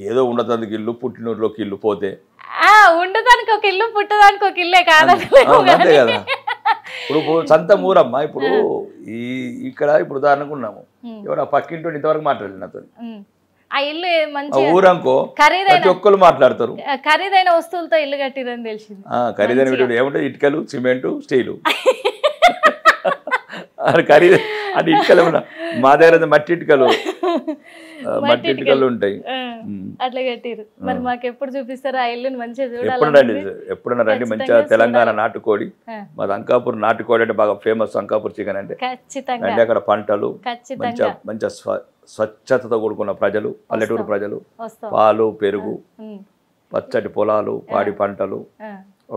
ఏదో ఉండటానికి ఇల్లు, పుట్టినూరులోకి ఇల్లు పోతే ఉండటానికి ఒక ఇల్లు, పుట్టడానికి ఒక ఇల్లే కాదంతే కదా. ఇప్పుడు సొంత ఊరమ్మా. ఇప్పుడు ఇక్కడ ఇప్పుడు ఉదాహరణకు ఉన్నాము, ఎవరు పక్కింటో ఇంతవరకు మాట్లాడలేదు నాతో. ఆ ఇల్లు మంచి ఊరనుకో, ప్రతి ఒక్కరు మాట్లాడతారు. ఖరీదైన వస్తువులతో ఇల్లు కట్టిరని తెలిసింది. ఖరీదైన ఏముంటుంది, ఇటుకలు, సిమెంట్, స్టీలు. ఖరీదు అంటే ఇటుకలు, మా దగ్గర మట్టి ఇటుకలు ఉంటాయి, అట్లా కట్టిరు. మరి మాకు ఎప్పుడు చూపిస్తారు ఆ ఇల్లుని? మంచిగా ఎప్పుడన్నా రండి. మంచిగా తెలంగాణ నాటుకోడి, మాది అంకాపూర్ నాటుకోడి అంటే బాగా ఫేమస్. అంకాపూర్ చికెన్ అంటే ఖచ్చితంగా. అక్కడ పంటలు మంచిగా స్వచ్ఛతతో కూడుకున్న ప్రజలు, పల్లెటూరు ప్రజలు, పాలు, పెరుగు, పచ్చటి పొలాలు, పాడి పంటలు,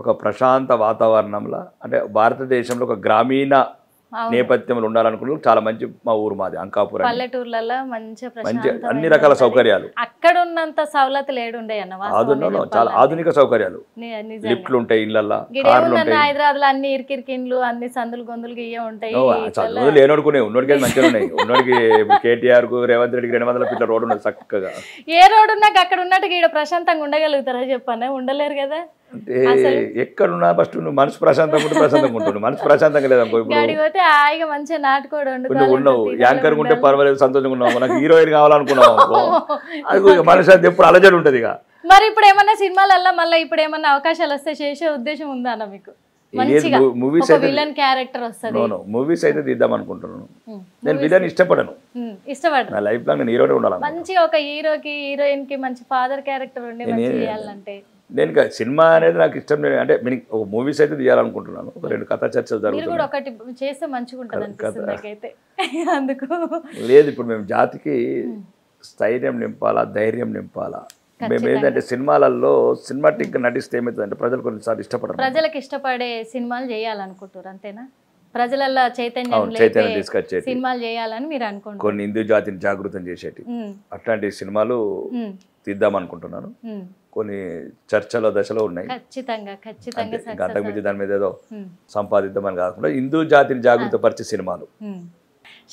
ఒక ప్రశాంత వాతావరణంలో. అంటే భారతదేశంలో ఒక గ్రామీణ నేపథ్యంలో ఉండాలనుకున్నారు. చాలా మంచి మా ఊరు మాది అంకాపూర్. పల్లెటూర్లలో మంచి అన్ని రకాల సౌకర్యాలు, అక్కడ ఉన్నంత సౌలతులు ఏడుండే అన్న, చాలా ఆధునిక సౌకర్యాలు, లిఫ్ట్లు ఉంటాయి ఇళ్లలో, కార్లు ఉంటాయి. హైదరాబాద్ లో అన్ని ఇరికిరికిన్లు, అన్ని సందులు గొంతులు ఇవే ఉంటాయి. చదువు లేనోడుకునే ఉన్నోడికి మంచిగా ఉన్నాయి. ఉన్నోడికి కేటీఆర్ కు రేవంత్ రెడ్డికి 200 ఫీట్ల రోడ్డు ఉన్నది చక్కగా. ఏ రోడ్డు ఉన్నాక అక్కడ ఉన్నట్టు ఇక్కడ ప్రశాంతంగా ఉండగలుగుతారా చెప్పన్నా? ఉండలేరు కదా. అంటే ఎక్కడున్నా ఫస్ట్ నువ్వు మనసు ప్రశాంతంగా ఉంటే ప్రశాంతంగా ఉంటుంది. మనసు ప్రశాంతంగా లేదనుకో, హాయిగా మంచిగా నాటుకోడు ఉన్నావు, యాంకర్ ఉంటే పర్వాలేదు, సంతోషంగా ఉన్నావు. నాకు హీరోయిన్ కావాలనుకున్నావు అనుకో, అది మనసు ఎప్పుడు అలజడి ఉంటుంది. ఇక మరి ఇప్పుడు ఏమన్నా సినిమాలల్లో మళ్ళీ ఇప్పుడు ఏమన్నా అవకాశాలు వస్తే చేసే ఉద్దేశం ఉందా అన్న మీకు? మూవీస్ అయితే విలన్ క్యారెక్టర్ వస్తుంది, మూవీస్ అయితే తీద్దాం అనుకుంటున్నాను. నేను విలన్ ఇష్టపడను, నా లైఫ్ లాంగ్ నేను హీరోనే ఉండాలి. మంచిగా ఒక హీరోకి హీరోయిన్ కి మంచి ఫాదర్ క్యారెక్టర్ ఉండే చేయాలంటే నేను సినిమా అనేది నాకు ఇష్టం. అంటే ఒక మూవీస్ అయితే తీయాలనుకుంటున్నాను. ఒక 2 కథా చర్చలు జరుగుతాయి. ఒకటి చేస్తే మంచిగా ఉంటుంది అనిపిస్తుంది నాకైతే. అందుకు లేదు, ఇప్పుడు మేము జాతికి స్థైర్యం నింపాలా, ధైర్యం నింపాలా. మేము ఏంటంటే సినిమాలలో సినిమాటిక్ నటిస్తే ఏమవుతుందంటే ప్రజలు కొన్నిసార్లు ఇష్టపడరు. ప్రజలకు ఇష్టపడే సినిమాలు చేయాలనుకుంటారు అంతేనా? ప్రజలలో చైతన్యం తీసుకొచ్చే సినిమాలు చేయాలని మీరు అనుకుంటారు. కొన్ని హిందూ జాతిని జాగృతం చేసేటి అట్లాంటి సినిమాలు తీద్దాం అనుకుంటున్నాను. కొన్ని చర్చల దశలో ఉన్నాయి. అంతకుమించి దాని మీద ఏదో సంపాదిద్దామని కాకుండా హిందూ జాతిని జాగృత పరిచే సినిమాలు.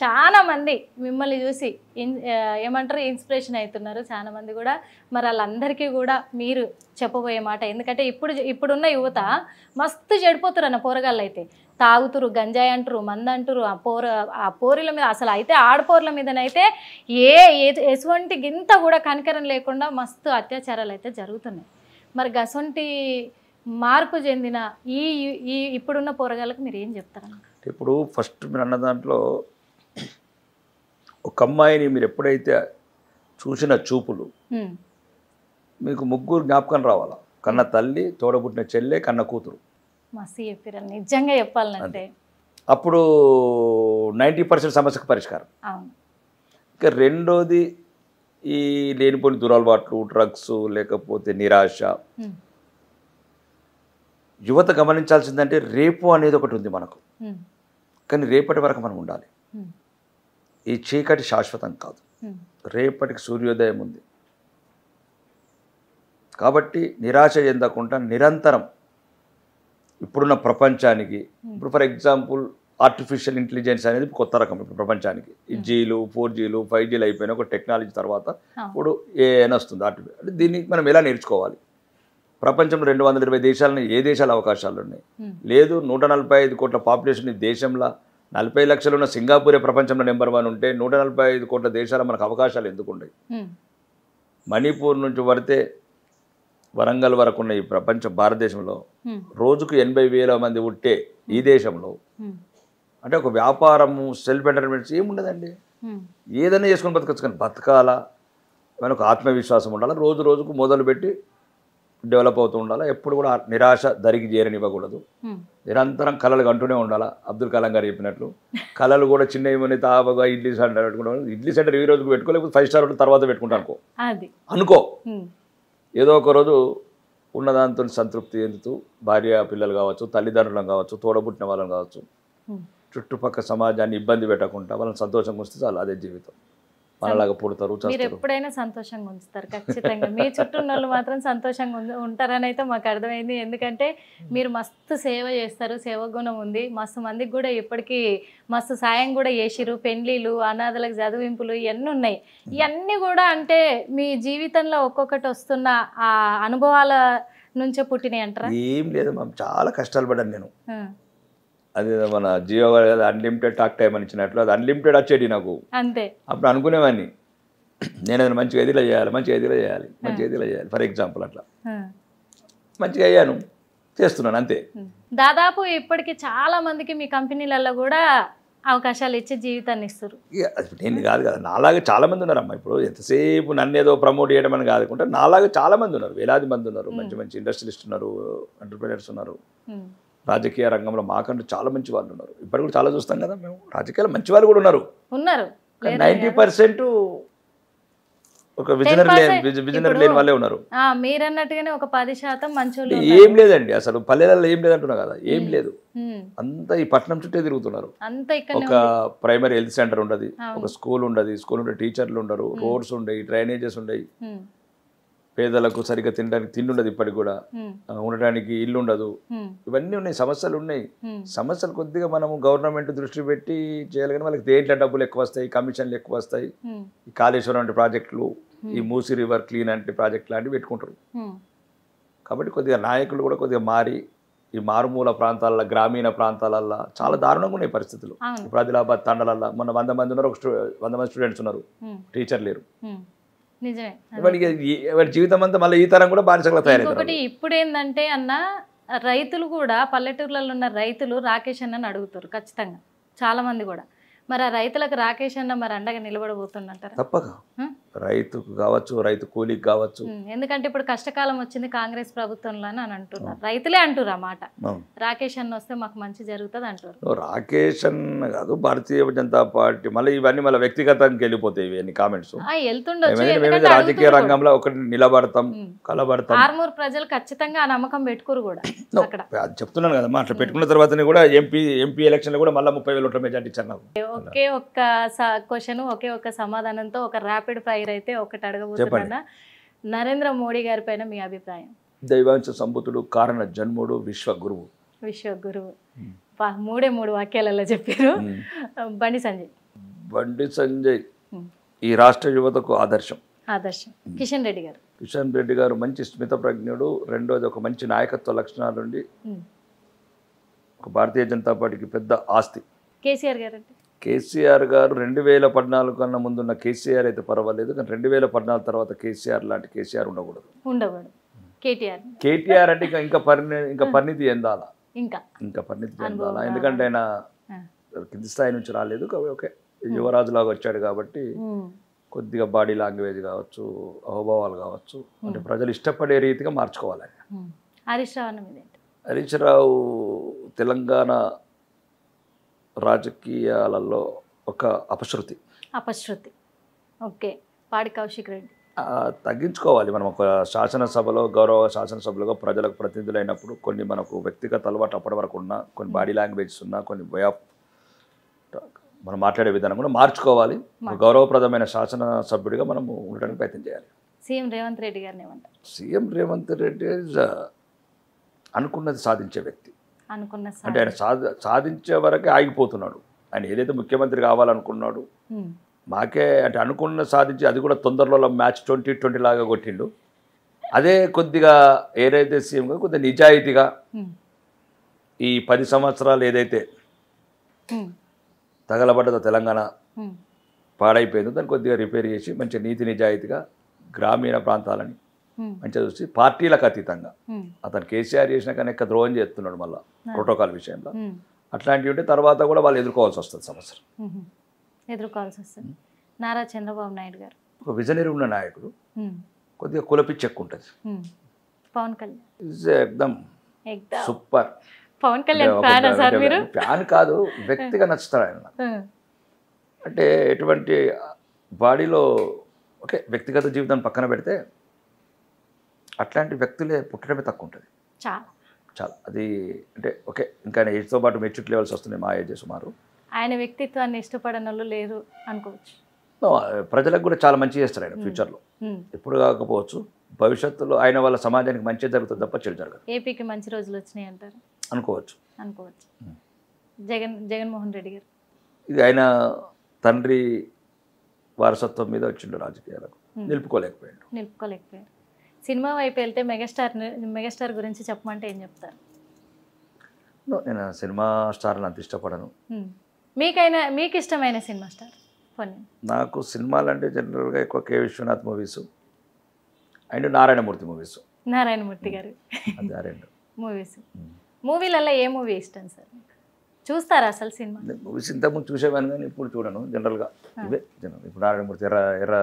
చాలా మంది మిమ్మల్ని చూసి ఏమంటారు ఇన్స్పిరేషన్ అవుతున్నారు చాలా మంది కూడా. మరి వాళ్ళందరికీ కూడా మీరు చెప్పబోయే మాట, ఎందుకంటే ఇప్పుడున్న యువత మస్తు చెడిపోతారు అన్న. పోరగాళ్ళు అయితే తాగుతురు, గంజాయి అంటారు, మందు అంటారు. ఆ పోరీల మీద అసలు అయితే ఆడపోర్ల మీదనైతే ఎటువంటి గింత కూడా కనికరం లేకుండా మస్తు అత్యాచారాలు అయితే జరుగుతున్నాయి. మరి గసొంటి మార్పు చెందిన ఈ ఇప్పుడున్న పోరగాళ్ళకి మీరు ఏం చెప్తారన్న? ఇప్పుడు ఫస్ట్ మీరు అన్న దాంట్లో ఒక అమ్మాయిని మీరు ఎప్పుడైతే చూసిన చూపులు మీకు ముగ్గురు జ్ఞాపకం రావాలా. కన్న తల్లి, తోడబుట్టిన చెల్లె, కన్న కూతురు. మస్తు చెప్పారు నిజంగా చెప్పాలంటే. అప్పుడు 90% సమస్యకు పరిష్కారం. ఇంకా రెండోది ఈ లేనిపోని దురలవాట్లు, డ్రగ్స్, లేకపోతే నిరాశ. యువత గమనించాల్సిందంటే రేపు అనేది ఒకటి ఉంది మనకు, కానీ రేపటి వరకు మనం ఉండాలి. ఈ చీకటి శాశ్వతం కాదు, రేపటికి సూర్యోదయం ఉంది. కాబట్టి నిరాశ చెందకుండా నిరంతరం ఇప్పుడున్న ప్రపంచానికి, ఇప్పుడు ఫర్ ఎగ్జాంపుల్ ఆర్టిఫిషియల్ ఇంటెలిజెన్స్ అనేది కొత్త రకం ఇప్పుడు ప్రపంచానికి. ఈ జీలు, 4Gలు, 5Gలు అయిపోయిన ఒక టెక్నాలజీ తర్వాత ఇప్పుడు AI వస్తుంది. అంటే దీన్ని మనం ఎలా నేర్చుకోవాలి? ప్రపంచంలో 220 దేశాలని ఏ దేశాల అవకాశాలు ఉన్నాయి? లేదు, 145 కోట్ల పాపులేషన్ ఈ దేశంలో 40 లక్షలు ఉన్న సింగపూరే ప్రపంచంలో నెంబర్ 1 ఉంటే 145 కోట్ల దేశాల మనకు అవకాశాలు ఎందుకు ఉన్నాయి? మణిపూర్ నుంచి పడితే వరంగల్ వరకు ఉన్న ఈ ప్రపంచం భారతదేశంలో రోజుకు 80,000 మంది ఉంటే ఈ దేశంలో అంటే ఒక వ్యాపారము, సెల్ఫ్ ఎంటర్టైన్మెంట్స్ ఏముండదండి. ఏదైనా చేసుకొని బతకచ్చు, కానీ బతకాలా, మనకు ఆత్మవిశ్వాసం ఉండాలి. రోజు రోజుకు మొదలుపెట్టి డెవలప్ అవుతూ ఉండాలి. ఎప్పుడు కూడా నిరాశ దరికి చేరనివ్వకూడదు. నిరంతరం కళలు అంటూనే ఉండాలా. అబ్దుల్ కలాం గారు చెప్పినట్లు కళలు కూడా చిన్న ఏమని తాపగా ఇడ్లీ సెంటర్ పెట్టుకుంటాం. ఇడ్లీ సెంటర్ ఈ రోజుకి పెట్టుకోలేకపోతే 5 స్టార్ తర్వాత పెట్టుకుంటా అనుకో ఏదో ఒక రోజు ఉన్నదాంతో సంతృప్తి చెందుతూ భార్య పిల్లలు కావచ్చు, తల్లిదండ్రులను కావచ్చు, తోడబుట్టిన వాళ్ళని కావచ్చు, చుట్టుపక్కల సమాజాన్ని ఇబ్బంది పెట్టకుండా వాళ్ళని సంతోషంగా ఉంచితే చాలు, అదే జీవితం. మనలాగా పుడతారు, మీరు ఎప్పుడైనా సంతోషంగా ఉంచుతారు ఖచ్చితంగా. మీ చుట్టూ ఉన్న వాళ్ళు మాత్రం సంతోషంగా ఉంటారని అయితే మాకు అర్థమైంది. ఎందుకంటే మీరు మస్తు సేవ చేస్తారు, సేవ గుణం ఉంది. మస్తు మందికి కూడా ఇప్పటికీ మస్తు సాయం కూడా చేసిరు. పెండ్లీలు, అనాథలకు చదివింపులు ఇవన్నీ ఉన్నాయి. ఇవన్నీ కూడా అంటే మీ జీవితంలో ఒక్కొక్కటి వస్తున్న ఆ అనుభవాల నుంచే పుట్టినాయి అంటారా? ఏం లేదు మ్యామ్, చాలా కష్టాలు పడ్డాను నేను. అది మన జియో అన్లిమిటెడ్ టాక్ టైం అని ఇచ్చినట్లు అది అన్లిమిటెడ్ వచ్చేటి నాకు. అంతే. అప్పుడు అనుకునేవాడిని నేను అది మంచిగా ఎదిలో చేయాలి, మంచిగా ఎదిలో చేయాలి, మంచిగా ఎదిలో చేయాలి. ఫర్ ఎగ్జాంపుల్ అట్లా మంచిగా అయ్యాను, చేస్తున్నాను అంతే. దాదాపు ఇప్పటికి చాలా మందికి మీ కంపెనీలలో కూడా అవకాశాలు ఇచ్చి జీవితాన్ని ఇస్తారు. నేను కాదు కదా, నాలాగా చాలా మంది ఉన్నారు అమ్మా. ఇప్పుడు ఎంతసేపు నన్ను ఏదో ప్రమోట్ చేయడం అని కాదుకుంటే నాలాగా చాలా మంది ఉన్నారు, వేలాది మంది ఉన్నారు. మంచి మంచి ఇండస్ట్రియలిస్ట్ ఉన్నారు, ఎంటర్ప్రెనర్స్ ఉన్నారు. రాజకీయ రంగంలో మాకంటూ చాలా మంచి వాళ్ళు ఉన్నారు. ఇప్పుడు కూడా చాలా చూస్తాం కదా మేము, రాజకీయాలు మంచి వాళ్ళు కూడా ఉన్నారు. 90% ఒక విజనరీ లేని వాళ్ళే ఉన్నారు. మీరన్నట్టుగానే ఒక 10% మంచోళ్ళు. ఏం లేదండి అసలు, పల్లెలలో ఏం లేదంటున్నా కదా, ఏం లేదు. అంతా ఈ పట్టణం చుట్టే తిరుగుతున్నారు. ఒక ప్రైమరీ హెల్త్ సెంటర్ ఉండదు, ఒక స్కూల్ ఉండదు, స్కూల్ ఉండే టీచర్లు ఉండరు, రోడ్స్ ఉండయి, డ్రైనేజెస్ ఉండయి, పేదలకు సరిగ్గా తినడానికి తిండి ఉండదు, ఇప్పటికి కూడా ఉండడానికి ఇల్లు ఉండదు. ఇవన్నీ ఉన్నాయి, సమస్యలు ఉన్నాయి. సమస్యలు కొద్దిగా మనము గవర్నమెంట్ దృష్టి పెట్టి చేయాలి. కానీ వాళ్ళకి దేంట్లో డబ్బులు ఎక్కువ వస్తాయి, కమిషన్లు ఎక్కువ వస్తాయి. ఈ కాళేశ్వరం అంటే ప్రాజెక్టులు, ఈ మూసీ రివర్ క్లీన్ అంటే ప్రాజెక్ట్ లాంటివి పెట్టుకుంటారు. కాబట్టి కొద్దిగా నాయకులు కూడా కొద్దిగా మారి ఈ మారుమూల ప్రాంతాలలో, గ్రామీణ ప్రాంతాలల్లో చాలా దారుణంగా ఉన్నాయి పరిస్థితులు. ఇప్పుడు ఆదిలాబాద్ తండలల్లో మొన్న 100 మంది ఉన్నారు, 100 మంది స్టూడెంట్స్ ఉన్నారు, టీచర్ లేరు. వాడి జీవితం అంతా మళ్ళీ ఈ తరం కూడా బానిసగా తయారైంది. ఇప్పుడు ఏంటంటే అన్న, రైతులు కూడా పల్లెటూర్లలో ఉన్న రైతులు రాకేష్ అన్నని అడుగుతారు ఖచ్చితంగా చాలా మంది కూడా. మరి ఆ రైతులకు రాకేష్ అన్న మరి అండగా నిలబడబోతుందంటారా? తప్పక. రైతుకు కావచ్చు, రైతు కూలికి కావచ్చు. ఎందుకంటే ఇప్పుడు కష్టకాలం వచ్చింది కాంగ్రెస్ ప్రభుత్వంలో అని అంటున్నారు, రైతులే అంటారు ఆ మాట. రాకేష్ అన్న వస్తే మాకు మంచి జరుగుతుంది అంటారు. రాకేష్ అన్న కాదు, భారతీయ జనతా పార్టీ. మళ్ళీ ఇవన్నీ మళ్ళీ వ్యక్తిగతంగా వెళ్ళిపోతాయి ఇవన్నీ కామెంట్స్. వెళ్తుండొచ్చు, రాజకీయ రంగంలో ఒకటి నిలబడతాం, కలబడతాం. ఆర్మూర్ ప్రజలు ఖచ్చితంగా ఆ నమ్మకం పెట్టుకోరు కూడా. చెప్తున్నాను కదా, అట్లా పెట్టుకున్న తర్వాత కూడా ఎంపీ ఎలక్షన్ లో కూడా మళ్ళీ 30,000 ఓట్ల మెజార్టీ ఇచ్చారు నాకు. ఒకే ఒక్క క్వశ్చన్, ఒకే ఒక్క సమాధానంతో ఒక ర్యాపిడ్ ఫైర్ అయితే ఒకటి అడగబోతున్నా. నరేంద్ర మోడీ గారి పైన మీ అభిప్రాయం? దైవాంశ సంభూతుడు, కారణ జన్ముడు, విశ్వగురువు. విశ్వగురువు 3 వాక్యాలలో చెప్పారు. బండి సంజయ్ ఈ రాష్ట్ర యువతకు ఆదర్శం. కిషన్ రెడ్డి గారు మంచి స్మిత ప్రజ్ఞుడు. రెండోది ఒక మంచి నాయకత్వ లక్షణాలు ఉండి ఒక భారతీయ జనతా పార్టీకి పెద్ద ఆస్తి. కేసీఆర్ గారు 2014 కన్నా ముందున్న కేసీఆర్ అయితే పర్వాలేదు, కానీ 2014 తర్వాత కేసీఆర్ లాంటి కేసీఆర్ ఉండకూడదు. కేటీఆర్ అంటే ఇంకా పరిణితి చెందాలా, ఇంకా పరిణితి చెందాలా. ఎందుకంటే ఆయన కింది స్థాయి నుంచి రాలేదు, ఓకే యువరాజులాగా వచ్చాడు కాబట్టి కొద్దిగా బాడీ లాంగ్వేజ్ కావచ్చు, అహోభావాలు కావచ్చు, అంటే ప్రజలు ఇష్టపడే రీతిగా మార్చుకోవాలి. హరీష్ రావు తెలంగాణ రాజకీయాలలో ఒక అపశృతి. ఓకే, పాడి కౌశిక్ రెడ్డి తగ్గించుకోవాలి. మనం ఒక శాసనసభలో, గౌరవ శాసనసభలో ప్రజలకు ప్రతినిధులైనప్పుడు కొన్ని మనకు వ్యక్తిగత అలవాటు అప్పటి వరకు ఉన్న కొన్ని బాడీ లాంగ్వేజెస్ ఉన్నా, కొన్ని వే ఆఫ్ మనం మాట్లాడే విధానం కూడా మార్చుకోవాలి. గౌరవప్రదమైన శాసనసభ్యుడిగా మనం ఉండడానికి ప్రయత్నం చేయాలి. సీఎం రేవంత్ రెడ్డి గారిని ఏమంటారు? సీఎం రేవంత్ రెడ్డి అనుకున్నది సాధించే వ్యక్తి. అంటే ఆయన సాధించే వరకే ఆగిపోతున్నాడు. ఆయన ఏదైతే ముఖ్యమంత్రి కావాలనుకున్నాడు, మాకే అంటే అనుకున్న సాధించి అది కూడా తొందరలో మ్యాచ్ 2020 లాగా కొట్టిండు. అదే కొద్దిగా ఏదైతే సీఎంగా కొద్దిగా నిజాయితీగా ఈ 10 సంవత్సరాలు ఏదైతే తగలబడ్డదో తెలంగాణ పాడైపోయిందో దాన్ని కొద్దిగా రిపేర్ చేసి మంచి నీతి నిజాయితీగా గ్రామీణ ప్రాంతాలని మంచిగా చూసి పార్టీలకు అతీతంగా అతను కేసీఆర్ చేసిన కానీ ఎక్క ద్రోహం చేస్తున్నాడు మళ్ళీ ప్రోటోకాల్ విషయంలో. అట్లాంటివి ఉంటే తర్వాత కూడా వాళ్ళు ఎదుర్కోవాల్సి వస్తుంది, సమస్యలు ఎదుర్కోవాల్సి వస్తుంది. నారా చంద్రబాబు నాయుడు గారు ఒక విజనరీ ఉన్న నాయకుడు, కొద్దిగా కులపిచ్చి ఎక్కువ ఉంటుంది. పవన్ కళ్యాణ్ ఎక్దమ్ సూపర్. పవన్ కళ్యాణ్ ఫ్యానా సార్ మీరు? ఫ్యాన్ కాదు, వ్యక్తిగా నచ్చుతాడు ఆయన. అంటే ఎటువంటి బాడీలో ఓకే వ్యక్తిగత జీవితాన్ని పక్కన పెడితే అట్లాంటి వ్యక్తులే పుట్టడమే తక్కువ ఉంటుంది. చాలా అది అంటే ఓకే ఇంకా ఏజ్తో పాటు మెచ్యూరిటీ లెవెల్స్ వస్తున్నాయి మా ఏజ్ సుమారు. ఆయన వ్యక్తిత్వాన్ని ఇష్టపడని వాళ్ళు లేరు అనుకోవచ్చు. ప్రజలకు కూడా చాలా మంచి చేస్తారు ఆయన ఫ్యూచర్లో. ఎప్పుడు కాకపోవచ్చు, భవిష్యత్తులో ఆయన వల్ల సమాజానికి మంచి జరుగుతుంది తప్ప చెడు జరగదు. ఏపీకి మంచి రోజులు వచ్చినాయి అంటారు? అనుకోవచ్చు. జగన్మోహన్ రెడ్డి గారు ఇది ఆయన తండ్రి వారసత్వం మీద వచ్చిండు, రాజకీయాలకు నిలుపుకోలేకపోయాడు. సినిమా వైపు వెళ్తే మెగాస్టార్ గురించి చెప్పమంటే ఏం చెప్తారు? నేను సినిమా స్టార్ని అంత ఇష్టపడను. మీకు ఇష్టమైన సినిమా స్టార్? నాకు సినిమాలు అంటే జనరల్గా ఎక్కువ K Viswanath movies and Narayanamurthy movies. Narayanamurthy గారు మూవీస్. మూవీలలో ఏ మూవీ ఇష్టం సార్? చూస్తారా అసలు సినిమా? మూవీస్ ఇంతకుముందు చూసేవాను కానీ ఇప్పుడు చూడను. జనరల్గా ఇవే ఇప్పుడు నారాయణమూర్తి ఎర్ర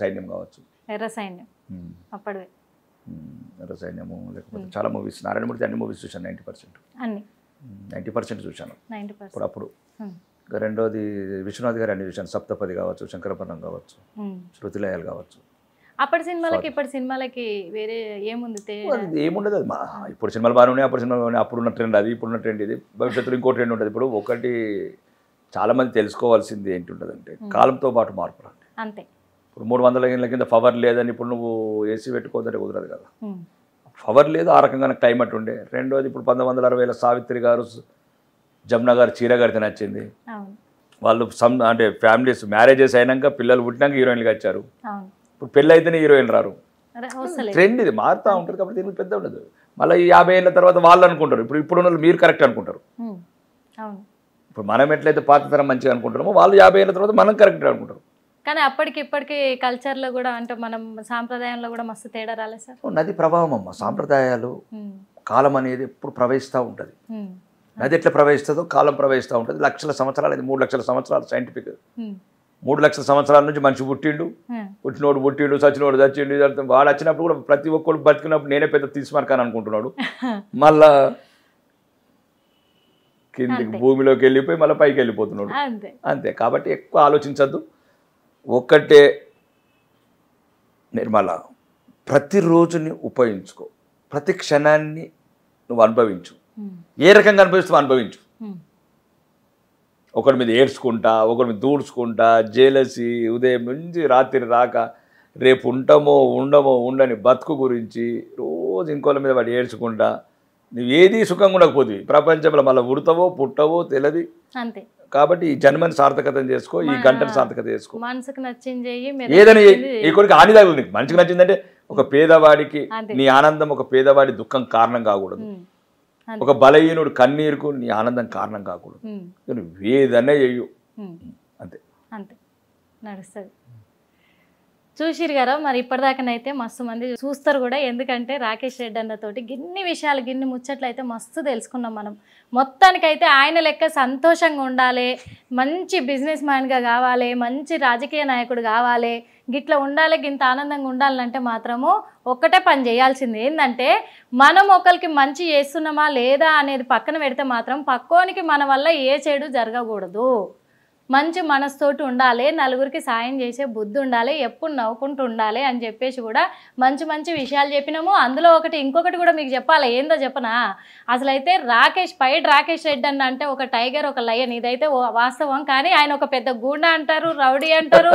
సైన్యం కావచ్చు, ఎర్ర సైన్యం అప్పటివే ఎర్ర సైన్యము, లేకపోతే చాలా మూవీస్ నారాయణమూర్తి అన్ని మూవీస్ చూశాను. 90% చూశాను అప్పుడు. రెండోది విశ్వనాథ్ గారు అన్ని చూశాను. సప్తపది కావచ్చు, శంకరపట్నం కావచ్చు, శృతిలయాలు కావచ్చు. అప్పటి సినిమాలకి ఇప్పటి సినిమాలకి వేరే ఏముంది? ఏముండదు. అది ఇప్పుడు సినిమాలు బాగానే ఉన్నాయి, అప్పుడు సినిమాలు బాగున్నాయి. అప్పుడున్న ట్రెండ్ అది, ఇప్పుడున్న ట్రెండ్ ఇది. భవిష్యత్తులో ఇంకో ట్రెండ్ ఉంటుంది. ఇప్పుడు ఒకటి చాలామంది తెలుసుకోవాల్సింది ఏంటి ఉంటుంది అంటే కాలంతో పాటు మార్పు రండి అంతే. ఇప్పుడు 300 ఏళ్ళ కింద పవర్ లేదని ఇప్పుడు నువ్వు ఏసీ పెట్టుకోదంటే కుదరదు కదా. పవర్ లేదు, ఆ రకంగా క్లైమేట్ ఉండే. రెండోది ఇప్పుడు 1960 సావిత్రి గారు జమున గారు చీర కడితే నచ్చింది. వాళ్ళు అంటే ఫ్యామిలీస్ మ్యారేజెస్ అయినాక పిల్లలు పుట్టినాక హీరోయిన్లుగా వచ్చారు. ఇప్పుడు పెళ్ళి అయితేనే హీరోయిన్ రారు. ట్రెండ్ ఇది మారుతూ ఉంటుంది కాబట్టి దీనికి పెద్ద ఉండదు. మళ్ళీ 50 ఏళ్ళ తర్వాత వాళ్ళు అనుకుంటారు, ఇప్పుడు ఉన్న మీరు కరెక్ట్ అనుకుంటారు. ఇప్పుడు మనం ఎట్లయితే పాత తరం మంచిగా అనుకుంటామో వాళ్ళు 50 ఏళ్ళ తర్వాత మనం కరెక్ట్ అనుకుంటారు. కానీ అప్పటికి ఇప్పటికి కల్చర్లో కూడా అంటే మనం సాంప్రదాయంలో కూడా మస్తు తేడా రాలేదు సార్. నది ప్రభావం అమ్మ. సాంప్రదాయాలు కాలం అనేది ఎప్పుడు ప్రవహిస్తూ ఉంటుంది. నది ఎట్లా ప్రవహిస్తుందో కాలం ప్రవహిస్తూ ఉంటుంది. లక్షల సంవత్సరాలు, అది 3 లక్షల సంవత్సరాలు సైంటిఫిక్. 3 లక్షల సంవత్సరాల నుంచి మనిషి పుట్టిండు, పుట్టినోడు చచ్చినోడు చచ్చిండు. వాడు వచ్చినప్పుడు కూడా ప్రతి ఒక్కరు బతికినప్పుడు నేనే పెద్ద తీసుమరకాని అనుకుంటున్నాడు. మళ్ళా కిందికి భూమిలోకి వెళ్ళిపోయి మళ్ళీ పైకి వెళ్ళిపోతున్నాడు. అంతే. కాబట్టి ఎక్కువ ఆలోచించద్దు. ఒక్కటే నిర్మల, ప్రతిరోజుని ఉపయోగించుకో. ప్రతి క్షణాన్ని నువ్వు అనుభవించు. ఏ రకంగా అనుభవిస్తావు అనుభవించు. ఒకరి మీద ఏడ్చుకుంటా, ఒకరి మీద దూడ్చుకుంటా, జేలసి ఉదయం నుంచి రాత్రి రాక రేపు ఉండమో ఉండని బతుకు గురించి రోజు ఇంకోళ్ళ మీద వాడు ఏడ్చుకుంటా నువ్వు ఏది సుఖంగా ఉండకపోతుంది. ప్రపంచంలో మళ్ళీ ఉడతావో పుట్టవో తెలియదు. అంతే. కాబట్టి ఈ జన్మని సార్థకతం చేసుకో, ఈ గంటను సార్థకత చేసుకో. మనసుకు నచ్చింది ఏదైనా ఈ కొడుకు హాని తగలదు నీకు. మనిషికి నచ్చిందంటే ఒక పేదవాడికి నీ ఆనందం ఒక పేదవాడి దుఃఖం కారణం కాకూడదు. ఒక బలహీనుడు కన్నీరుకు నీ ఆనందం కారణం కాకూడదు. నువ్వు ఏదన్నా చెయ్యు. అంతే అంతే నడుస్తుంది. చూసిరు గారు మరి ఇప్పటిదాకానైతే మస్తు మంది చూస్తారు కూడా. ఎందుకంటే రాకేష్ రెడ్డి అన్నతోటి గిన్ని విషయాలు గిన్ని ముచ్చట్లు అయితే మస్తు తెలుసుకున్నాం మనం. మొత్తానికైతే ఆయన లెక్క సంతోషంగా ఉండాలి, మంచి బిజినెస్ మ్యాన్గా కావాలి, మంచి రాజకీయ నాయకుడు కావాలి, గిట్లా ఉండాలి, గింత ఆనందంగా ఉండాలంటే మాత్రము ఒక్కటే పని చేయాల్సింది ఏంటంటే మనం ఒకరికి మంచి చేస్తున్నామా లేదా అనేది పక్కన పెడితే మాత్రం పక్కోనికి మన వల్ల ఏ చెడు జరగకూడదు. మంచి మనసుతోటి ఉండాలి, నలుగురికి సాయం చేసే బుద్ధి ఉండాలి, ఎప్పుడు నవ్వుకుంటూ ఉండాలి అని చెప్పేసి కూడా మంచి మంచి విషయాలు చెప్పినాము. అందులో ఇంకొకటి కూడా మీకు చెప్పాలి. ఏందో చెప్పనా, అసలైతే రాకేష్ రెడ్డి అన్న అంటే ఒక టైగర్ ఒక లయన్, ఇదైతే వాస్తవం. కానీ ఆయన ఒక పెద్ద గూండా అంటారు, రౌడీ అంటారు,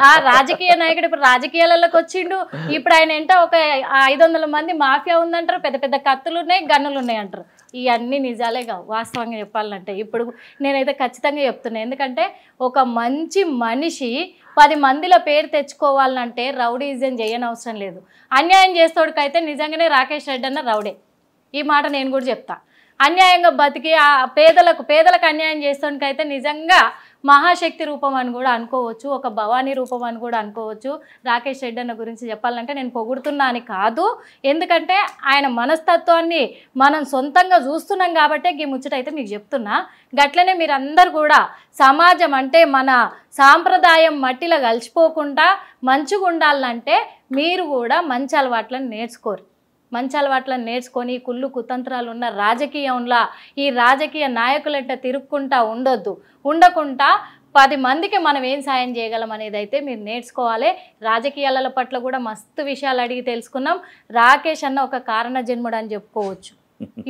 ఆ రాజకీయ నాయకుడు ఇప్పుడు రాజకీయాలలోకి వచ్చిండు. ఇప్పుడు ఆయన ఏంటో ఒక 500 మంది మాఫియా ఉందంటారు, పెద్ద పెద్ద కత్తులు ఉన్నాయి, గన్నులు ఉన్నాయి అంటారు. ఇవన్నీ నిజాలే కావు వాస్తవంగా చెప్పాలంటే. ఇప్పుడు నేనైతే ఖచ్చితంగా చెప్తున్నా. ఎందుకంటే ఒక మంచి మనిషి 10 మందిలో పేరు తెచ్చుకోవాలంటే రౌడీజం చేయనవసరం లేదు. అన్యాయం చేస్తోడికైతే నిజంగానే రాకేష్ రెడ్డి అన్న రౌడే. ఈ మాట నేను కూడా చెప్తా. అన్యాయంగా బతికి ఆ పేదలకు అన్యాయం చేస్తోడికైతే నిజంగా మహాశక్తి రూపం అని కూడా అనుకోవచ్చు, ఒక భవానీ రూపం అని కూడా అనుకోవచ్చు. రాకేష్ రెడ్డి అన్న గురించి చెప్పాలంటే నేను పొగుడుతున్నా అని కాదు. ఎందుకంటే ఆయన మనస్తత్వాన్ని మనం సొంతంగా చూస్తున్నాం కాబట్టి ఈ ముచ్చటైతే మీకు చెప్తున్నా. గట్లనే మీరందరూ కూడా సమాజం అంటే మన సాంప్రదాయం మట్టిలో కలిసిపోకుండా మంచిగా ఉండాలంటే మీరు కూడా మంచి అలవాట్లను నేర్చుకోరు. మంచి అలవాట్లను నేర్చుకొని కుళ్ళు కుతంత్రాలు ఉన్న రాజకీయంలా ఈ రాజకీయ నాయకులంట తిరుక్కుంటా ఉండకుండా 10 మందికి మనం ఏం సాయం చేయగలం అనేది అయితే మీరు నేర్చుకోవాలి. రాజకీయాల పట్ల కూడా మస్తు విషయాలు అడిగి తెలుసుకున్నాం. రాకేష్ అన్న ఒక కారణ జన్ముడు అని చెప్పుకోవచ్చు,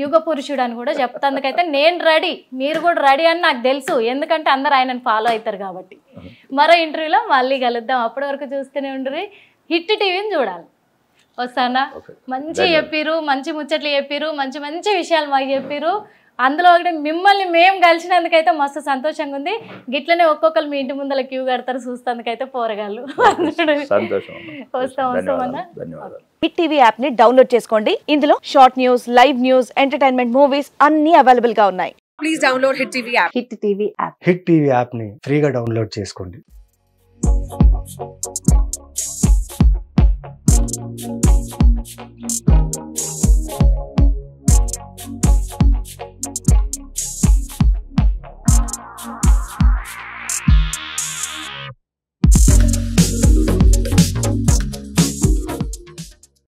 యుగ పురుషుడు అని కూడా చెప్తాందుకైతే నేను రెడీ, మీరు కూడా రెడీ అని నాకు తెలుసు, ఎందుకంటే అందరు ఆయనను ఫాలో అవుతారు కాబట్టి. మరో ఇంటర్వ్యూలో మళ్ళీ కలుద్దాం. అప్పటి వరకు చూస్తూనే ఉండ్రి, హిట్ టీవీని చూడాలి. వస్తానా? మంచి చెప్పిరు, మంచి ముచ్చట్లు చెప్పిరు, మంచి మంచి విషయాలు మాకు చెప్పిరు. అందులో ఒకటి మిమ్మల్ని మేము కలిసినందుకైతే మస్తు సంతోషంగా ఉంది. గిట్లనే ఒక్కొక్కరు మీ ఇంటి ముందర క్యూ కడతారు చూస్తాందుకైతే పోరగాళ్ళు. వస్తాం అన్న. హిట్ టీవీ యాప్ ని డౌన్లోడ్ చేసుకోండి. ఇందులో short news, live news, entertainment movies అన్ని అవైలబుల్ గా ఉన్నాయి. Please download hit TV app. Hit TV app. Hit TV app ని ఫ్రీగా డౌన్లోడ్ చేసుకోండి.